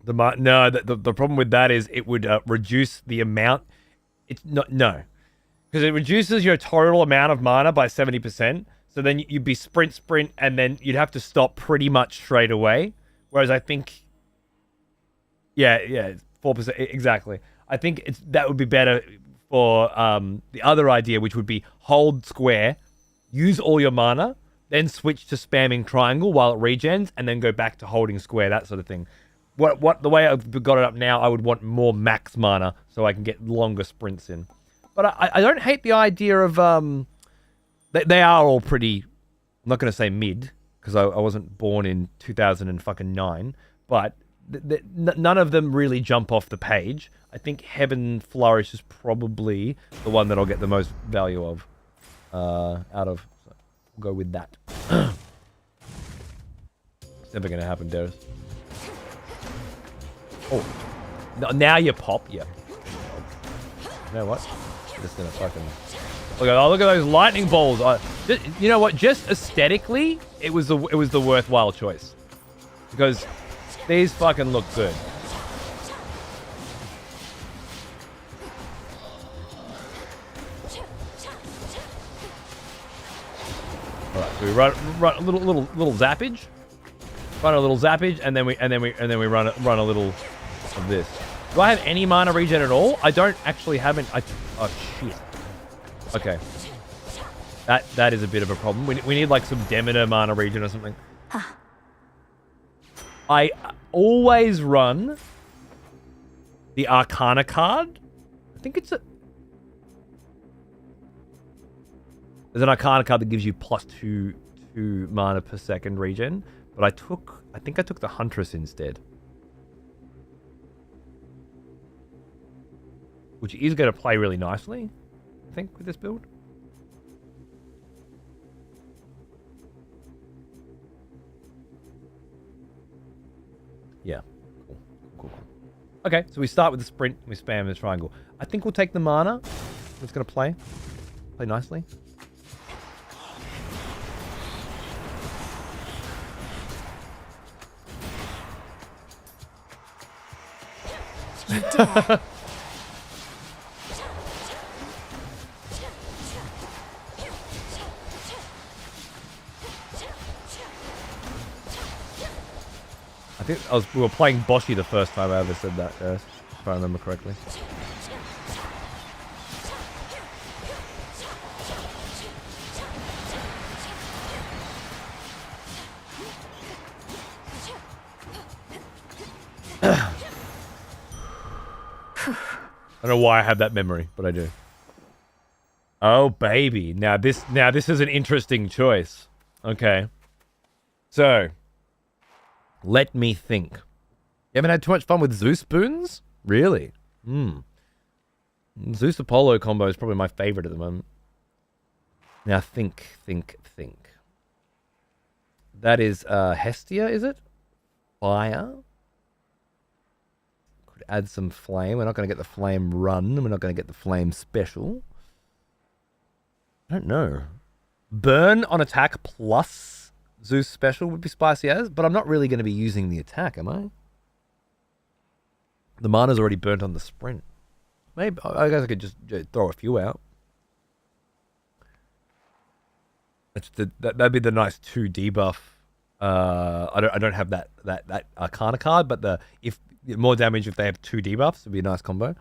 The problem with that is it would reduce the amount. It's not, no. Because it reduces your total amount of mana by 70%. So then you'd be sprint, and then you'd have to stop pretty much straight away. Whereas I think, yeah, 4%, exactly. I think that would be better for the other idea, which would be hold square, use all your mana, then switch to spamming triangle while it regens, and then go back to holding square, that sort of thing. The way I've got it up now, I would want more max mana so I can get longer sprints in. But I don't hate the idea of they are all pretty. I'm not going to say mid because I wasn't born in 2009, but none of them really jump off the page. I think Heaven Flourish is probably the one that I'll get the most value of out of. So we'll go with that. It's never going to happen, Darius. Oh, now you pop, yeah. You know what? I'm just gonna fucking look at those lightning balls. You know what? Just aesthetically, it was the worthwhile choice because these fucking look good. All right, so we run a little zappage, run a little zappage, and then we run a little of this. Do I have any mana regen at all? I don't actually have any. Oh shit. Okay. That is a bit of a problem. We need like some Demeter mana regen or something. Huh. I always run the Arcana card. I think it's there's an Arcana card that gives you +2 mana per second regen, but I think I took the Huntress instead. Which is going to play really nicely, I think, with this build. Yeah. Cool. Okay, so we start with the sprint. We spam the triangle. I think we'll take the mana. It's going to play nicely. You dare. I think we were playing Boshi the first time I ever said that, if I remember correctly. I don't know why I have that memory, but I do. Oh baby, now this is an interesting choice. Okay, so let me think. You haven't had too much fun with Zeus spoons? Really? Zeus Apollo combo is probably my favorite at the moment. Now think. That is Hestia, is it? Fire. Could add some flame. We're not going to get the flame run. We're not going to get the flame special. I don't know. Burn on attack plus Zeus special would be spicy as, but I'm not really going to be using the attack, am I? The mana's already burnt on the sprint. Maybe I guess I could just throw a few out. That'd be the nice 2 debuff. I don't have that Arcana card, but if more damage if they have 2 debuffs would be a nice combo.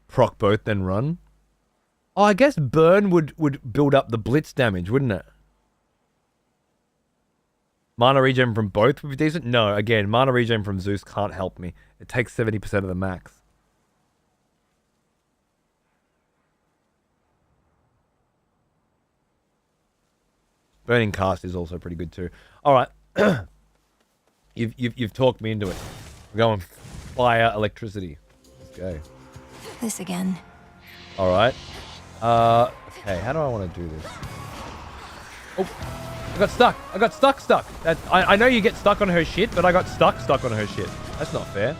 Proc both then run. Oh, I guess burn would build up the blitz damage, wouldn't it? Mana regen from both would be decent. No, again, mana regen from Zeus can't help me. It takes 70% of the max. Burning cast is also pretty good too. All right, you've talked me into it. We're going fire electricity. Let's go. This again. All right. Okay. How do I want to do this? Oh, I got stuck. I know you get stuck on her shit, but I got stuck on her shit. That's not fair.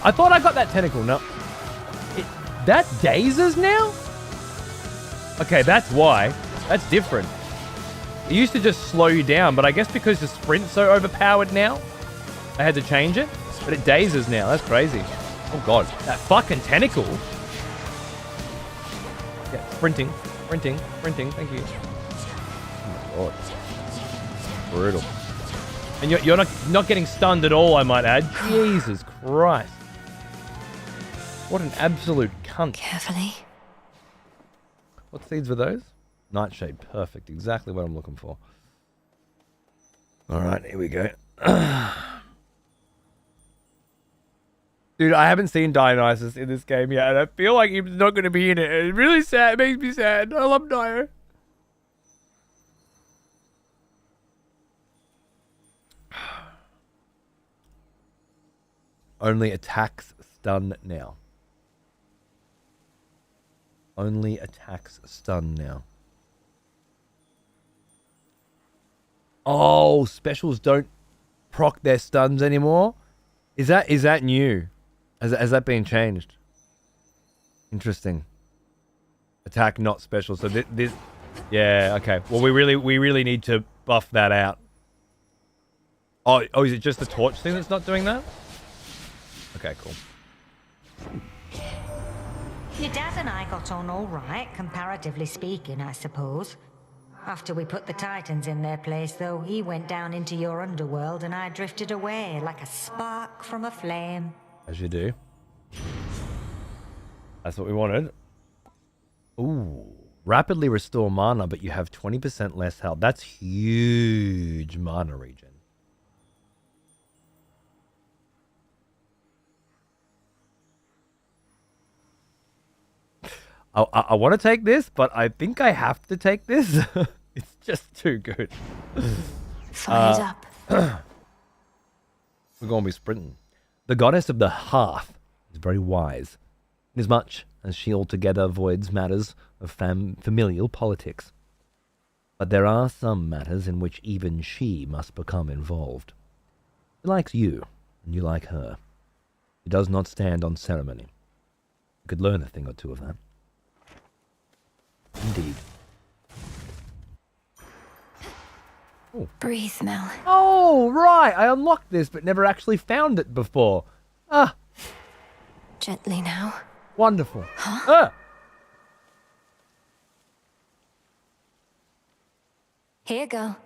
I thought I got that tentacle. No. That dazes now? Okay, that's why. That's different. It used to just slow you down, but I guess because the sprint's so overpowered now, I had to change it. But it dazes now. That's crazy. Oh, God. That fucking tentacle. Yeah, sprinting. Thank you. Oh, my God. Brutal. And you're not getting stunned at all, I might add. Jesus Christ. What an absolute cunt. Carefully. What seeds were those? Nightshade. Perfect. Exactly what I'm looking for. All right, here we go. Dude, I haven't seen Dionysus in this game yet, and I feel like he's not going to be in it. It's really sad. It makes me sad. I love Dio. Only attacks stun now. Only attacks stun now. Oh, specials don't proc their stuns anymore? Is that new? Has that been changed? Interesting. Attack not special. So this yeah, okay. Well, we really need to buff that out. Oh, is it just the torch thing that's not doing that? Okay, cool. Your dad and I got on all right, comparatively speaking, I suppose. After we put the Titans in their place, though, he went down into your underworld and I drifted away like a spark from a flame. As you do. That's what we wanted. Ooh. Rapidly restore mana, but you have 20% less health. That's huge mana regen. I want to take this, but I think I have to take this. It's just too good. Fired up. We're going to be sprinting. The goddess of the hearth is very wise, inasmuch as she altogether avoids matters of familial politics. But there are some matters in which even she must become involved. She likes you, and you like her. She does not stand on ceremony. You could learn a thing or two of that. Indeed. Oh. Breathe, Mel. Oh, right. I unlocked this, but never actually found it before. Ah. Gently now. Wonderful. Huh? Ah. Here, girl.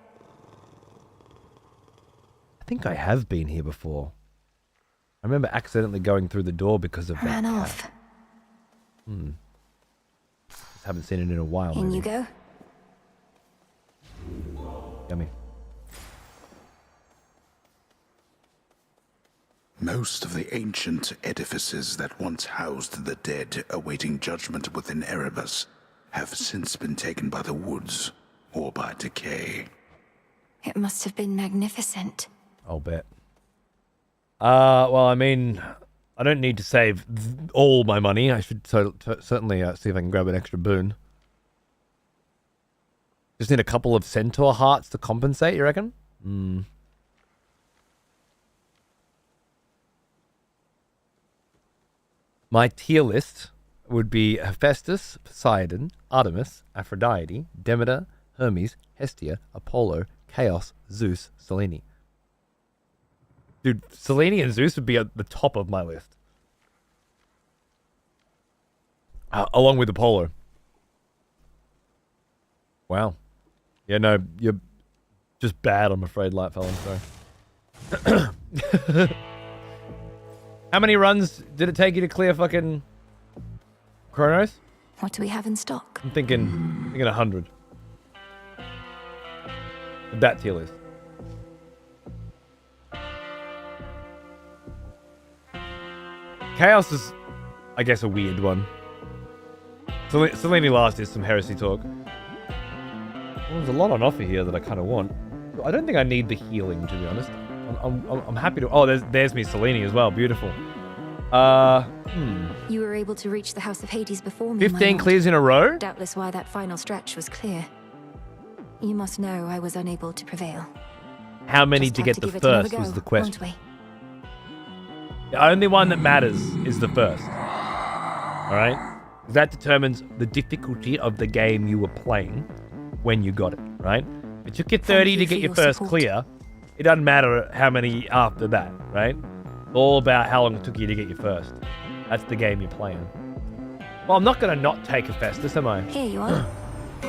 I think I have been here before. I remember accidentally going through the door because of that. Ran off. Just haven't seen it in a while. In maybe. you go. Yummy. Most of the ancient edifices that once housed the dead awaiting judgment within Erebus have since been taken by the woods or by decay. It must have been magnificent. I'll bet. Well, I mean, I don't need to save all my money. I should certainly see if I can grab an extra boon. Just need a couple of centaur hearts to compensate, you reckon? My tier list would be Hephaestus, Poseidon, Artemis, Aphrodite, Demeter, Hermes, Hestia, Apollo, Chaos, Zeus, Selene. Dude, Selene and Zeus would be at the top of my list. Along with Apollo. Wow. Yeah, no, you're just bad, I'm afraid, Lightfell, I'm sorry. How many runs did it take you to clear fucking Chronos? What do we have in stock? I'm thinking 100. That tier list. Chaos is, I guess, a weird one. Selene last is some heresy talk. Well, there's a lot on offer here that I kind of want. I don't think I need the healing, to be honest. I'm happy to... Oh, there's me Selene as well. Beautiful. You were able to reach the House of Hades before me, 15 clears in a row? Doubtless why that final stretch was clear. You must know I was unable to prevail. How many Just to have get to the give it another first was go, the question. won't we? The only one that matters is the first. Alright? That determines the difficulty of the game you were playing when you got it, right? It took you 30 to get your first clear. It doesn't matter how many after that, right? It's all about how long it took you to get your first. That's the game you're playing. Well, I'm not going to not take Hephaestus, am I? Here you are.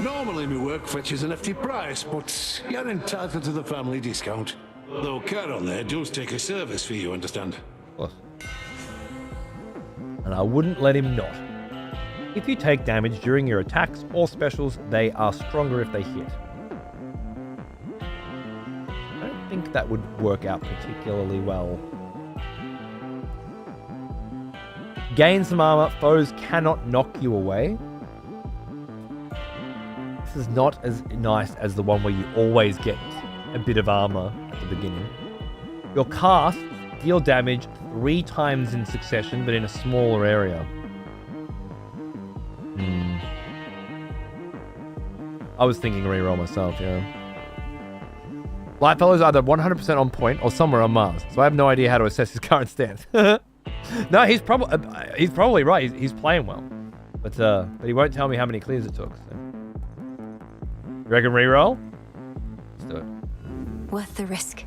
Normally my work fetches an hefty price, but you're entitled to the family discount. Though Charon there does take a service fee, you understand? Of course. And I wouldn't let him not. If you take damage during your attacks or specials, they are stronger if they hit. I don't think that would work out particularly well. Gain some armor. Foes cannot knock you away. This is not as nice as the one where you always get a bit of armor at the beginning. Your casts deal damage 3 times in succession, but in a smaller area. I was thinking reroll myself, yeah. Lightfellow is either 100% on point or somewhere on Mars, so I have no idea how to assess his current stance. No, he's probably right. He's playing well, but he won't tell me how many clears it took. So. You reckon reroll? Let's do it. Worth the risk.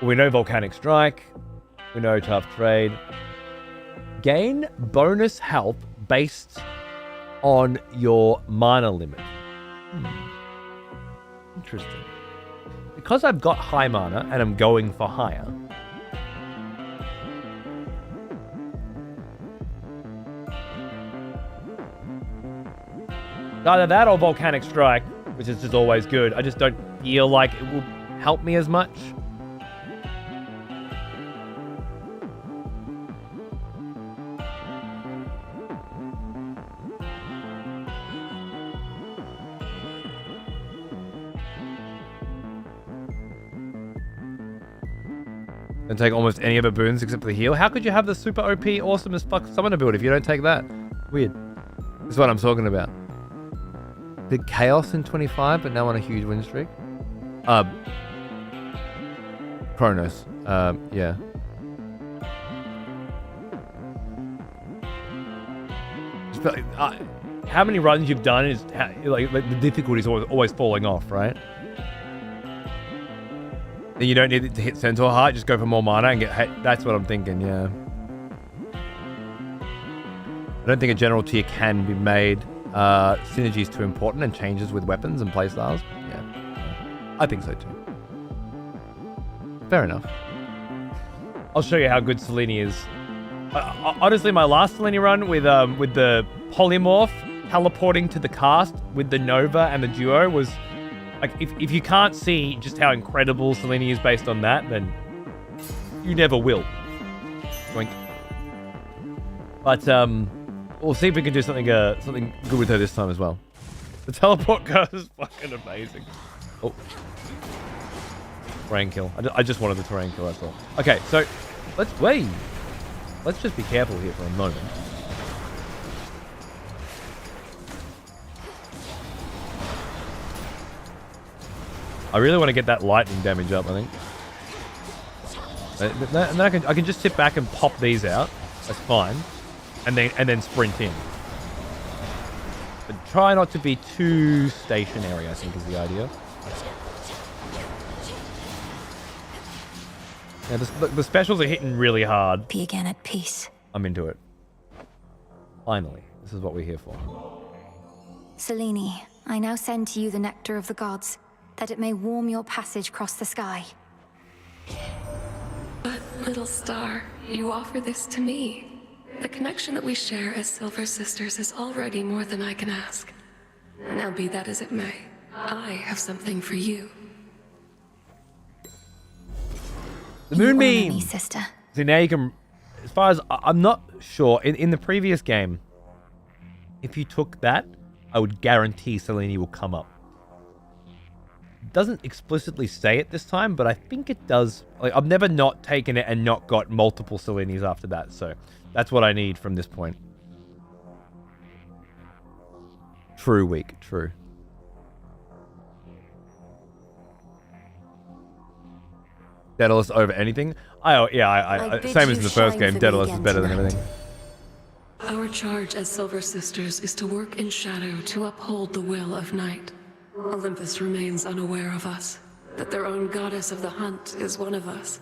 We know Volcanic Strike. We know Tough Trade. Gain bonus health based on your mana limit. Interesting. Because I've got high mana and I'm going for higher. Either that or Volcanic Strike, which is just always good. I just don't feel like it will help me as much. Don't take almost any other boons except for the heal. How could you have the super OP awesome as fuck summoner build if you don't take that? Weird. This is what I'm talking about. Did Chaos in 25, but now on a huge win streak? Kronos. Yeah. Just feel like, how many runs you've done is like the difficulty is always falling off, right? Then you don't need to hit Centaur Heart, just go for more mana and get hit. That's what I'm thinking, yeah. I don't think a general tier can be made. Synergy is too important and changes with weapons and playstyles. Yeah. I think so too. Fair enough. I'll show you how good Selene is. Honestly, my last Selene run with the polymorph teleporting to the cast with the Nova and the duo was like, if you can't see just how incredible Selene is based on that, then you never will. Boink. But we'll see if we can do something good with her this time as well. The teleport card is fucking amazing. Oh. Terrain kill. I just wanted the terrain kill, that's all. Okay, so let's just be careful here for a moment. I really want to get that lightning damage up, I think. And then I can just sit back and pop these out. That's fine. And then sprint in. But try not to be too stationary, I think is the idea. Yeah, the specials are hitting really hard. Be again at peace. I'm into it. Finally. This is what we're here for. Selene, I now send to you the nectar of the gods, that it may warm your passage across the sky. But, little star, you offer this to me. The connection that we share as Silver Sisters is already more than I can ask. Now be that as it may, I have something for you. The moon You honor beam! me, sister. So now you can, as far as I'm not sure, in the previous game, if you took that, I would guarantee Selene will come up. It doesn't explicitly say it this time, but I think it does. Like, I've never not taken it and not got multiple Selenes after that, so that's what I need from this point. True weak, true. Daedalus over anything? I same as in the first game, Daedalus is better than everything. Our charge as Silver Sisters is to work in shadow to uphold the will of night. Olympus remains unaware of us, that their own goddess of the hunt is one of us,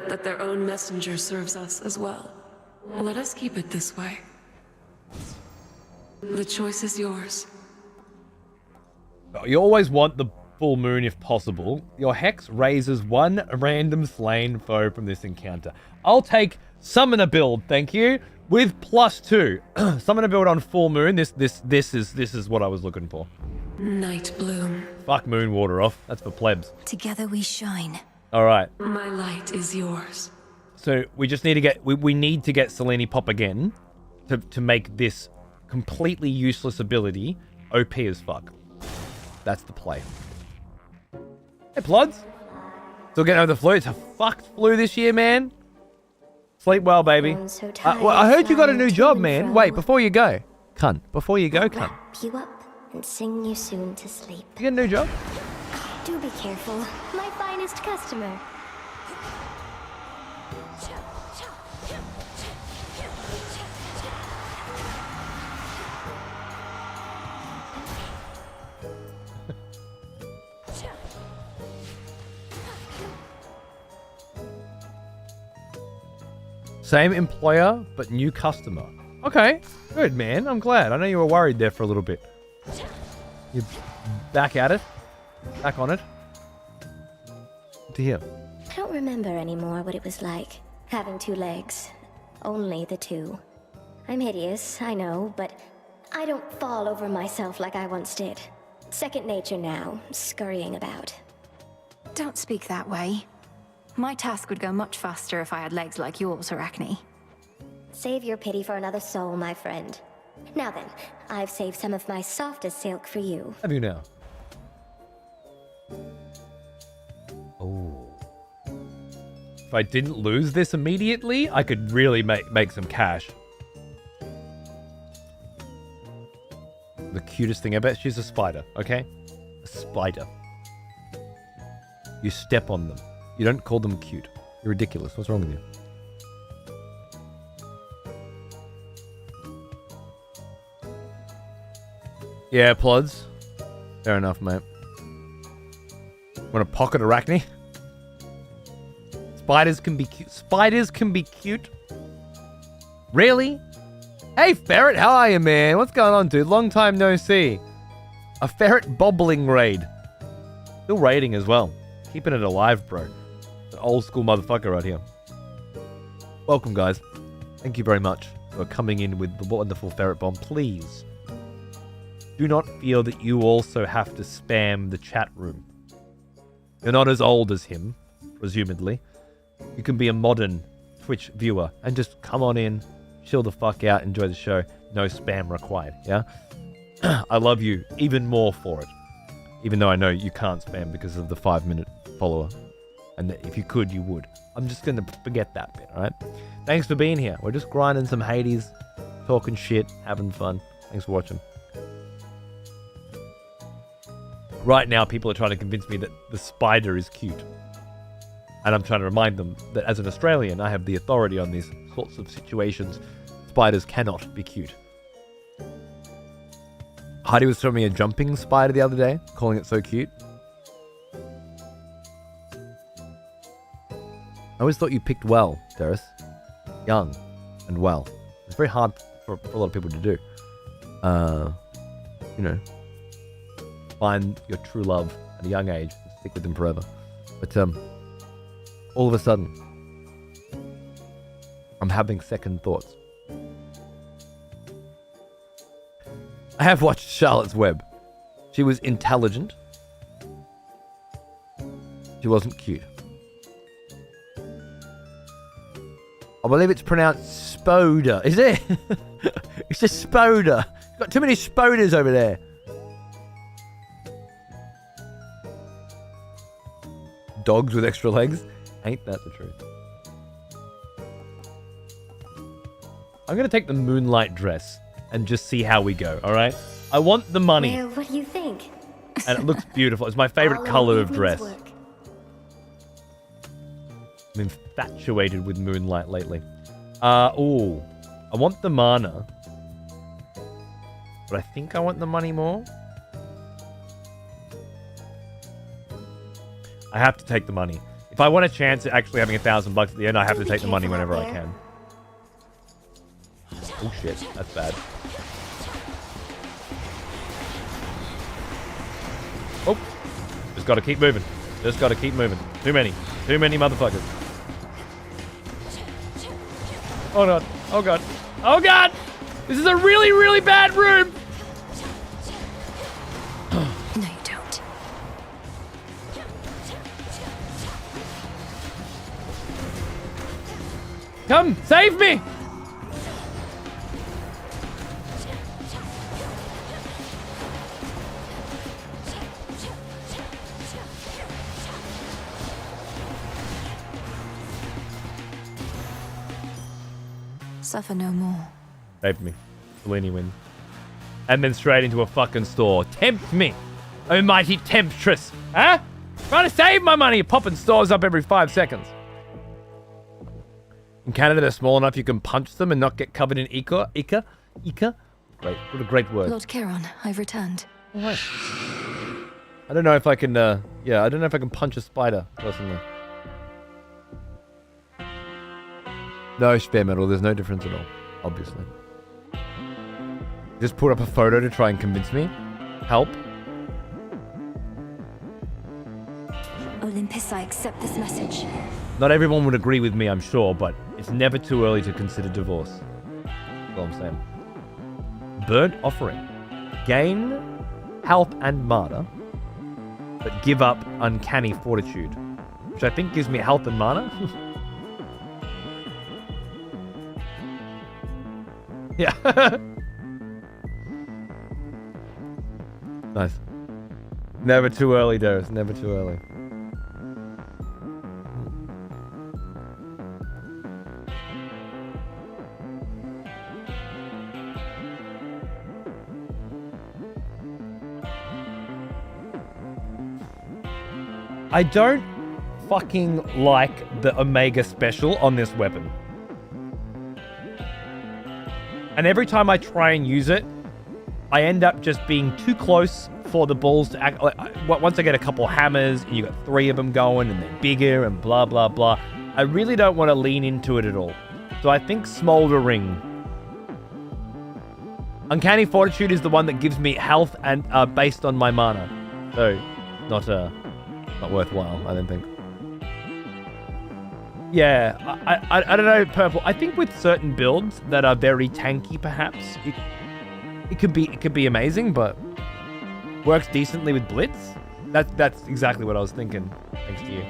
that their own messenger serves us as well. Let us keep it this way. The choice is yours. You always want the full moon if possible. Your hex raises one random slain foe from this encounter. I'll take summoner build, thank you, with +2. Summoner build on full moon. This is what I was looking for. Night bloom. Fuck moon water off. That's for plebs. Together we shine. All right. My light is yours. So we just need to get we need to get Selene pop again to make this completely useless ability OP as fuck. That's the play. Hey, Plods. Still getting over the flu. It's a fucked flu this year, man. Sleep well, baby. So well, I heard you got a new job, man. Wait, before you go. Cunt. Before you go, cunt. Wrap you up and sing you soon to sleep. You get a new job? Do be careful. My finest customer. Same employer, but new customer. Okay, good, man. I'm glad. I know you were worried there for a little bit. You're back at it. Back on it. Good to hear. I don't remember anymore what it was like, having 2 legs. Only the 2. I'm hideous, I know, but I don't fall over myself like I once did. Second nature now, scurrying about. Don't speak that way. My task would go much faster if I had legs like yours, Arachne. Save your pity for another soul, my friend. Now then, I've saved some of my softest silk for you. Have you now? Oh. if I didn't lose this immediately, I could really make some cash. The cutest thing, I bet she's a spider, okay? A spider. You step on them. You don't call them cute. You're ridiculous. What's wrong with you? Yeah, plods. Fair enough, mate. Want a pocket arachne? Spiders can be cute. Spiders can be cute? Really? Hey, Ferret, how are you, man? What's going on, dude? Long time no see. A ferret bobbling raid. Still raiding as well. Keeping it alive, bro. An old school motherfucker right here. Welcome, guys. Thank you very much for coming in with the wonderful ferret bomb. Please do not feel that you also have to spam the chat room. You're not as old as him, presumably. You can be a modern Twitch viewer and just come on in, chill the fuck out, enjoy the show. No spam required, yeah? I love you even more for it. Even though I know you can't spam because of the 5-minute follower. And if you could, you would. I'm just going to forget that bit, alright? Thanks for being here. We're just grinding some Hades, talking shit, having fun. Thanks for watching. Right now, people are trying to convince me that the spider is cute. And I'm trying to remind them that as an Australian, I have the authority on these sorts of situations. Spiders cannot be cute. Heidi was showing me a jumping spider the other day, calling it so cute. I always thought you picked well, Darius. Young and well. It's very hard for a lot of people to do. You know, find your true love at a young age and stick with them forever. But all of a sudden, I'm having second thoughts. I have watched Charlotte's Web. She was intelligent. She wasn't cute. I believe it's pronounced Spoda. Is it? It's just Spoda. Got too many Spoders over there. Dogs with extra legs? Ain't that the truth? I'm going to take the moonlight dress and just see how we go, alright? I want the money. Well, what do you think? And it looks beautiful. It's my favorite color of dress. I'm infatuated with moonlight lately. Oh, I want the mana. But I think I want the money more. I have to take the money. If I want a chance at actually having $1,000 at the end, I have to take the money whenever I can. Oh shit, that's bad. Oh, just gotta keep moving. Just gotta keep moving. Too many motherfuckers. Oh god, oh god, oh god! This is a really, really bad room! No, you don't. Come, save me! Suffer no more. Save me. Selene wins. And then straight into a fucking store. Tempt me, oh mighty temptress. Huh? Trying to save my money. Popping stores up every 5 seconds. In Canada, they're small enough you can punch them and not get covered in Ika. Great. What a great word. Lord Chiron, I've returned. All right. I don't know if I can, I don't know if I can punch a spider, personally. No, spare metal, there's no difference at all, obviously. Just put up a photo to try and convince me. Help. Olympus, I accept this message. Not everyone would agree with me, I'm sure, but it's never too early to consider divorce. That's all I'm saying. Burnt offering. Gain health and mana, but give up uncanny fortitude, which I think gives me health and mana. Yeah. Nice. Never too early, Darius. Never too early. I don't fucking like the Omega special on this weapon. And every time I try and use it, I end up just being too close for the balls to act. Once I get a couple hammers and you got 3 of them going and they're bigger and blah, blah, blah, I really don't want to lean into it at all. So I think Smoldering. Uncanny Fortitude is the one that gives me health and based on my mana. So, not worthwhile, I don't think. Yeah, I don't know, Purple. I think with certain builds that are very tanky, perhaps it could be amazing, but works decently with Blitz. That's exactly what I was thinking. Thanks to you.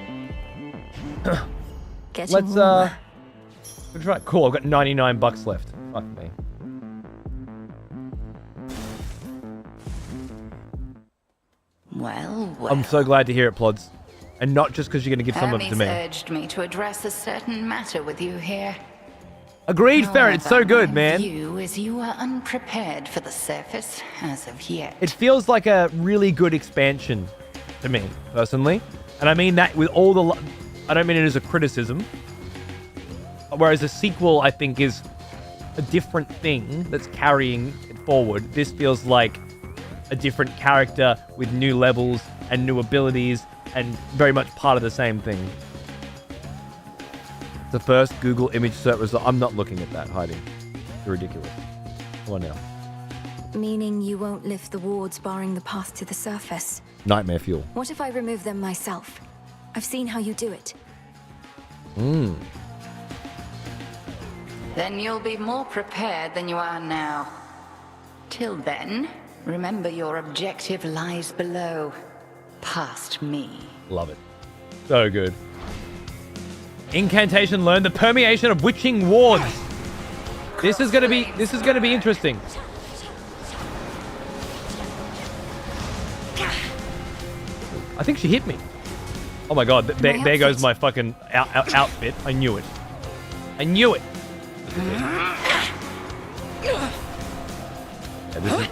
Let's try. Cool. I've got $99 left. Fuck me. Well. I'm so glad to hear it, Plods. And not just because you're going to give some of it to me. Urged me to address a certain matter with you here. Agreed, Ferret. It's so good, man. View is you are unprepared for the surface as of yet. It feels like a really good expansion to me, personally. And I mean that with all the... I don't mean it as a criticism. Whereas a sequel, I think, is a different thing that's carrying it forward. This feels like a different character with new levels and new abilities and very much part of the same thing. The first Google image search result. I'm not looking at that, Heidi. You're ridiculous. Come on now. Meaning you won't lift the wards barring the path to the surface. Nightmare fuel. What if I remove them myself? I've seen how you do it. Then you'll be more prepared than you are now. Till then, remember your objective lies below. Past me. Love it. So good. Incantation learned the permeation of witching wards. This is gonna be interesting. I think she hit me. Oh my god, there goes my fucking outfit. I knew it. I knew it. Yeah, this is...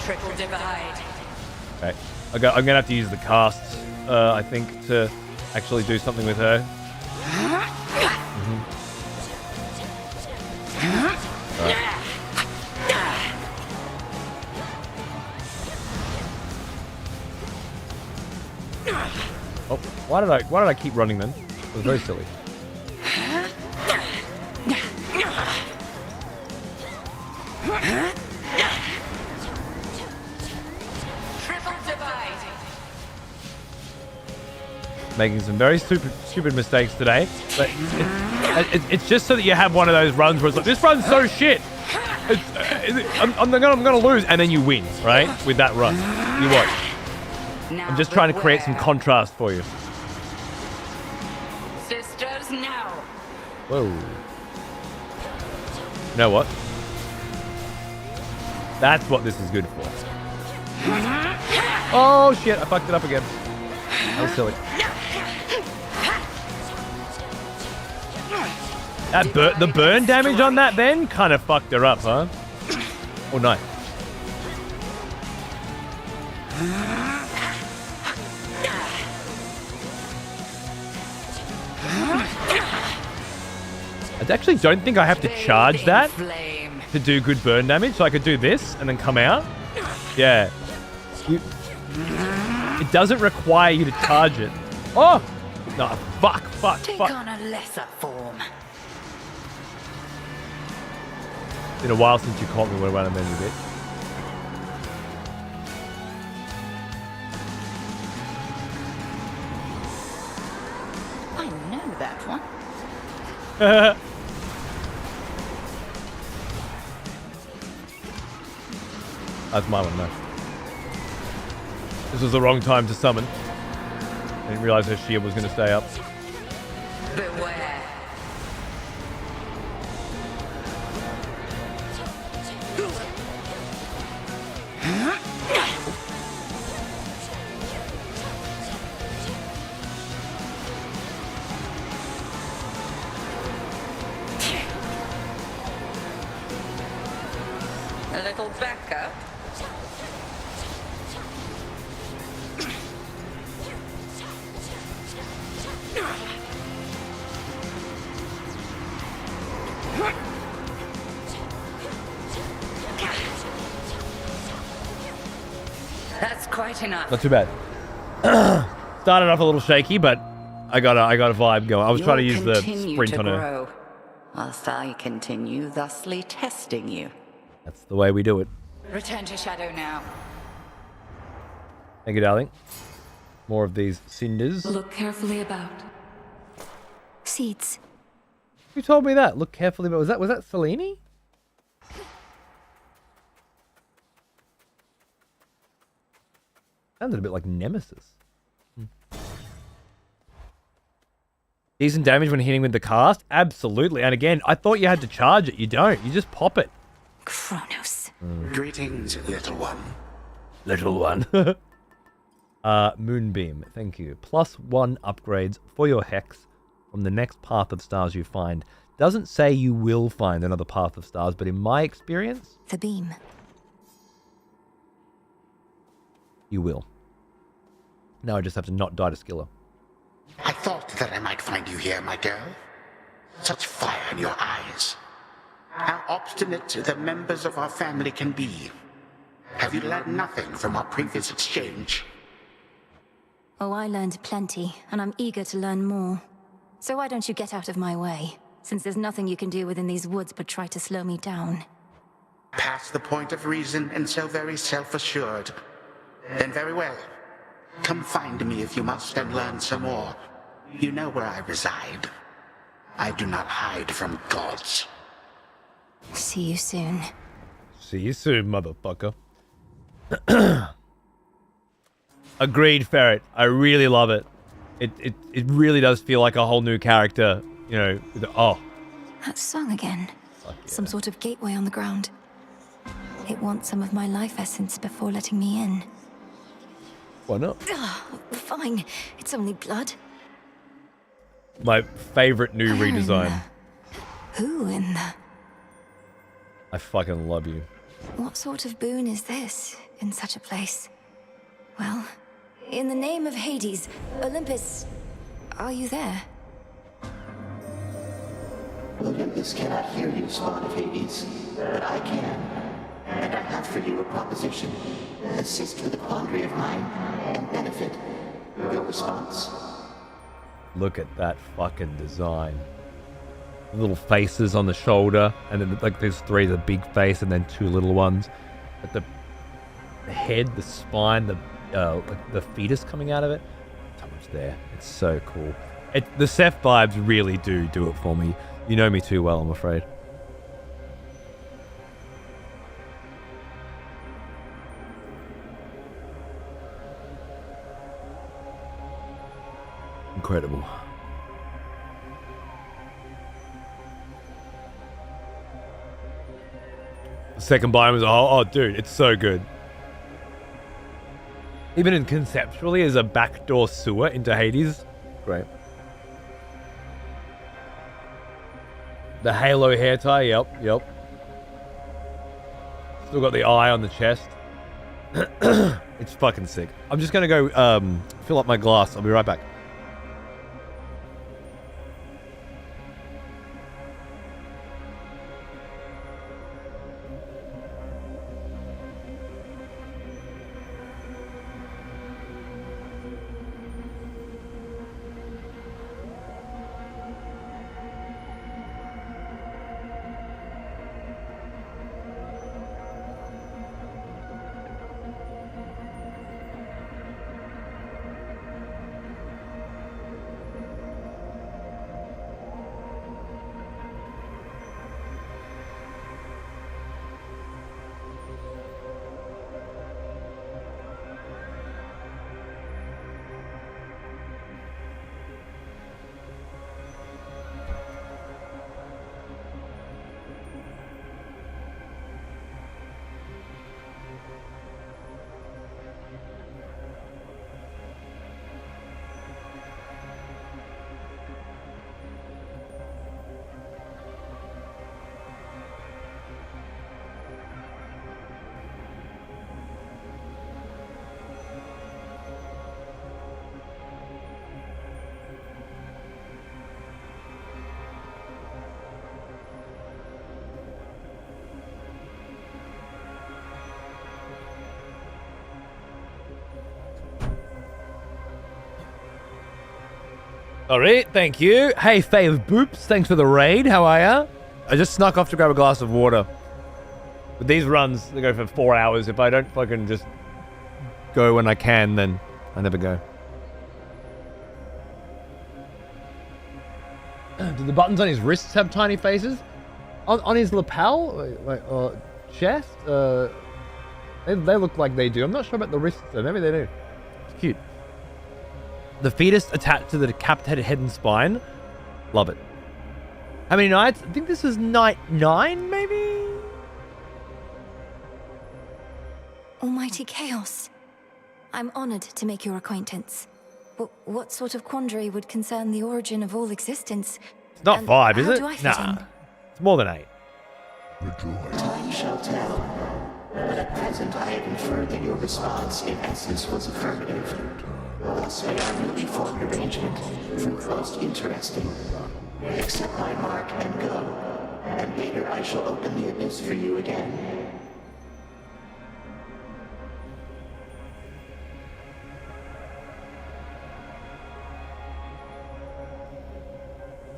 Triple divide. Okay. I'm gonna have to use the casts, I think, to actually do something with her. Oh, why did I keep running then? It was very silly. Making some very stupid mistakes today, but it's just so that you have one of those runs where it's like, this run's so shit. I'm gonna lose, and then you win, right? With that run, you watch. I'm just trying to create some contrast for you. Sisters, now. Whoa. You know what? That's what this is good for. Oh shit! I fucked it up again. That was silly. The burn damage on that then kind of fucked her up, huh? Oh, no. I actually don't think I have to charge that to do good burn damage. So I could do this and then come out. Yeah. It doesn't require you to charge it. Oh! No, fuck. Take on a lesser form. It's been a while since you caught me when I ran a menu bit. I know that one. That's my one, no. This was the wrong time to summon. I didn't realize her shield was going to stay up. Beware. A little backup. That's quite enough. Not too bad. Started off a little shaky, but I got a vibe going. I was trying to use the sprint on her. Grow, whilst I continue thusly testing you. That's the way we do it. Return to Shadow now. Thank you, darling. More of these cinders. Look carefully about. Seeds. Who told me that? Look carefully. But was that Selene? Sounded a bit like Nemesis. Decent damage when hitting with the cast? Absolutely. And again, I thought you had to charge it. You don't. You just pop it. Kronos. Greetings, little one. Little one. Moonbeam. Thank you. +1 upgrades for your hex from the next path of stars you find. Doesn't say you will find another path of stars, but in my experience, The beam. you will. Now I just have to not die to Skilla. I thought that I might find you here, my girl. Such fire in your eyes. How obstinate the members of our family can be. Have you learned nothing from our previous exchange? Oh, I learned plenty, and I'm eager to learn more. So why don't you get out of my way? Since there's nothing you can do within these woods but try to slow me down. Past the point of reason and so very self-assured. Then very well. Come find me if you must and learn some more. You know where I reside. I do not hide from gods. See you soon. See you soon, motherfucker. Agreed, Ferret. I really love it. It really does feel like a whole new character. You know, That song again. Yeah. Some sort of gateway on the ground. It wants some of my life essence before letting me in. Why not? Fine. It's only blood. My favorite new redesign. Who in the... I fucking love you. What sort of boon is this in such a place? Well, in the name of Hades, Olympus, are you there? Olympus cannot hear you, Spawn of Hades, but I can. And I have for you a proposition. Assist with a quandary of mine and benefit. Your response? Look at that fucking design. Little faces on the shoulder, and then like there's three, the big face, and then two little ones. Like the head, the spine, like the fetus coming out of it. So much there. It's so cool. The Seth vibes really do it for me. You know me too well, I'm afraid. Incredible. The second biome is oh dude, it's so good. Even in conceptually as a backdoor sewer into Hades, great. The halo hair tie, yep. Still got the eye on the chest. It's fucking sick. I'm just gonna go fill up my glass. I'll be right back. Alright, thank you. Hey, Fave Boops, thanks for the raid. How are ya? I just snuck off to grab a glass of water. But these runs, they go for 4 hours. If I don't fucking just go when I can, then I never go. Do the buttons on his wrists have tiny faces? On his lapel? Chest? They look like they do. I'm not sure about the wrists though. Maybe they do. It's cute. The fetus attached to the decapitated head and spine. Love it. How many nights? I think this is night 9, maybe? Almighty Chaos. I'm honored to make your acquaintance. But what sort of quandary would concern the origin of all existence? It's not 5, is how it? do I fit in? It's more than 8. Time shall tell. But at present, I have inferred that your response, in essence, was affirmative. Thus, may our newly formed arrangement prove most interesting. Accept my mark and go, and later I shall open the abyss for you again.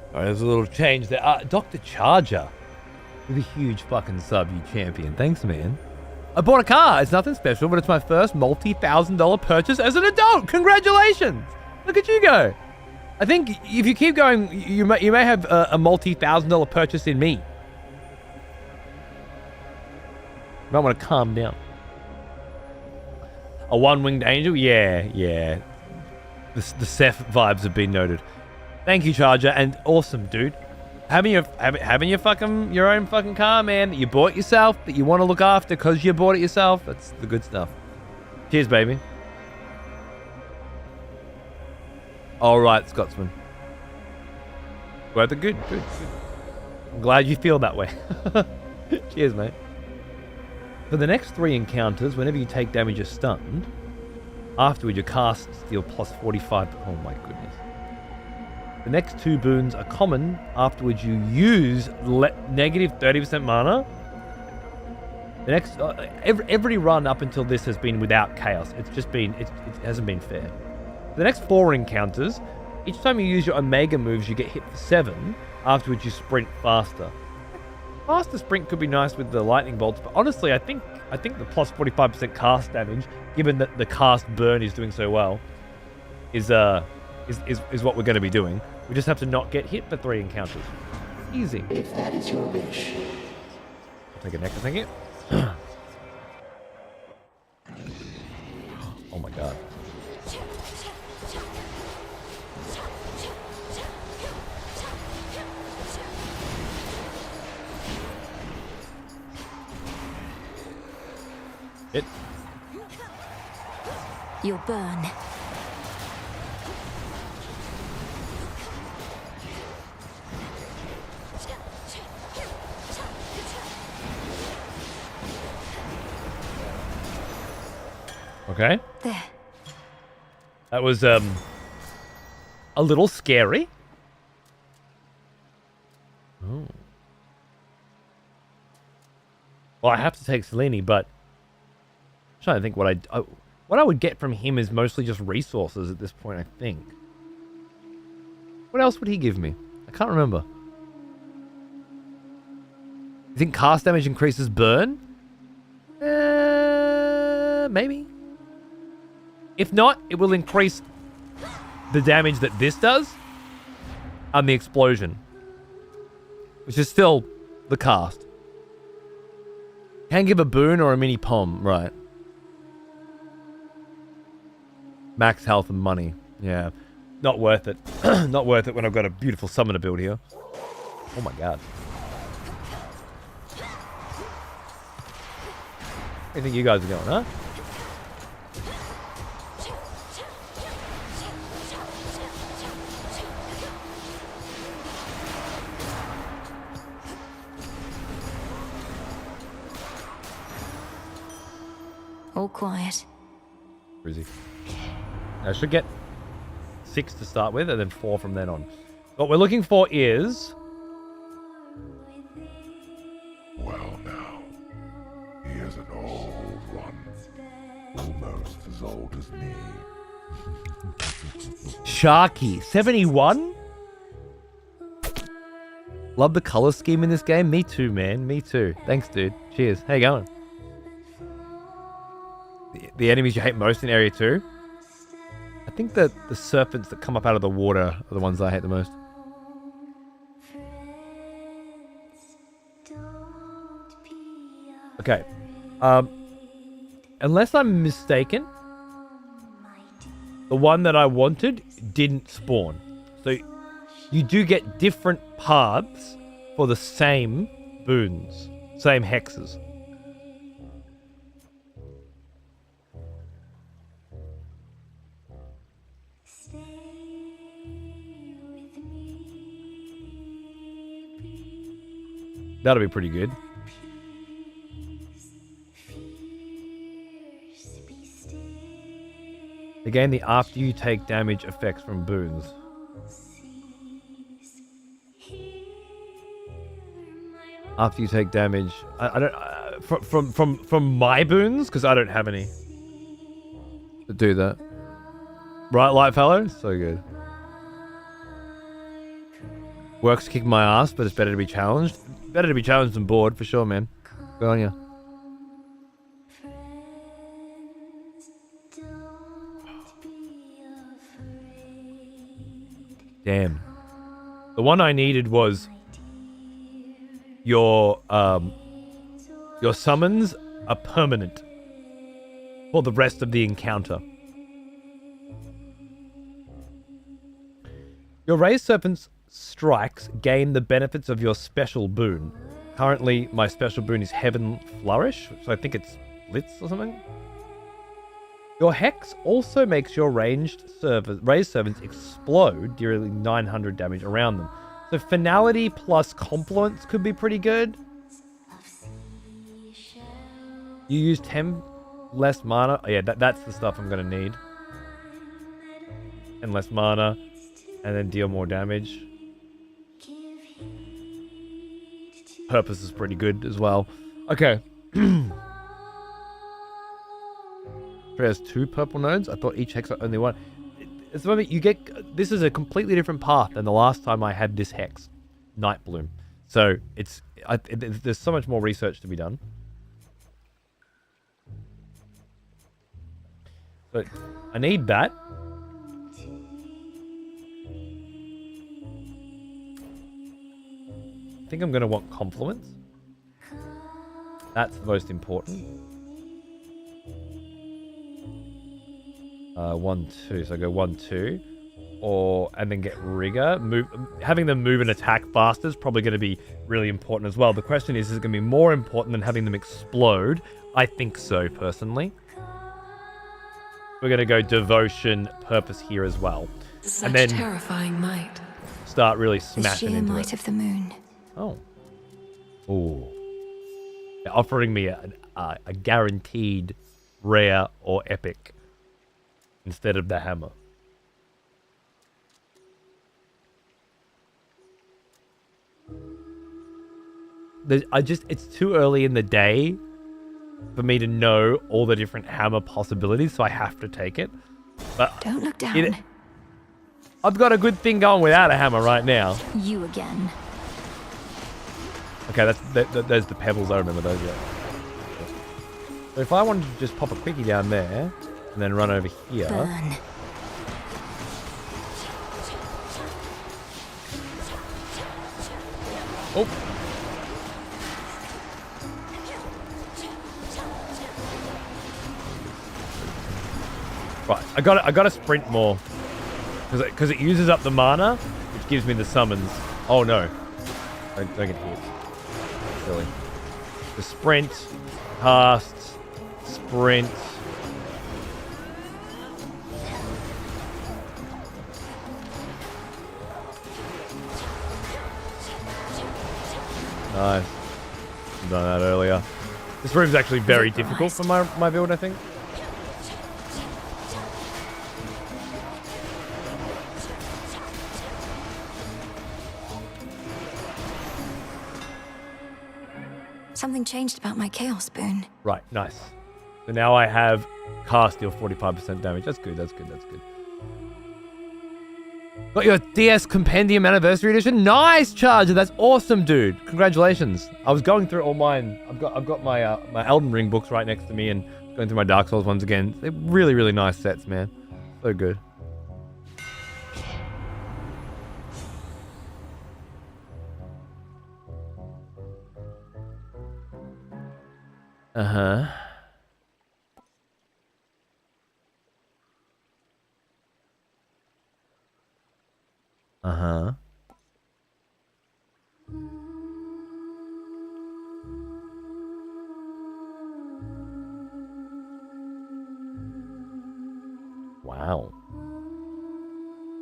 Alright, there's a little change there. Dr. Charger. With a huge fucking sub, you champion. Thanks, man. I bought a car. It's nothing special, but it's my first multi-$1,000 purchase as an adult. Congratulations! Look at you go. I think if you keep going, you may have a multi-$1,000 purchase in me. You might want to calm down. A one-winged angel? Yeah. The Seth vibes have been noted. Thank you, Charger, and awesome, dude. Having your own fucking car, man, that you bought yourself, that you want to look after because you bought it yourself, that's the good stuff. Cheers, baby. All right, Scotsman. Well, good. I'm glad you feel that way. Cheers, mate. For the next 3 encounters, whenever you take damage or stunned, afterward your cast deal plus 45. Oh my goodness. The next 2 boons are common. Afterwards, you use negative 30% mana. The next every run up until this has been without chaos. It's just been it hasn't been fair. The next 4 encounters, each time you use your Omega moves, you get hit for 7. Afterwards, you sprint faster. Faster sprint could be nice with the lightning bolts, but honestly, I think the plus 45% cast damage, given that the cast burn is doing so well, is what we're going to be doing. We just have to not get hit for 3 encounters. Easy. If that is your wish. I'll take a necklace, thank you. Oh my god. Hit. You'll burn. Okay. There. That was a little scary. Oh. Well, I have to take Selene, but I'm trying to think what I would get from him is mostly just resources at this point, I think. What else would he give me? I can't remember. You think cast damage increases burn? Maybe. If not, it will increase the damage that this does and the explosion, which is still the cast. Can give a boon or a mini pom, right? Max health and money. Yeah. Not worth it. Not worth it when I've got a beautiful summoner build here. Oh my god. Where do you think you guys are going, huh? All quiet. Where is he? I should get 6 to start with, and then 4 from then on. What we're looking for is... Well now, he is an old one. Almost as old as me. Sharky, 71? Love the color scheme in this game. Me too, man. Me too. Thanks, dude. Cheers. How you going? The enemies you hate most in Area 2? I think that the serpents that come up out of the water are the ones I hate the most. Okay. Unless I'm mistaken, the one that I wanted didn't spawn. So you do get different paths for the same boons, same hexes. That'll be pretty good. Again, the after you take damage effects from boons. After you take damage, I don't from my boons, because I don't have any to do that. Right, Lightfellow? So good. Works to kick my ass, but it's better to be challenged. Better to be challenged than bored, for sure, man. Good on you. Damn. The one I needed was your summons are permanent for the rest of the encounter. Your raised serpent's strikes gain the benefits of your special boon. Currently, my special boon is Heaven Flourish, so I think it's Blitz or something. Your hex also makes your raised servants explode, dealing 900 damage around them. So finality plus confluence could be pretty good. You use 10 less mana. Oh, yeah, that's the stuff I'm going to need. And less mana, and then deal more damage. Purpose is pretty good as well. Okay. Has 2 purple nodes. I thought each hex had only 1. It's the moment you get. This is a completely different path than the last time I had this hex, Nightbloom. So there's so much more research to be done. So I need that. I think I'm going to want Confluence. That's the most important. 1, 2. So I go 1, 2. And then get Rigor. Having them move and attack faster is probably going to be really important as well. The question is it going to be more important than having them explode? I think so, personally. We're going to go Devotion, Purpose here as well. Such and then terrifying might. Start really smashing the sheer into might it. of the moon. Oh. Ooh. They're offering me a guaranteed rare or epic instead of the hammer. It's too early in the day for me to know all the different hammer possibilities, so I have to take it. But don't look down. I've got a good thing going without a hammer right now. You again. Okay, there's the pebbles. I remember those, yeah. So if I wanted to just pop a quickie down there and then run over here. Burn. Oh. Right, I got to sprint more because it uses up the mana, which gives me the summons. Oh no, don't get hit. Silly. The sprint, cast, sprint. Nice. I've done that earlier. This room's actually very difficult for my build, I think. Something changed about my Chaos Boon. Right, nice. So now I have cast deal 45% damage. That's good, that's good, that's good. Got your DS Compendium Anniversary Edition. Nice, Charger. That's awesome, dude. Congratulations. I was going through all mine. I've got my my Elden Ring books right next to me and going through my Dark Souls ones again. They're really, really nice sets, man. So good. Uh-huh. Uh-huh. Wow.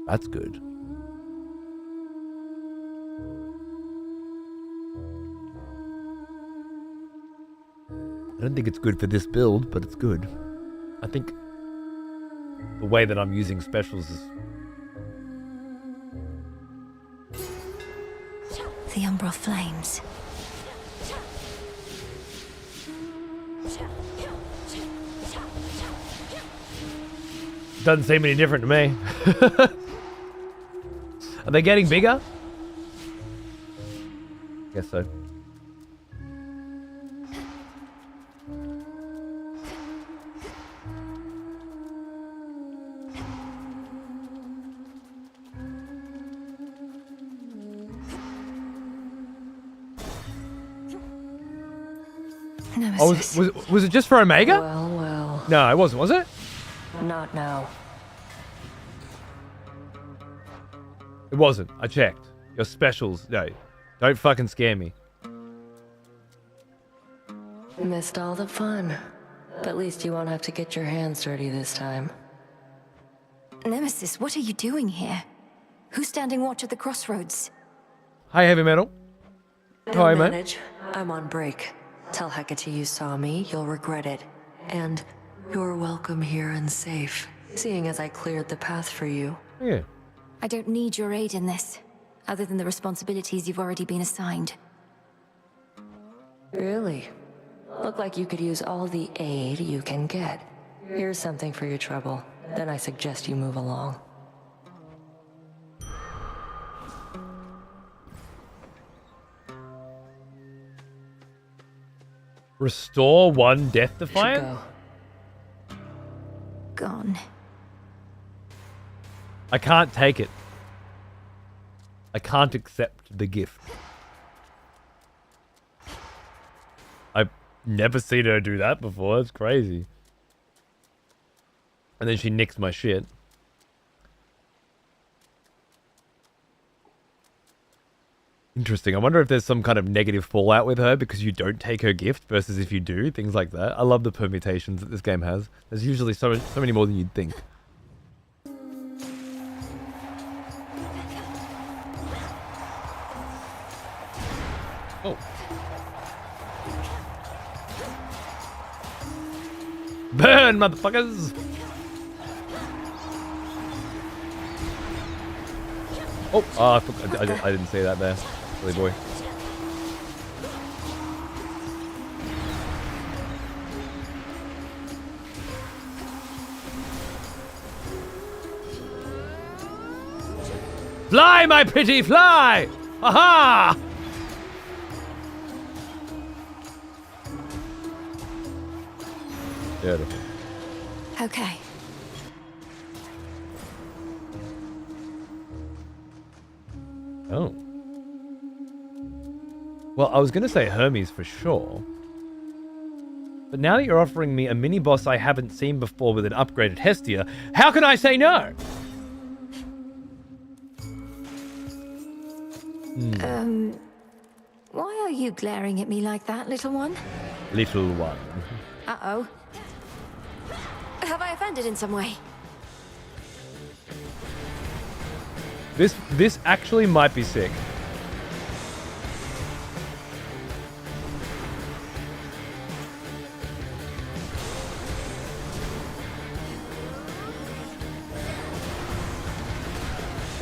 That's good. I don't think it's good for this build, but it's good. I think the way that I'm using specials is... The Umbral Flames. Doesn't seem any different to me. Are they getting bigger? Guess so. Oh, was it just for Omega? Well, well. No, it wasn't, was it? Not now. It wasn't. I checked. Your specials. No. Don't fucking scare me. Missed all the fun. But at least you won't have to get your hands dirty this time. Nemesis, what are you doing here? Who's standing watch at the crossroads? Hi, Heavy Metal. Hi, mate. Manage. I'm on break. Tell Hecate you saw me, you'll regret it. And you're welcome here and safe, seeing as I cleared the path for you. Yeah. I don't need your aid in this, other than the responsibilities you've already been assigned. Really? Look like you could use all the aid you can get. Here's something for your trouble. Then I suggest you move along. Restore 1 Death Defiant? Gone. I can't take it. I can't accept the gift. I've never seen her do that before. It's crazy. And then she nicks my shit. Interesting. I wonder if there's some kind of negative fallout with her because you don't take her gift versus if you do. Things like that. I love the permutations that this game has. There's usually so many more than you'd think. Oh. Burn, motherfuckers! Oh, I didn't see that there. Silly boy. Fly, my pretty, fly! Aha! Beautiful. Okay. Oh. Well, I was going to say Hermes for sure. But now that you're offering me a mini-boss I haven't seen before with an upgraded Hestia, how can I say no? Why are you glaring at me like that, little one? Little one. Uh-oh. Have I offended in some way? This actually might be sick.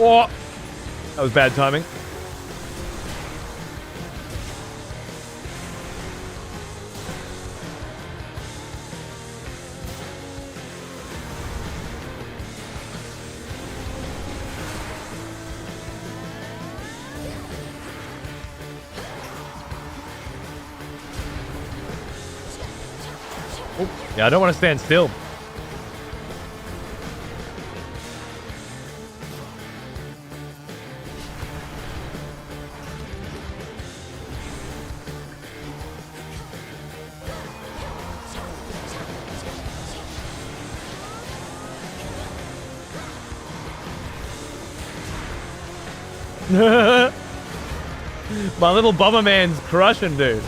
Oh, that was bad timing. Yeah, I don't want to stand still. My little Bomberman's crushing, dude.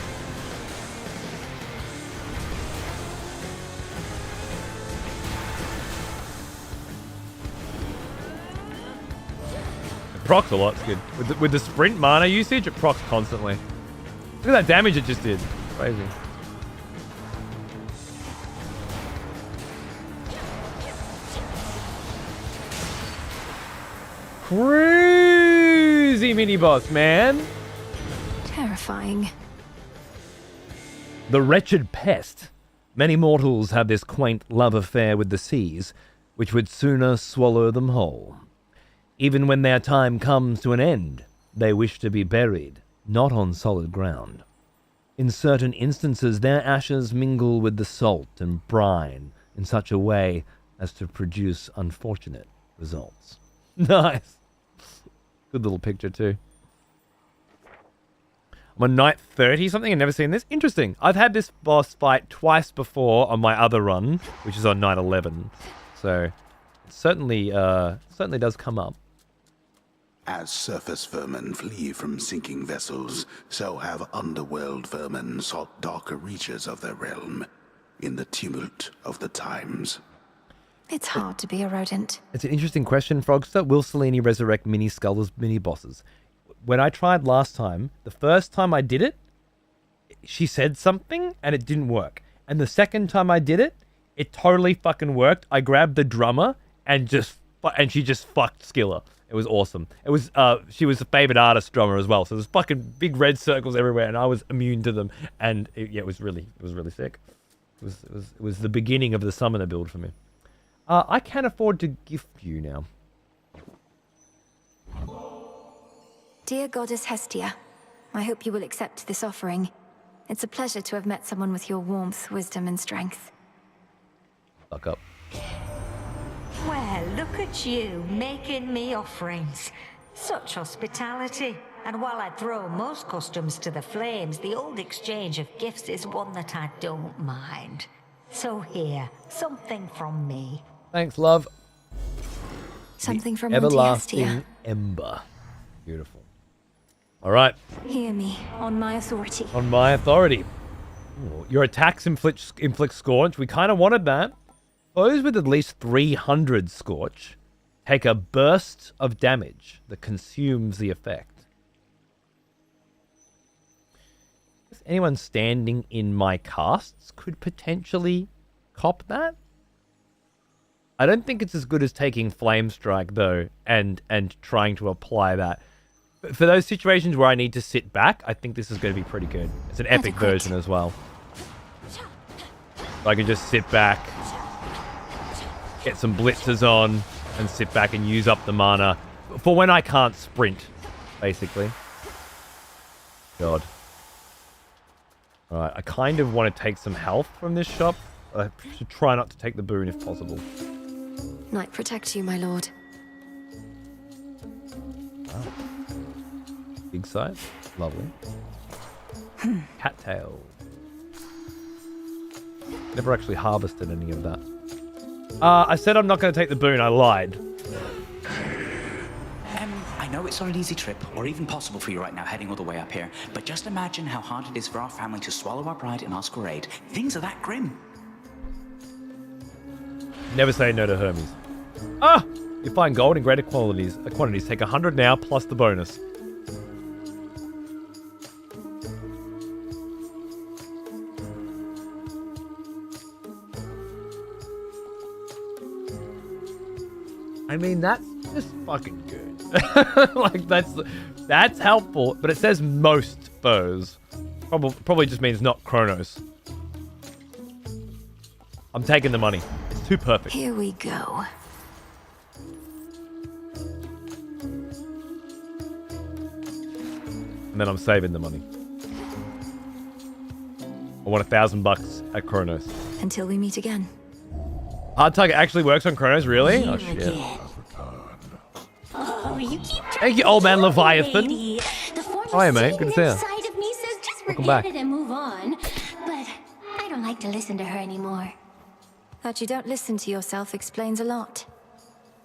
It procs a lot, it's good. With the sprint mana usage, it procs constantly. Look at that damage it just did. Crazy. Crazy mini boss, man. Terrifying. The wretched pest. Many mortals have this quaint love affair with the seas, which would sooner swallow them whole. Even when their time comes to an end, they wish to be buried, not on solid ground. In certain instances, their ashes mingle with the salt and brine in such a way as to produce unfortunate results. Nice. Good little picture too. I'm on night 30 something. I've never seen this. Interesting. I've had this boss fight twice before on my other run, which is on night 11. So it certainly does come up. As surface vermin flee from sinking vessels, so have underworld vermin sought darker reaches of their realm in the tumult of the times. It's hard to be a rodent. It's an interesting question, Frogster. Will Selene resurrect mini skulls as mini bosses? When I tried last time, the first time I did it, she said something and it didn't work. And the second time I did it, it totally fucking worked. I grabbed the drummer and she just fucked Skiller. It was awesome. It was she was a favorite artist drummer as well. So there's fucking big red circles everywhere, and I was immune to them. And it was really sick. It was the beginning of the summoner build for me. I can afford to gift you now. Dear Goddess Hestia, I hope you will accept this offering. It's a pleasure to have met someone with your warmth, wisdom, and strength. Fuck up. Well, look at you, making me offerings. Such hospitality. And while I throw most customs to the flames, the old exchange of gifts is one that I don't mind. So here, something from me. Thanks, love. Something from Everlasting Hestia. Ember. Beautiful. All right. Hear me, on my authority. On my authority. Ooh, your attacks inflict Scorch. We kind of wanted that. Those with at least 300 Scorch take a burst of damage that consumes the effect. Anyone standing in my casts could potentially cop that. I don't think it's as good as taking Flame Strike, though, and trying to apply that. But for those situations where I need to sit back, I think this is going to be pretty good. It's an epic version as well. So I can just sit back, get some blitzers on, and sit back and use up the mana for when I can't sprint, basically. God. Alright, I kind of want to take some health from this shop. I should try not to take the boon if possible. Night protect you, my lord. Wow. Big size. Lovely. Cattail. Never actually harvested any of that. I said I'm not going to take the boon. I lied. I know it's not an easy trip, or even possible for you right now heading all the way up here, but just imagine how hard it is for our family to swallow our pride in Oscarade. Things are that grim. Never say no to Hermes. Ah! You find gold in greater quantities. Take 100 now, plus the bonus. I mean, that's just fucking good. Like, that's helpful, but it says most foes. Probably just means not Kronos. I'm taking the money. It's too perfect. Here we go. And then I'm saving the money. I want $1,000 at Kronos. Until we meet again. Hard target actually works on Chronos, really? Oh shit. Oh, you keep Thank you, old man Leviathan. lady. The former Hi, mate. Good to see you. inside of me says just Welcome forget back. it and move on. But I don't like to listen to her anymore. That you don't listen to yourself explains a lot.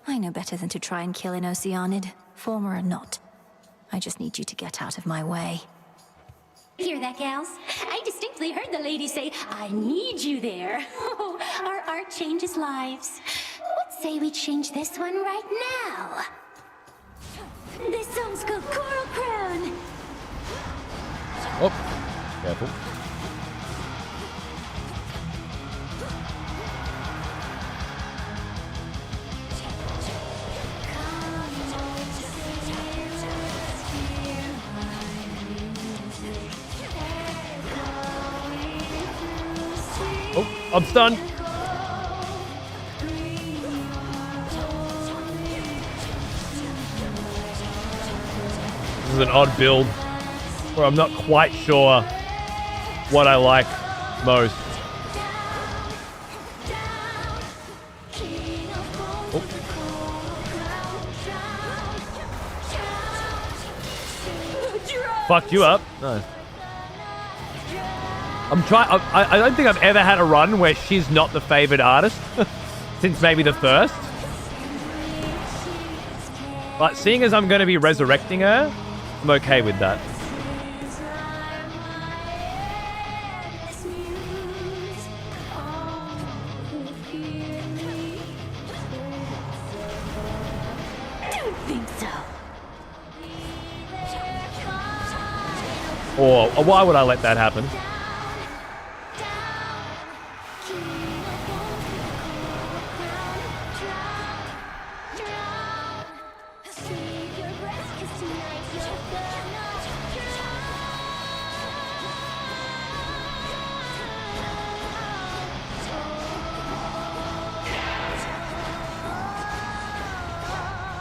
I know better than to try and kill an Oceanid, former or not. I just need you to get out of my way. Hear that, gals? I distinctly heard the lady say, I need you there. Oh, our art changes lives. What say we change this one right now? This song's called Coral Crown. Oh, careful. Oh, I'm stunned. This is an odd build where I'm not quite sure what I like most. Oh. Fucked you up. No. I don't think I've ever had a run where she's not the favored artist since maybe the first. But seeing as I'm going to be resurrecting her, I'm okay with that. Don't think so. Or why would I let that happen?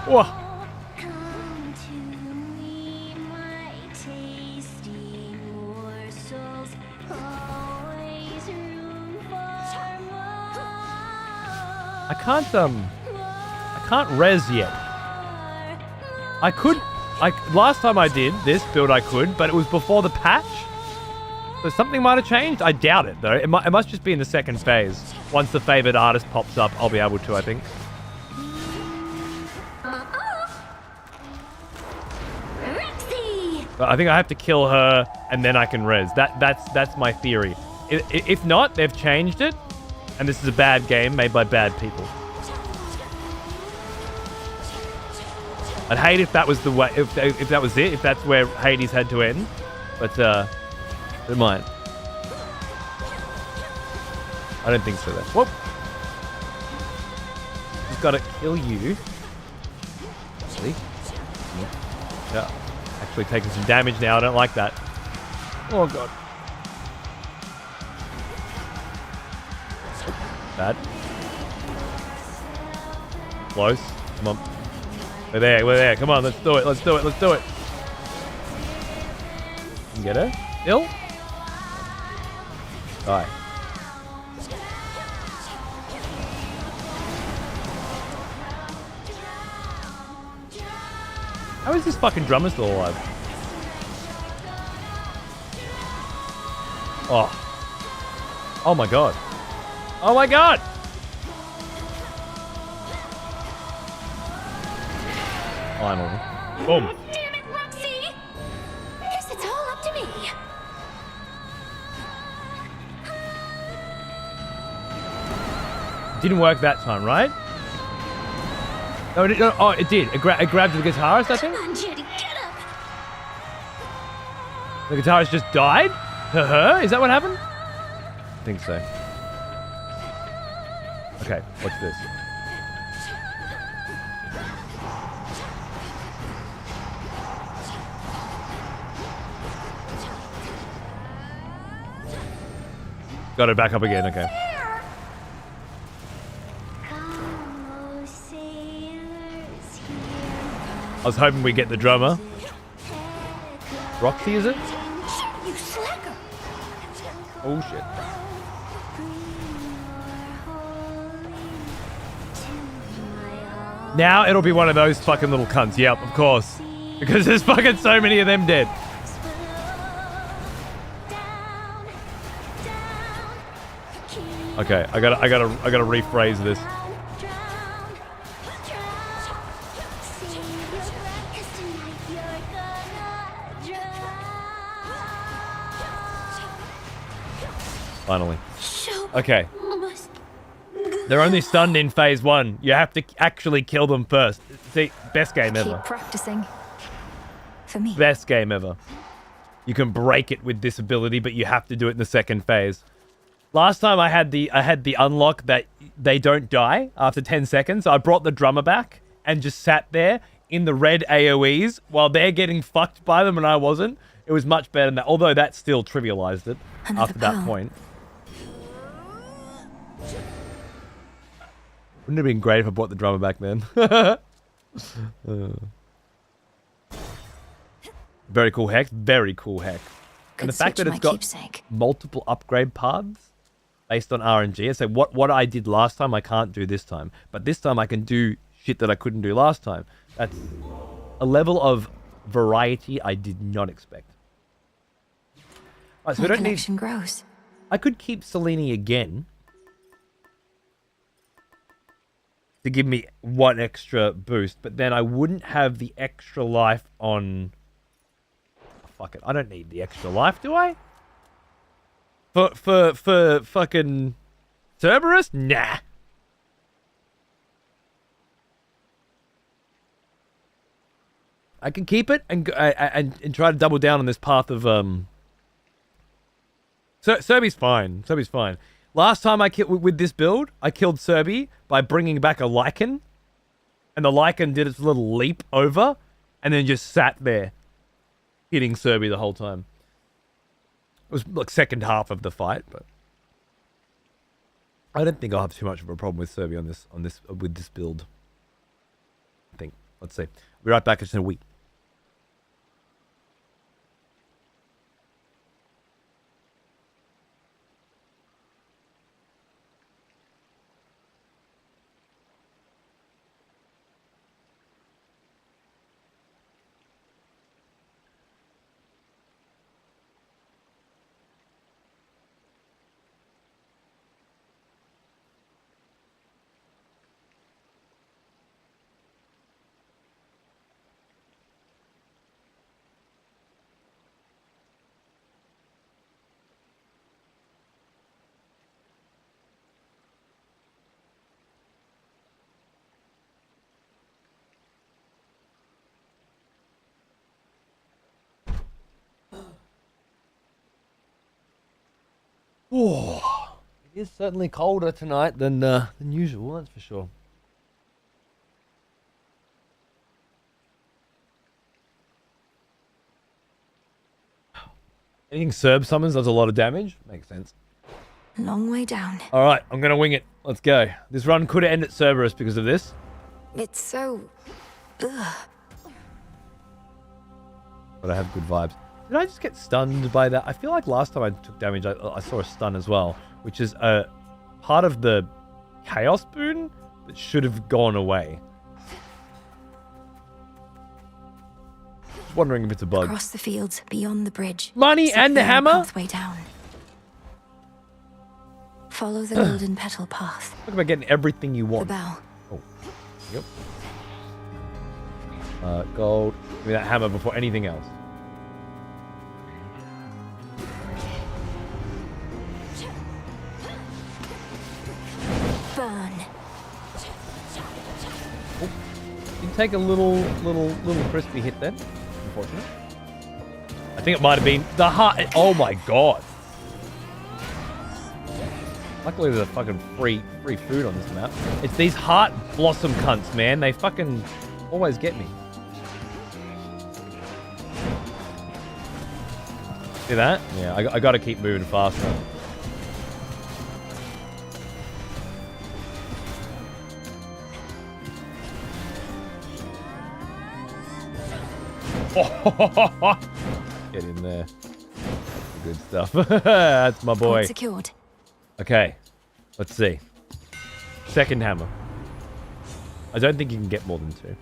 Whoa. I can't res yet. I could, last time I did this build I could, but it was before the patch. So something might have changed. I doubt it though. It must just be in the second phase. Once the favored artist pops up, I'll be able to, I think. But I think I have to kill her and then I can res. That's my theory. If not, they've changed it, and this is a bad game made by bad people. I'd hate if that was the way, if that was it, if that's where Hades had to end, but it might. I don't think so though. Whoop! Just gotta kill you. See? Yeah. Actually taking some damage now. I don't like that. Oh god. Bad. Close. Come on. We're there. We're there. Come on. Let's do it. Let's do it. Let's do it. Can get her? Still? Die. How is this fucking drummer still alive? Oh. Oh my god. Oh my god! Finally. Boom. Damn it, Roxy! Guess it's all up to me. Didn't work that time, right? No, it did. It grabbed the guitarist, I think? Come on, Judy, get up! The guitarist just died? To her? Is that what happened? I think so. Okay, what's this? Got it back up again, okay. I was hoping we'd get the drummer. Roxy, is it? You slacker! Oh shit. Now it'll be one of those fucking little cunts. Yep, of course. Because there's fucking so many of them dead. Okay, I gotta rephrase this. Finally. Okay. They're only stunned in phase 1. You have to actually kill them first. See, best game ever. Keep practicing. For me. Best game ever. You can break it with this ability, but you have to do it in the second phase. Last time I had the unlock that they don't die after 10 seconds. So I brought the drummer back and just sat there in the red AoEs while they're getting fucked by them and I wasn't. It was much better than that, although that still trivialized it after that point. Wouldn't it have been great if I brought the drummer back then? Very cool hex. Very cool hex. And the fact that it's got multiple upgrade paths based on RNG. So what I did last time, I can't do this time. But this time I can do shit that I couldn't do last time. That's a level of variety I did not expect. Right, so we don't need... grows. I could keep Selene again to give me one extra boost, but then I wouldn't have the extra life on... Fuck it, I don't need the extra life, do I? For fucking Cerberus? Nah. I can keep it and try to double down on this path of Serby's fine. Serby's fine. Last time I killed with this build, I killed Serby by bringing back a Lycan, and the Lycan did its little leap over, and then just sat there, hitting Serby the whole time. It was like second half of the fight, but I don't think I'll have too much of a problem with Serby with this build. I think. Let's see. I'll be right back in a week. Oh, it is certainly colder tonight than usual, that's for sure. Anything Serb summons does a lot of damage. Makes sense. Long way down. All right, I'm going to wing it. Let's go. This run could have ended Cerberus because of this. It's so... Ugh. But I have good vibes. Did I just get stunned by that? I feel like last time I took damage, I saw a stun as well, which is a part of the Chaos boon that should have gone away. Just wondering if it's a bug. Across the fields, beyond the bridge. Money and the hammer? Pathway down. Follow the golden petal path. Look about getting everything you want. The bow. Oh, yep. Gold. Give me that hammer before anything else. Burn. Oh, you take a little crispy hit then. Unfortunate. I think it might have been the heart. Oh my god. Luckily there's a fucking free food on this map. It's these heart blossom cunts, man. They fucking always get me. See that? Yeah, I gotta keep moving faster. Get in there. Good stuff. That's my boy. Point secured. Okay, let's see. Second hammer. I don't think you can get more than 2.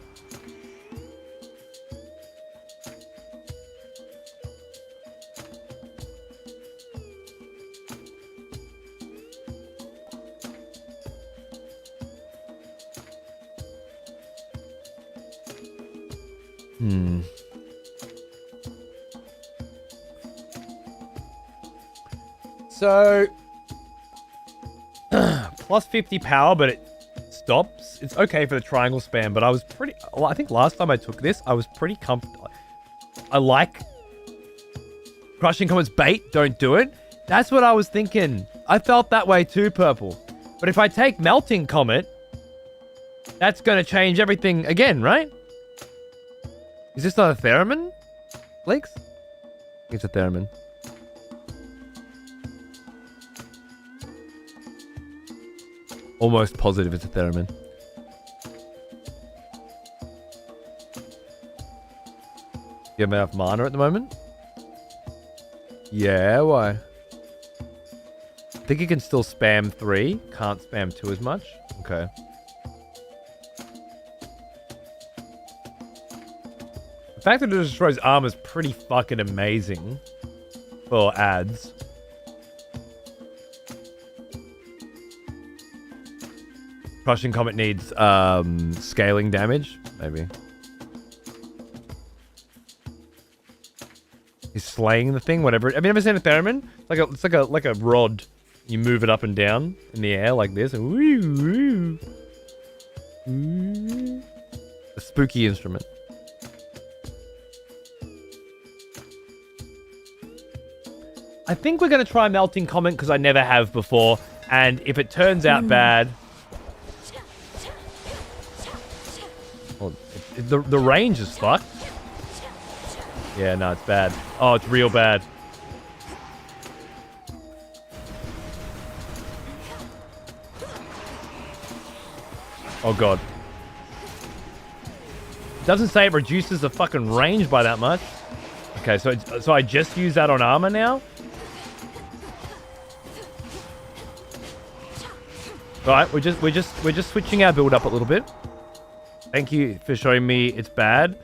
So, plus 50 power, but it stops. It's okay for the triangle spam, but I was pretty... Well, I think last time I took this, I was pretty comfortable. I like... Crushing Comet's bait, don't do it. That's what I was thinking. I felt that way too, Purple. But if I take Melting Comet, that's going to change everything again, right? Is this not a Theremin, Leaks? I think it's a Theremin. Almost positive it's a Theremin. You have enough mana at the moment? Yeah, why? I think you can still spam 3. Can't spam 2 as much. Okay. The fact that it destroys armor is pretty fucking amazing for ads. Crushing Comet needs scaling damage, maybe. He's slaying the thing, whatever. Have you ever seen a Theremin? It's like a rod. You move it up and down in the air like this, and woo, woo. Ooh. A spooky instrument. I think we're gonna try Melting Comet because I never have before, and if it turns out bad. Well, the range is fucked. Yeah, no, it's bad. Oh, it's real bad. Oh, God. It doesn't say it reduces the fucking range by that much. Okay, so I just use that on armor now? Alright, we're just switching our build up a little bit. Thank you for showing me it's bad.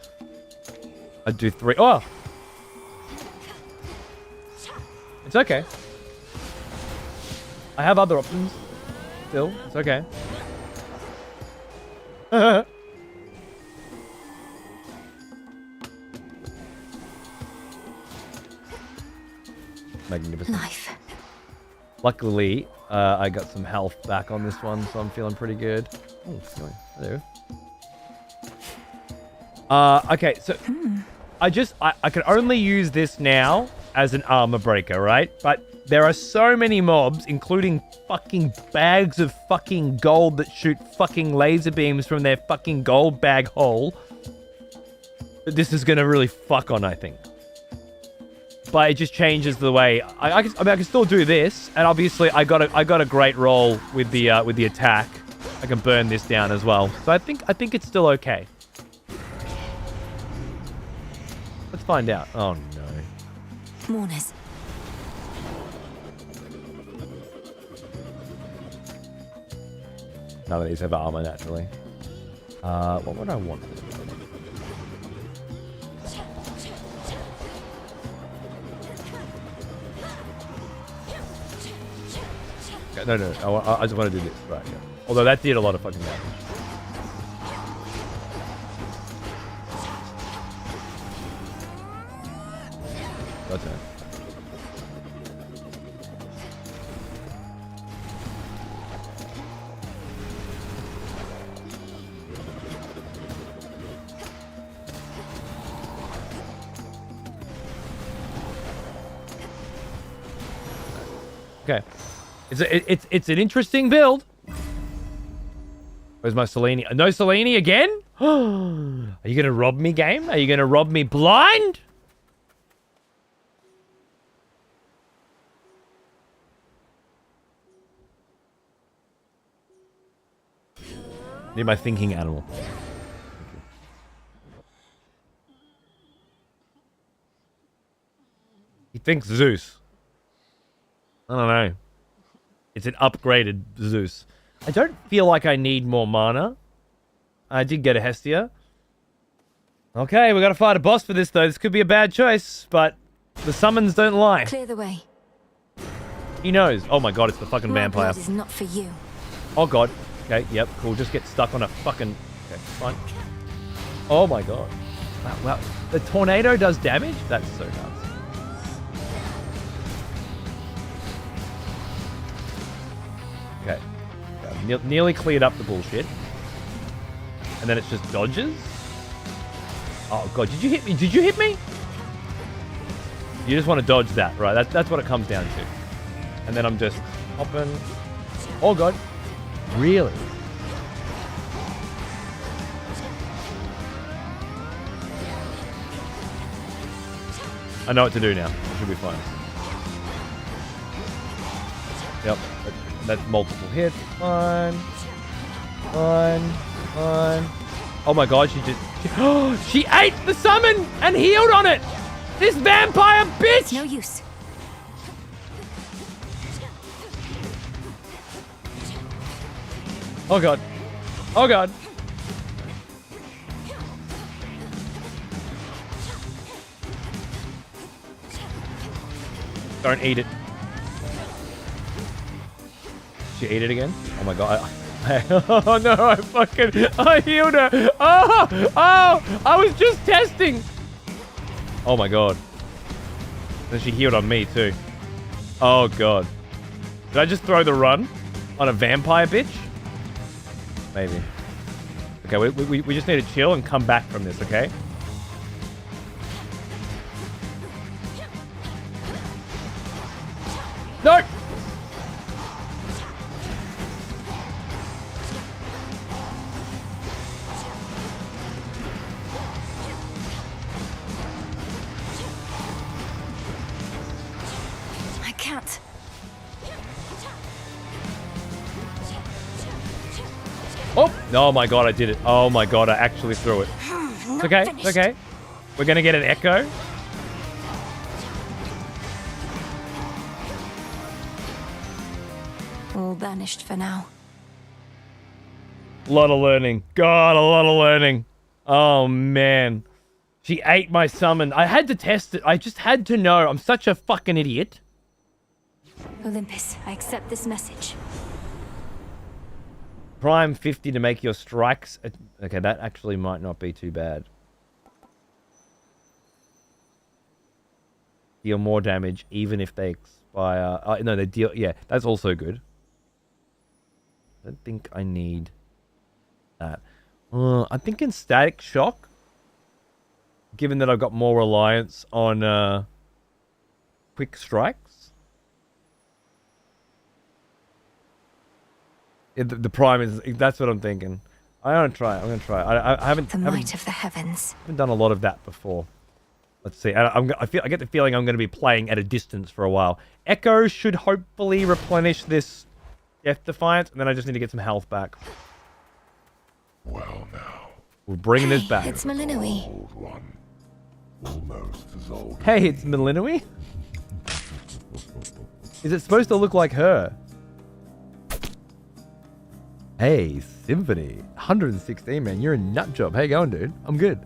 I do 3. Oh! It's okay. I have other options. Still, it's okay. Magnificent. Life. Luckily, I got some health back on this one, so I'm feeling pretty good. Oh, hello. Okay, so I can only use this now as an armor breaker, right? But there are so many mobs, including fucking bags of fucking gold that shoot fucking laser beams from their fucking gold bag hole, that this is gonna really fuck on, I think. But it just changes the way I can still do this, and obviously I got a great roll with the attack. I can burn this down as well, so I think it's still okay. Let's find out. Oh no. Mourners. None of these have armor naturally. What would I want? Okay, no. I just want to do this. Right, yeah. Although that did a lot of fucking damage. That's it. Okay. It's an interesting build. Where's my Selene? No Selene again? Are you gonna rob me, game? Are you gonna rob me blind? Need my thinking animal. He thinks Zeus. I don't know. It's an upgraded Zeus. I don't feel like I need more mana. I did get a Hestia. Okay, we gotta fight a boss for this, though. This could be a bad choice, but the summons don't lie. Clear the way. He knows. Oh my god, it's the fucking My vampire. blood is not for you. Oh god. Okay, yep, cool. Just get stuck on a fucking... Okay, fine. Oh my god. Wow. The tornado does damage? That's so nuts. Okay. Nearly cleared up the bullshit. And then it's just dodges. Oh god, did you hit me? Did you hit me? You just want to dodge that, right? That's what it comes down to. And then I'm just hopping. Oh god. Really? I know what to do now. I should be fine. Yep. That's multiple hits. Fine. Oh my god, she just... She ate the summon and healed on it! This vampire bitch! No use. Oh god. Oh god. Don't eat it. She ate it again? Oh my god. Oh no, I healed her. Oh, I was just testing. Oh my god. Then she healed on me too. Oh god. Did I just throw the run on a vampire bitch? Maybe. Okay, we just need to chill and come back from this, okay? No! I can't. Oh my god, I did it. Oh my god, I actually threw it. It's okay, it's okay. We're gonna get an echo. All banished for now. A lot of learning. God, a lot of learning. Oh man. She ate my summon. I had to test it. I just had to know. I'm such a fucking idiot. Olympus, I accept this message. Prime 50 to make your strikes. Okay, that actually might not be too bad. Deal more damage even if they expire. No, they deal... Yeah, that's also good. I don't think I need that. I'm thinking Static Shock. Given that I've got more reliance on quick strikes. The prime is... That's what I'm thinking. I'm gonna try it. I'm gonna try it. I haven't... The might of the heavens. Haven't done a lot of that before. Let's see. I get the feeling I'm going to be playing at a distance for a while. Echo should hopefully replenish this Death Defiance, and then I just need to get some health back. Well now. We're bringing this back. It's Malinui. Old one. Almost as old. Hey, it's Malinui? Is it supposed to look like her? Hey, Symphony. 116, man. You're a nut job. How you going, dude? I'm good.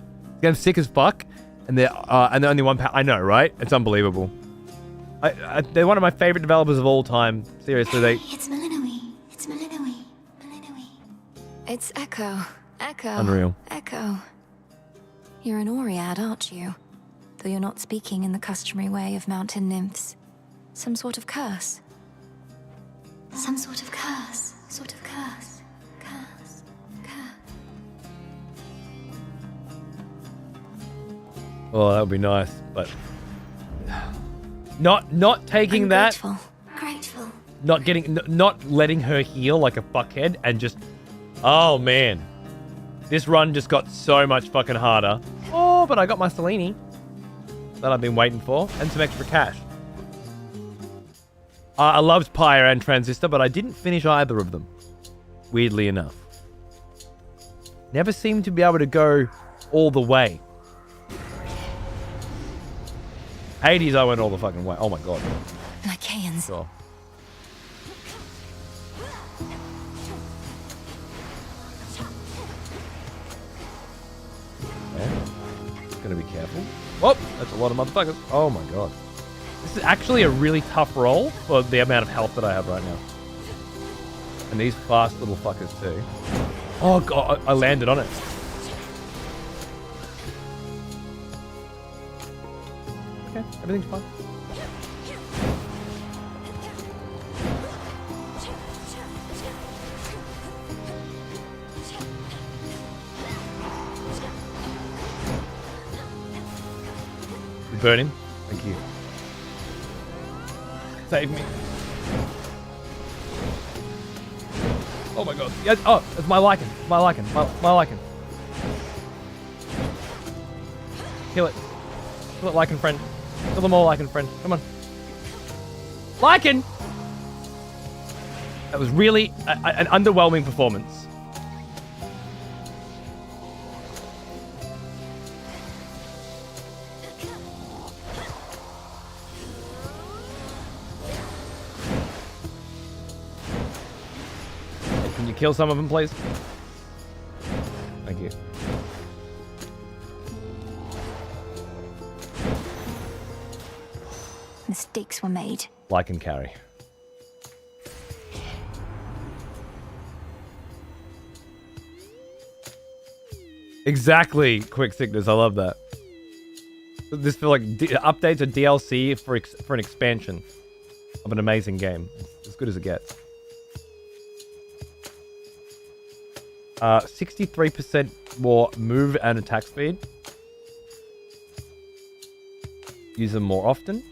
I'm sick as fuck. And they're only one pound. I know, right? It's unbelievable. They're one of my favorite developers of all time. Seriously, they... It's Malinui. It's Malinui. Malinui. It's Echo. Echo. Unreal. Echo. You're an Oread, aren't you? Though you're not speaking in the customary way of mountain nymphs. Some sort of curse. Some sort of curse. Sort of curse. Curse. Curse. Oh, that would be nice, but... Not taking that... Grateful. Not letting her heal like a fuckhead and just... Oh, man. This run just got so much fucking harder. Oh, but I got my Selene that I've been waiting for, and some extra cash. I loved Pyre and Transistor, but I didn't finish either of them. Weirdly enough. Never seemed to be able to go all the way. Hades, I went all the fucking way. Oh my god. Lycaeans. Sure. Gonna be careful. Whoop! That's a lot of motherfuckers. Oh my god. This is actually a really tough roll for the amount of health that I have right now. And these fast little fuckers too. Oh god, I landed on it. Okay, everything's fine. Burn him. Thank you. Save me. Oh my god. Yeah, oh, it's my lichen. My lichen. My lichen. Kill it. Kill it, lichen friend. Kill them all, lichen friend. Come on. Lichen! That was really an underwhelming performance. Can you kill some of them, please? Thank you. Mistakes were made. Lichen carry. Exactly, Quick Sickness. I love that. This feels like updates or DLC for an expansion of an amazing game. It's as good as it gets. 63% more move and attack speed. Use them more often.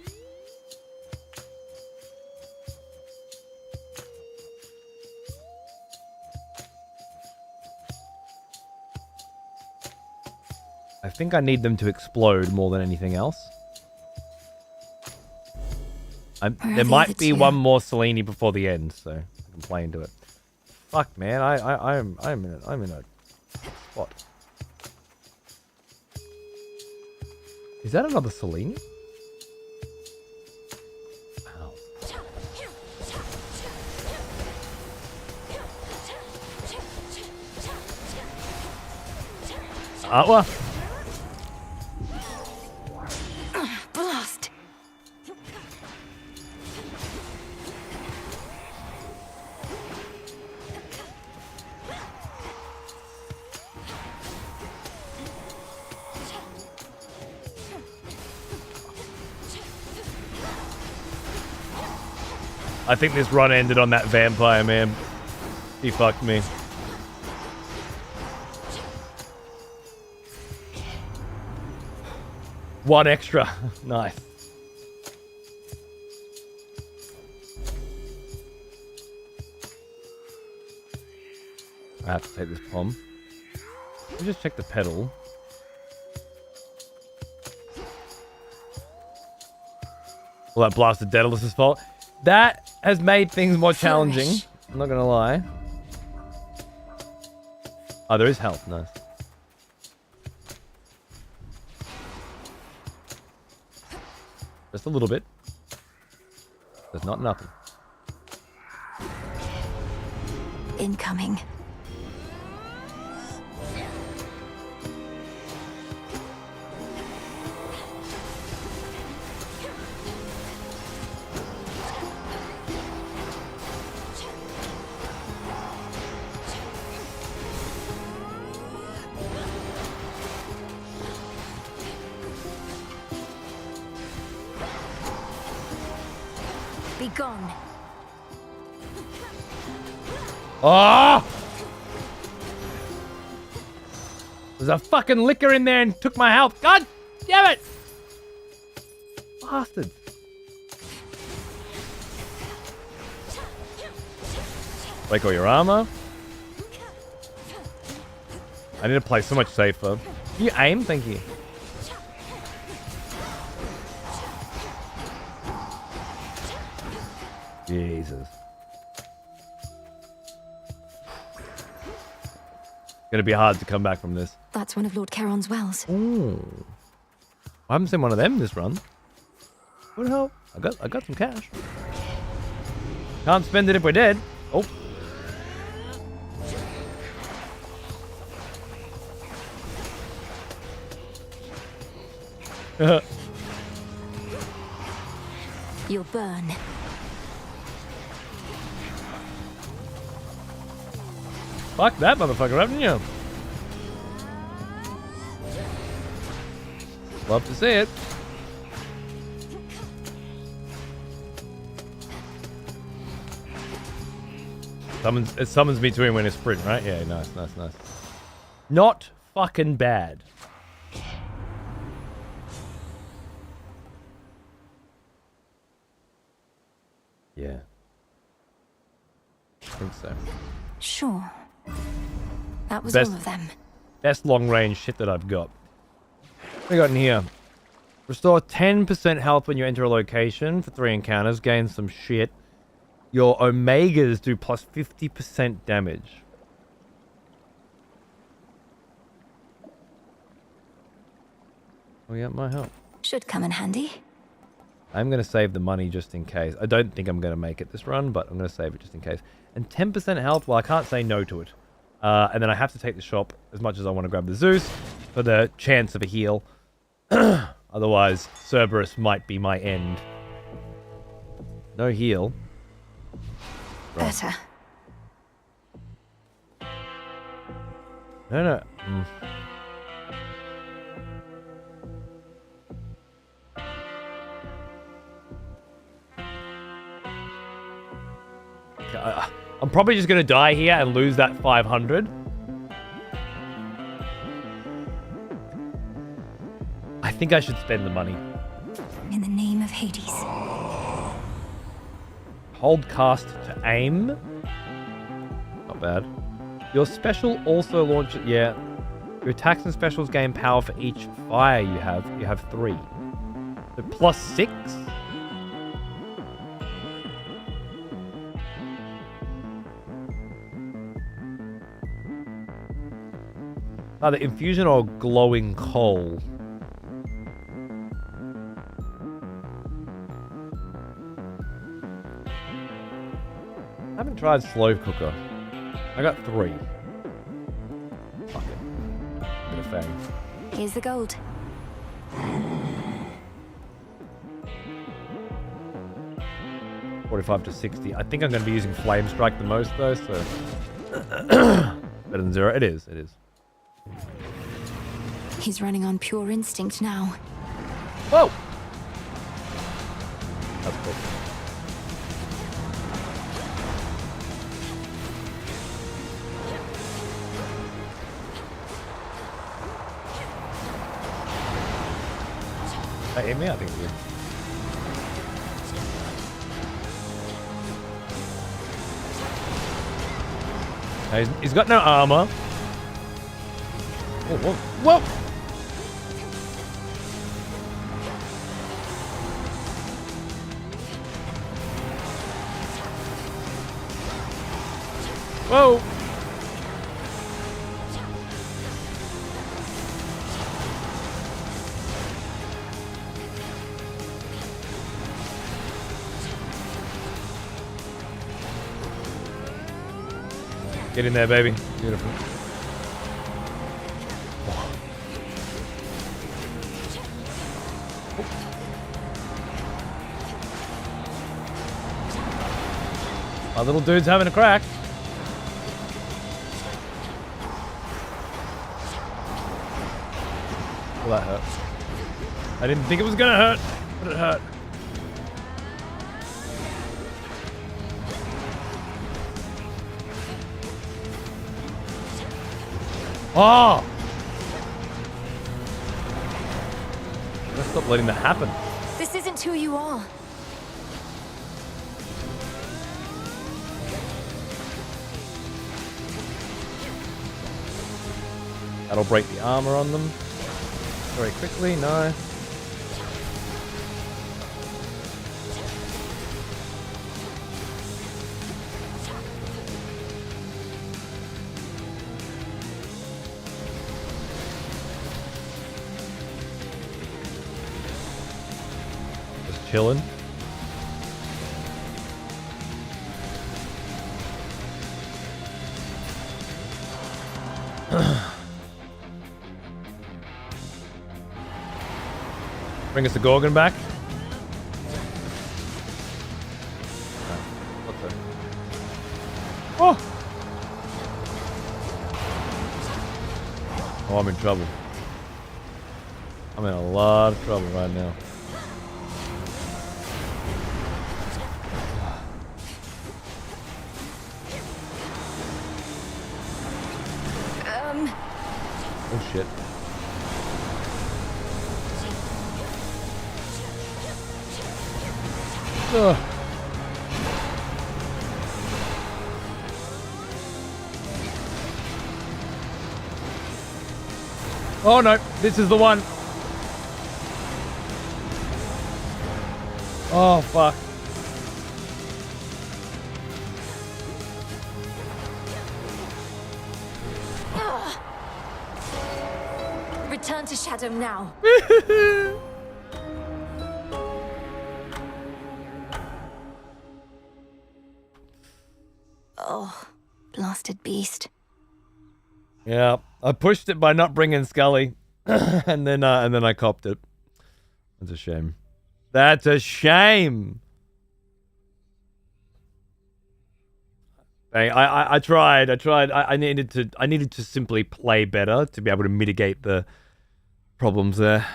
I think I need them to explode more than anything else. There might be one more Selene before the end, so I can play into it. Fuck, man, I'm in a spot. Is that another Selene? Ow. Well. Blast! I think this run ended on that vampire, man. He fucked me. One extra. Nice. I have to take this pom. Let me just check the pedal. Well, that blasted Daedalus' fault. That has made things more challenging. I'm not gonna lie. Oh, there is health. Nice. Just a little bit. There's not nothing. Incoming. Be gone. Oh! There's a fucking liquor in there and took my health. God damn it! Bastard. Break all your armor. I need to play so much safer. Can you aim? Thank you. Jesus. Gonna be hard to come back from this. That's one of Lord Charon's wells. Ooh. I haven't seen one of them this run. What the hell? I got some cash. Can't spend it if we're dead. Oh. You'll burn. Fuck that motherfucker, haven't you? Love to see it. It summons me to him when it's sprint, right? Yeah, nice. Not fucking bad. Yeah. I think so. Sure. That was Best- all of them. Best long range shit that I've got. What we got in here? Restore 10% health when you enter a location for 3 encounters. Gain some shit. Your Omegas do plus 50% damage. Oh yeah, my help. Should come in handy. I'm going to save the money just in case. I don't think I'm going to make it this run, but I'm going to save it just in case. And 10% health, well, I can't say no to it. And then I have to take the shop as much as I want to grab the Zeus for the chance of a heal. Otherwise, Cerberus might be my end. No heal. Right. Better. No. I'm probably just going to die here and lose that 500. I think I should spend the money. In the name of Hades. Hold cast to aim. Not bad. Your special also launches... Yeah. Your attacks and specials gain power for each fire you have. You have 3. So plus 6? Either infusion or glowing coal. I haven't tried slow cooker. I got 3. Fuck it. Bit of fang. Here's the gold. $45 to $60. I think I'm going to be using Flame Strike the most though, so... Better than 0. It is. He's running on pure instinct now. Whoa! That's cool. That hit me? I think it did. He's got no armor. Whoa! Whoa! Get in there, baby. Beautiful. My little dude's having a crack. Well, that hurt. I didn't think it was gonna hurt, but it hurt. Oh! Let's stop letting that happen. This isn't who you are. That'll break the armor on them very quickly. No. Just chilling. Bring us the Gorgon back. Oh! Oh, I'm in trouble. I'm in a lot of trouble right now. Oh shit. Ugh. Oh no, this is the one. Oh fuck. Return to Shadow now. Oh, blasted beast. Yeah, I pushed it by not bringing Scully, and then I copped it. That's a shame. That's a shame. I tried. I needed to simply play better to be able to mitigate the problems there.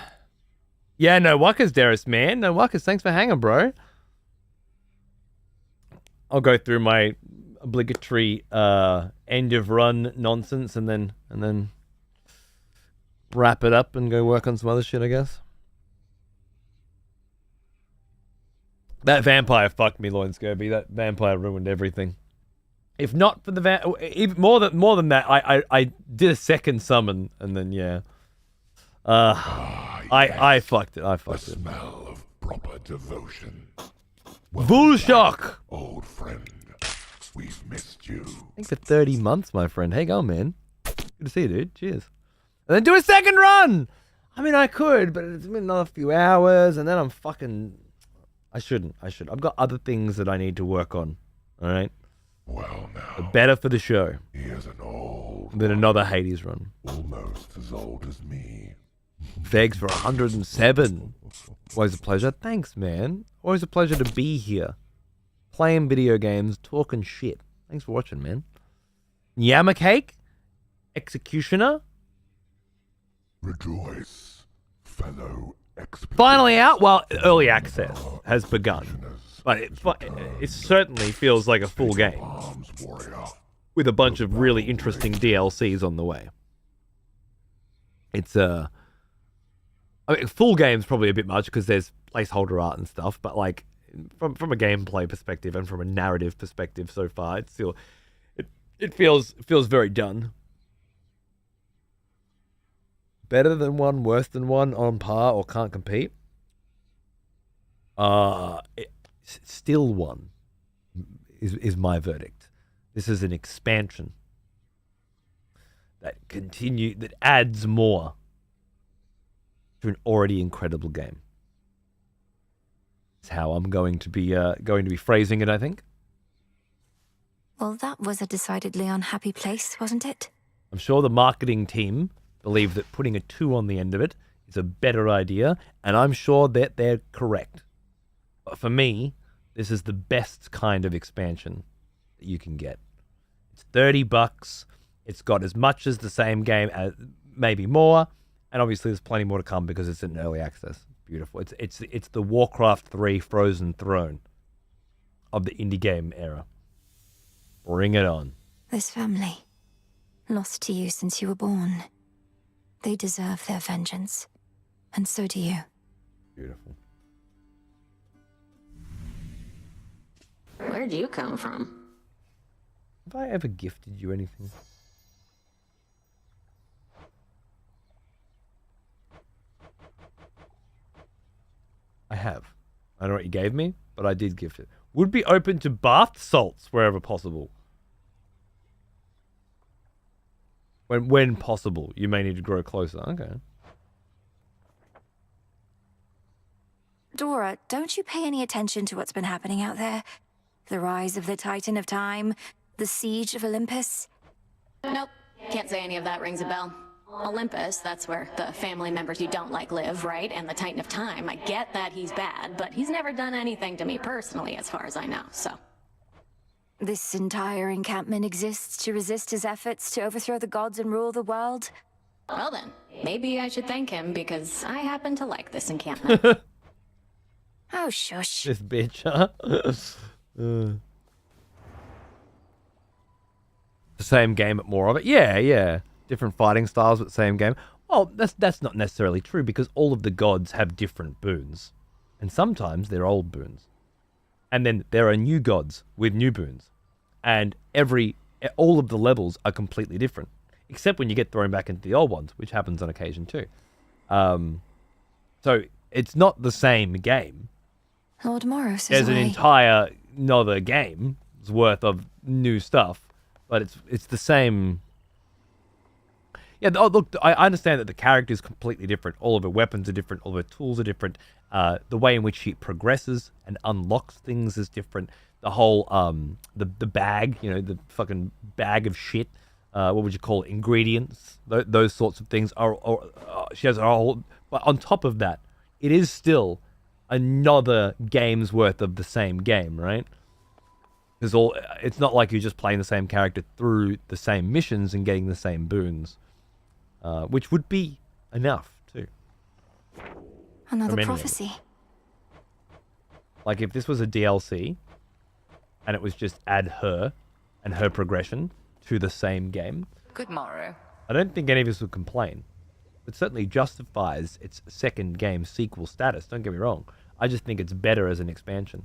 Yeah, no Wuckers, Darius, man. No Wuckers. Thanks for hanging, bro. I'll go through my obligatory end of run nonsense and then wrap it up and go work on some other shit, I guess. That vampire fucked me, Lloyd Scobie. That vampire ruined everything. If not for the even more than that, I did a second summon and then yeah. I fucked it. I fucked it. The smell of proper devotion. Vulshock! Old friend, we've missed you. Thanks for 30 months, my friend. Hey, go, man. Good to see you, dude. Cheers. And then do a second run! I mean, I could, but it's been another few hours, and then I'm fucking... I shouldn't. I've got other things that I need to work on. All right? Well, now... The better for the show. Here's an old... Than another Hades run. Almost as old as me. Vegs for 107. Always a pleasure. Thanks, man. Always a pleasure to be here. Playing video games, talking shit. Thanks for watching, man. Yamacake? Executioner? Rejoice, fellow experts. Finally out? Well, early access has begun. But it certainly feels like a full game. With a bunch of really interesting DLCs on the way. It's I mean, full game's probably a bit much because there's placeholder art and stuff, but like from a gameplay perspective and from a narrative perspective so far, it's still it feels very done. Better than one, worse than one, on par, or can't compete. Still one is my verdict. This is an expansion that adds more to an already incredible game. That's how I'm going to be phrasing it, I think. Well, that was a decidedly unhappy place, wasn't it? I'm sure the marketing team believe that putting a 2 on the end of it is a better idea, and I'm sure that they're correct. But for me, this is the best kind of expansion that you can get. It's $30. It's got as much as the same game, as maybe more. And obviously, there's plenty more to come because it's in early access. Beautiful. It's the Warcraft 3 Frozen Throne of the indie game era. Bring it on. This family, lost to you since you were born. They deserve their vengeance. And so do you. Beautiful. Where'd you come from? Have I ever gifted you anything? I have. I don't know what you gave me, but I did gift it. Would be open to bath salts wherever possible. When possible, you may need to grow closer. Okay. Dora, don't you pay any attention to what's been happening out there? The rise of the Titan of Time, the siege of Olympus? Nope. Can't say any of that rings a bell. Olympus, that's where the family members you don't like live, right? And the Titan of Time, I get that he's bad, but he's never done anything to me personally, as far as I know, so. This entire encampment exists to resist his efforts to overthrow the gods and rule the world? Well then, maybe I should thank him, because I happen to like this encampment. Oh, shush. This bitch, huh? The same game, but more of it. Yeah. Different fighting styles, but same game. Well, that's not necessarily true, because all of the gods have different boons. And sometimes they're old boons. And then there are new gods with new boons. And all of the levels are completely different. Except when you get thrown back into the old ones, which happens on occasion too. So it's not the same game. Lord Moros is There's an entire another game's worth of new stuff, but it's the same. Yeah, look, I understand that the character is completely different. All of her weapons are different. All of her tools are different. The way in which she progresses and unlocks things is different. The whole the bag, the fucking bag of shit. What would you call it? Ingredients. Those sorts of things are. She has a whole. But on top of that, it is still another game's worth of the same game, right? Because it's not like you're just playing the same character through the same missions and getting the same boons, which would be enough too. Another prophecy. Like if this was a DLC, and it was just add her and her progression to the same game. Good morrow. I don't think any of us would complain. It certainly justifies its second game sequel status, don't get me wrong. I just think it's better as an expansion.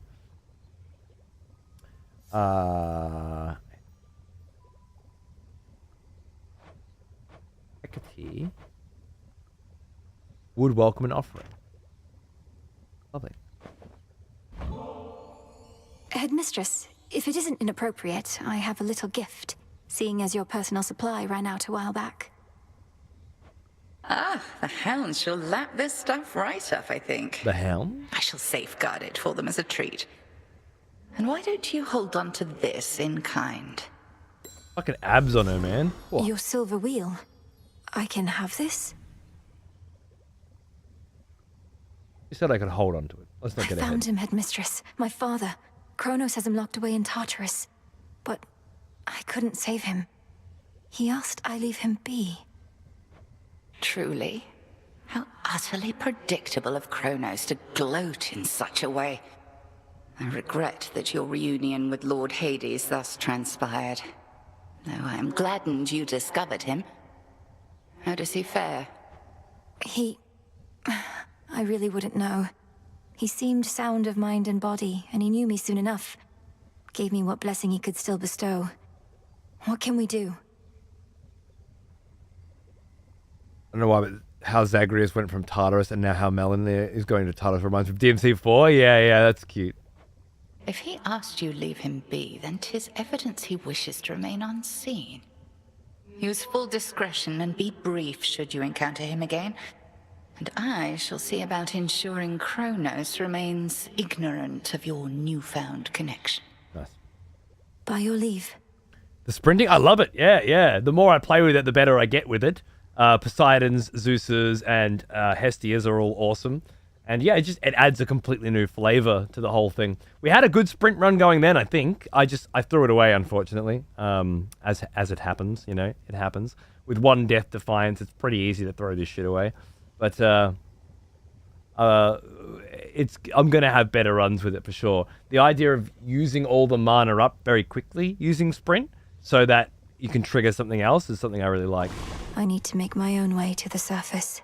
Hecate would welcome an offering. Lovely. Headmistress, if it isn't inappropriate, I have a little gift, seeing as your personal supply ran out a while back. Ah, the hounds shall lap this stuff right up, I think. The hound? I shall safeguard it for them as a treat. And why don't you hold on to this in kind? Fucking abs on her, man. Whoa. Your silver wheel. I can have this? You said I could hold on to it. Let's not get ahead. I found him, Headmistress. My father. Kronos has him locked away in Tartarus. But I couldn't save him. He asked I leave him be. Truly? How utterly predictable of Kronos to gloat in such a way. I regret that your reunion with Lord Hades thus transpired. Though I am gladdened you discovered him. How does he fare? I really wouldn't know. He seemed sound of mind and body, and he knew me soon enough. Gave me what blessing he could still bestow. What can we do? I don't know why, but how Zagreus went from Tartarus and now how Melania is going to Tartarus reminds me of DMC4. Yeah, that's cute. If he asked you leave him be, then 'tis evidence he wishes to remain unseen. Use full discretion and be brief should you encounter him again. And I shall see about ensuring Kronos remains ignorant of your newfound connection. Nice. By your leave. The sprinting, I love it. Yeah. The more I play with it, the better I get with it. Poseidon's, Zeus's, and Hestia's are all awesome. And yeah, it adds a completely new flavor to the whole thing. We had a good sprint run going then, I think. I threw it away, unfortunately. As it happens, it happens. With one Death Defiance, it's pretty easy to throw this shit away. But I'm going to have better runs with it for sure. The idea of using all the mana up very quickly using sprint so that you can trigger something else is something I really like. I need to make my own way to the surface.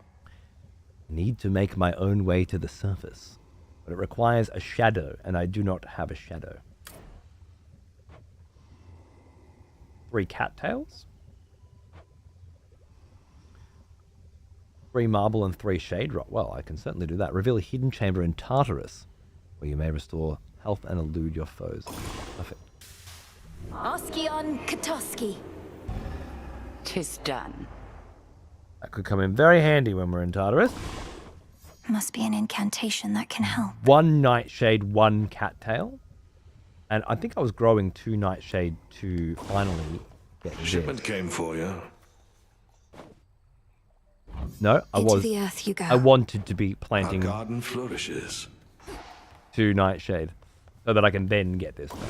Need to make my own way to the surface. But it requires a shadow, and I do not have a shadow. 3 cattails? 3 marble and 3 shade rock. Well, I can certainly do that. Reveal a hidden chamber in Tartarus, where you may restore health and elude your foes. Perfect. Oskion Katoski. 'Tis done. That could come in very handy when we're in Tartarus. Must be an incantation that can help. 1 nightshade, 1 cattail. And I think I was growing 2 nightshade to finally get this. Shipment came for you. No, I Into was. the earth you go. I wanted to be planting Our garden flourishes. 2 Nightshade so that I can then get this done.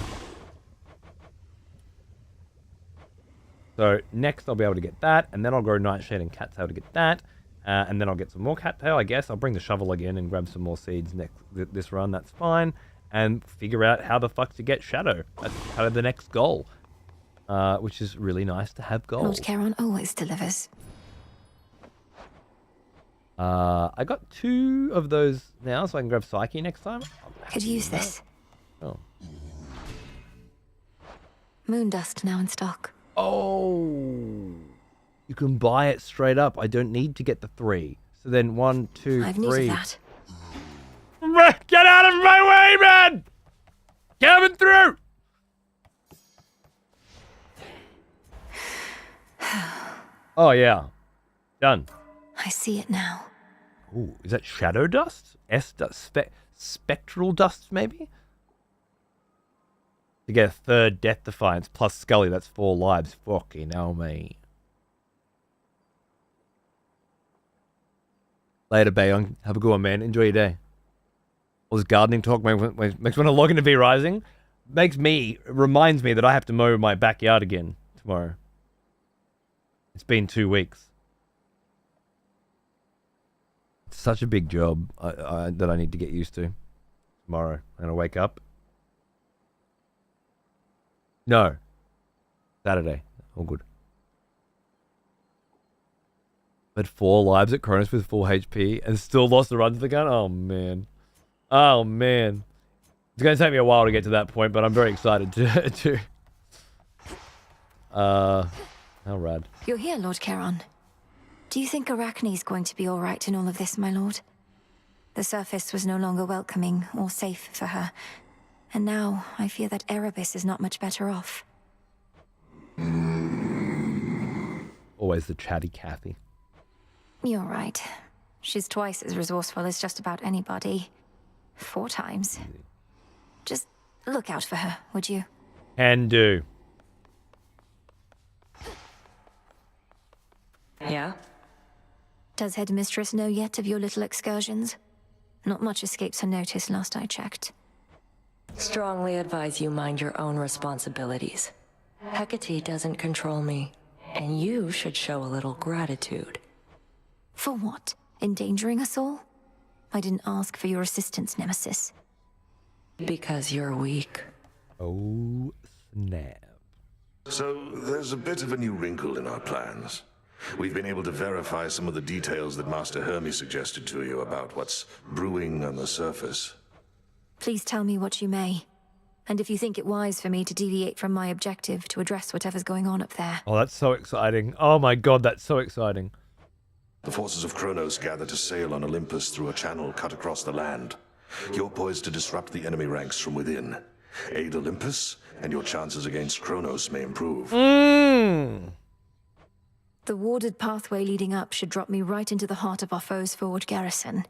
So next I'll be able to get that, and then I'll grow Nightshade and Cattail to get that, and then I'll get some more Cattail, I guess. I'll bring the shovel again and grab some more seeds this run, that's fine, and figure out how the fuck to get Shadow. That's kind of the next goal, which is really nice to have goals. Lord Charon always delivers. I got 2 of those now, so I can grab Psyche next time. Could use this. Oh. Moon dust now in stock. Oh, you can buy it straight up. I don't need to get the 3. So then 1, 2, I've 3. needed that. Get out of my way, man! Coming through! Oh, yeah. Done. I see it now. Ooh, is that shadow dust? S-dust? Spectral dust, maybe? To get a 3rd Death Defiance plus Scully, that's 4 lives. Fucking hell, me. Later, Bayon. Have a good one, man. Enjoy your day. All this gardening talk makes me want to log into V-Rising. Reminds me that I have to mow my backyard again tomorrow. It's been 2 weeks. It's such a big job that I need to get used to. Tomorrow, I'm going to wake up. No. Saturday. All good. But 4 lives at Cronus with full HP and still lost the run to the gun? Oh, man. Oh, man. It's going to take me a while to get to that point, but I'm very excited to. How rad. You're here, Lord Charon. Do you think Arachne's going to be alright in all of this, my lord? The surface was no longer welcoming or safe for her. And now, I fear that Erebus is not much better off. Always the chatty Kathy. You're right. She's twice as resourceful as just about anybody. 4 times. Just look out for her, would you? Can do. Yeah? Does Headmistress know yet of your little excursions? Not much escapes her notice last I checked. Strongly advise you mind your own responsibilities. Hecate doesn't control me, and you should show a little gratitude. For what? Endangering us all? I didn't ask for your assistance, Nemesis. Because you're weak. Oh, snap. So, there's a bit of a new wrinkle in our plans. We've been able to verify some of the details that Master Hermes suggested to you about what's brewing on the surface. Please tell me what you may. And if you think it wise for me to deviate from my objective to address whatever's going on up there. Oh, that's so exciting. Oh my god, that's so exciting. The forces of Kronos gather to sail on Olympus through a channel cut across the land. You're poised to disrupt the enemy ranks from within. Aid Olympus, and your chances against Kronos may improve. The warded pathway leading up should drop me right into the heart of our foe's forward garrison.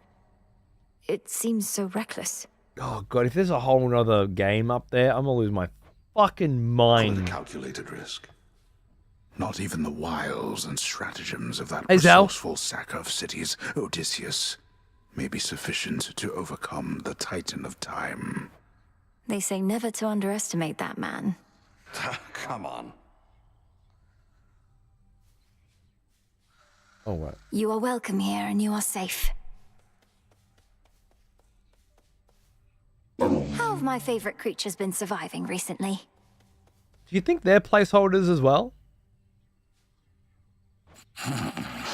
It seems so reckless. Oh god, if there's a whole nother game up there, I'm gonna lose my fucking mind. Calculated risk. Not even the wiles and stratagems of that Hey, Zal. resourceful sacker of cities, Odysseus, may be sufficient to overcome the Titan of Time. They say never to underestimate that man. Come on. Oh, right. You are welcome here and you are safe. How have my favorite creatures been surviving recently? Do you think they're placeholders as well?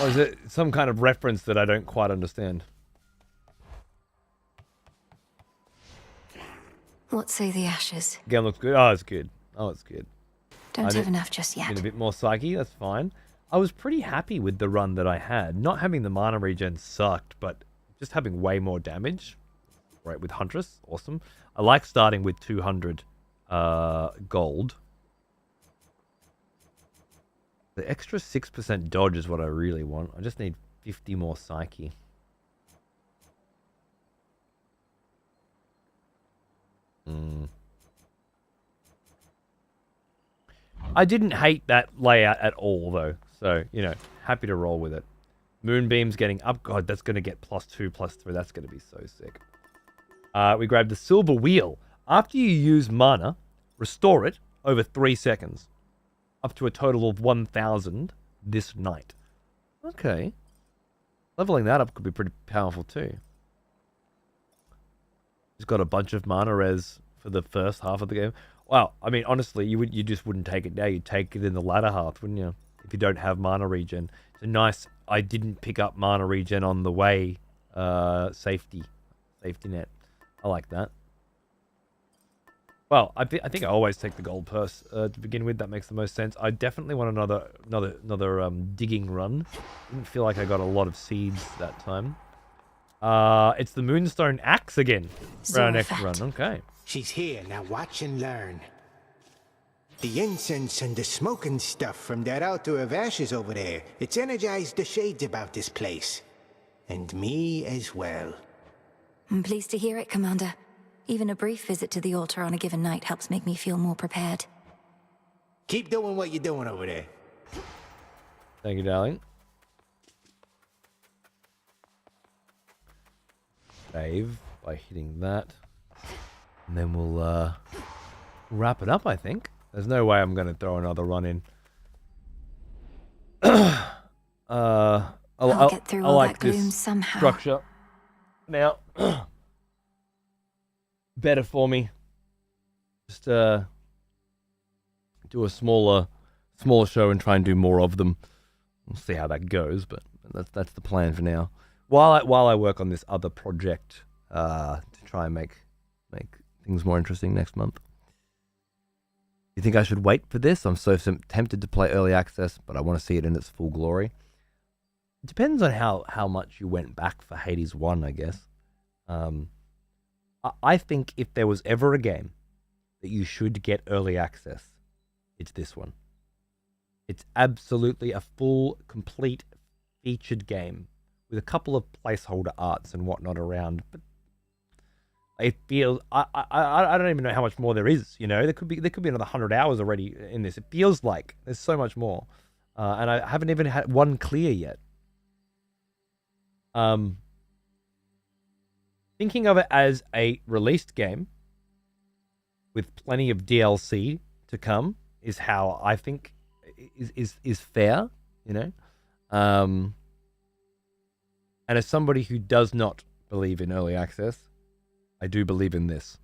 Or is it some kind of reference that I don't quite understand? What say the ashes? Again, looks good. Oh, it's good. Oh, it's good. Don't have enough just yet. Need a bit more psyche, that's fine. I was pretty happy with the run that I had. Not having the mana regen sucked, but just having way more damage. Right, with Huntress, awesome. I like starting with 200 gold. The extra 6% dodge is what I really want. I just need 50 more psyche. I didn't hate that layout at all, though. So, you know, happy to roll with it. Moonbeam's getting up. God, that's going to get +2, +3. That's going to be so sick. We grabbed the Silver Wheel. After you use mana, restore it over 3 seconds. Up to a total of 1,000 this night. Okay. Leveling that up could be pretty powerful too. It's got a bunch of mana res for the first half of the game. Wow, I mean, honestly, you just wouldn't take it now. You'd take it in the latter half, wouldn't you? If you don't have mana regen. It's a nice, I didn't pick up mana regen on the way safety net. I like that. Well, I think I always take the gold purse to begin with. That makes the most sense. I definitely want another digging run. Didn't feel like I got a lot of seeds that time. It's the Moonstone Axe again for our next run. Okay. She's here, now watch and learn. The incense and the smoking stuff from that altar of ashes over there, it's energized the shades about this place. And me as well. I'm pleased to hear it, Commander. Even a brief visit to the altar on a given night helps make me feel more prepared. Keep doing what you're doing over there. Thank you, darling. Save by hitting that. And then we'll wrap it up, I think. There's no way I'm going to throw another run in. I'll get through all that gloom somehow. Structure. Now, better for me. Just do a smaller show and try and do more of them. We'll see how that goes, but that's the plan for now. While I work on this other project to try and make things more interesting next month. You think I should wait for this? I'm so tempted to play early access, but I want to see it in its full glory. It depends on how much you went back for Hades 1, I guess. I think if there was ever a game that you should get early access, it's this one. It's absolutely a full, complete, featured game with a couple of placeholder arts and whatnot around, but it feels I don't even know how much more there is. You know, there could be another 100 hours already in this. It feels like there's so much more, and I haven't even had one clear yet. Thinking of it as a released game with plenty of DLC to come is how I think is fair. You know, and as somebody who does not believe in early access, I do believe in this.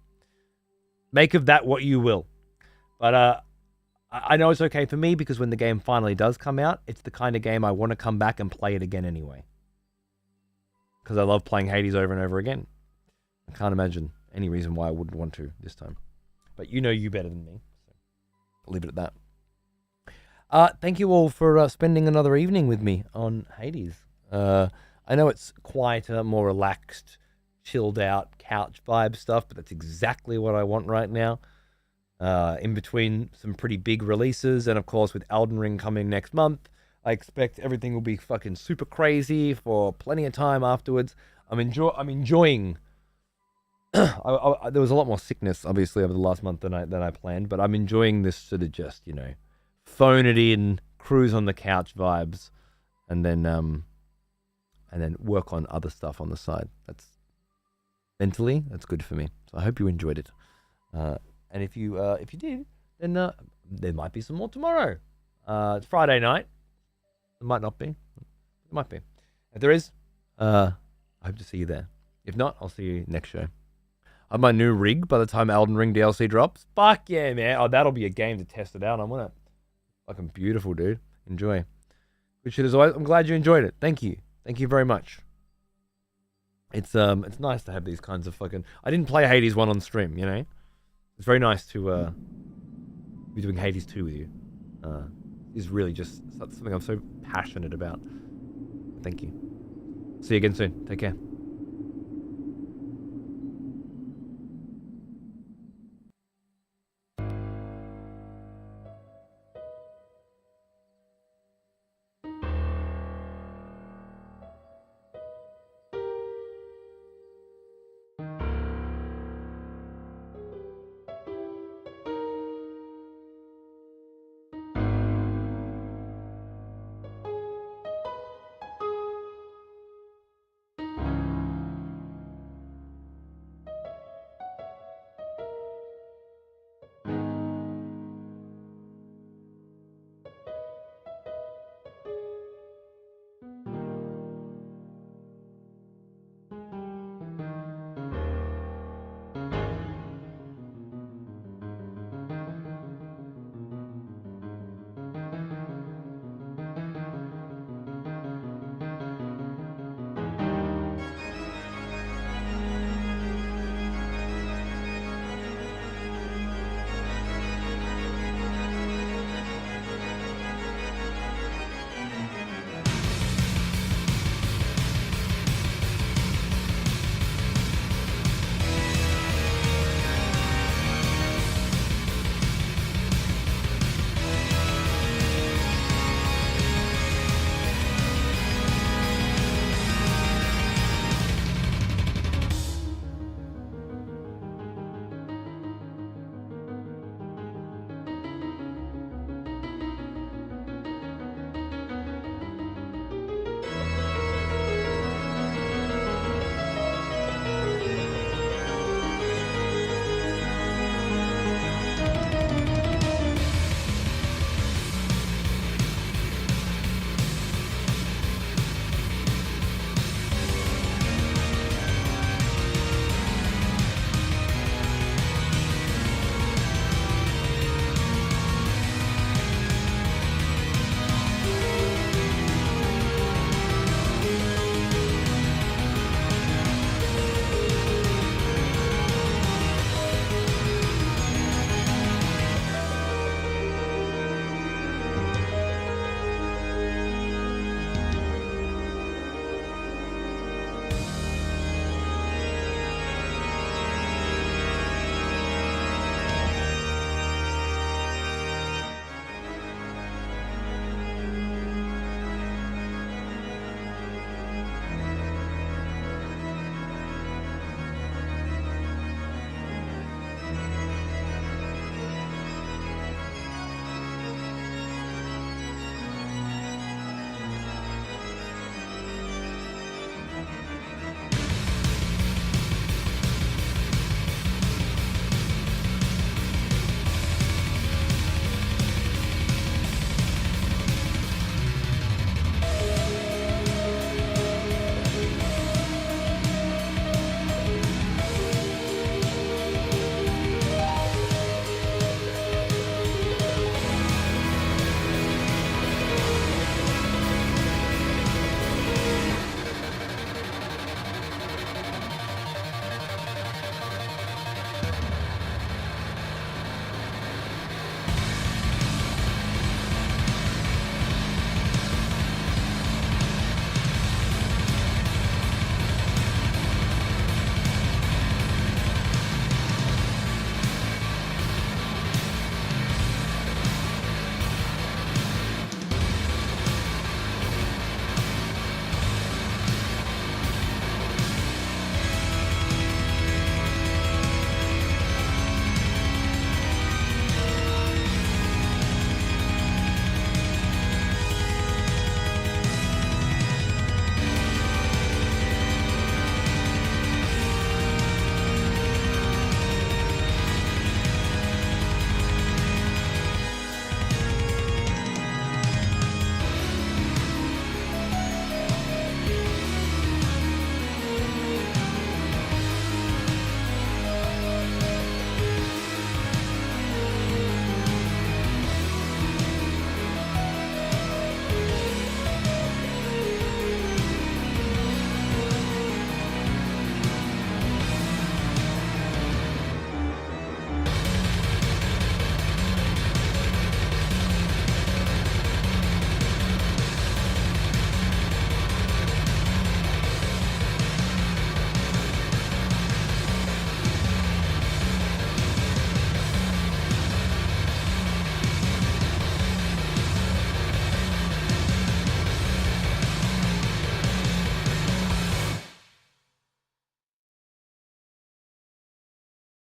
Make of that what you will. But I know it's okay for me because when the game finally does come out, it's the kind of game I want to come back and play it again anyway. Because I love playing Hades over and over again. I can't imagine any reason why I wouldn't want to this time. But you know you better than me. So I'll leave it at that. Thank you all for spending another evening with me on Hades. I know it's quieter, more relaxed, chilled out couch vibe stuff, but that's exactly what I want right now. In between some pretty big releases, and of course with Elden Ring coming next month, I expect everything will be fucking super crazy for plenty of time afterwards. I'm enjoying. There was a lot more sickness, obviously, over the last month than I planned, but I'm enjoying this sort of just, you know, phone it in, cruise on the couch vibes, and then work on other stuff on the side. That's mentally, that's good for me. So I hope you enjoyed it. And if you did, then there might be some more tomorrow. It's Friday night. It might not be. It might be. If there is, I hope to see you there. If not, I'll see you next show. I have my new rig by the time Elden Ring DLC drops. Fuck yeah, man. Oh, that'll be a game to test it out on, won't it? Fucking beautiful, dude. Enjoy. Good shit as always. I'm glad you enjoyed it. Thank you. Thank you very much. It's nice to have these kinds of fucking... I didn't play Hades 1 on stream, you know? It's very nice to be doing Hades 2 with you. It's really just something I'm so passionate about. Thank you. See you again soon. Take care.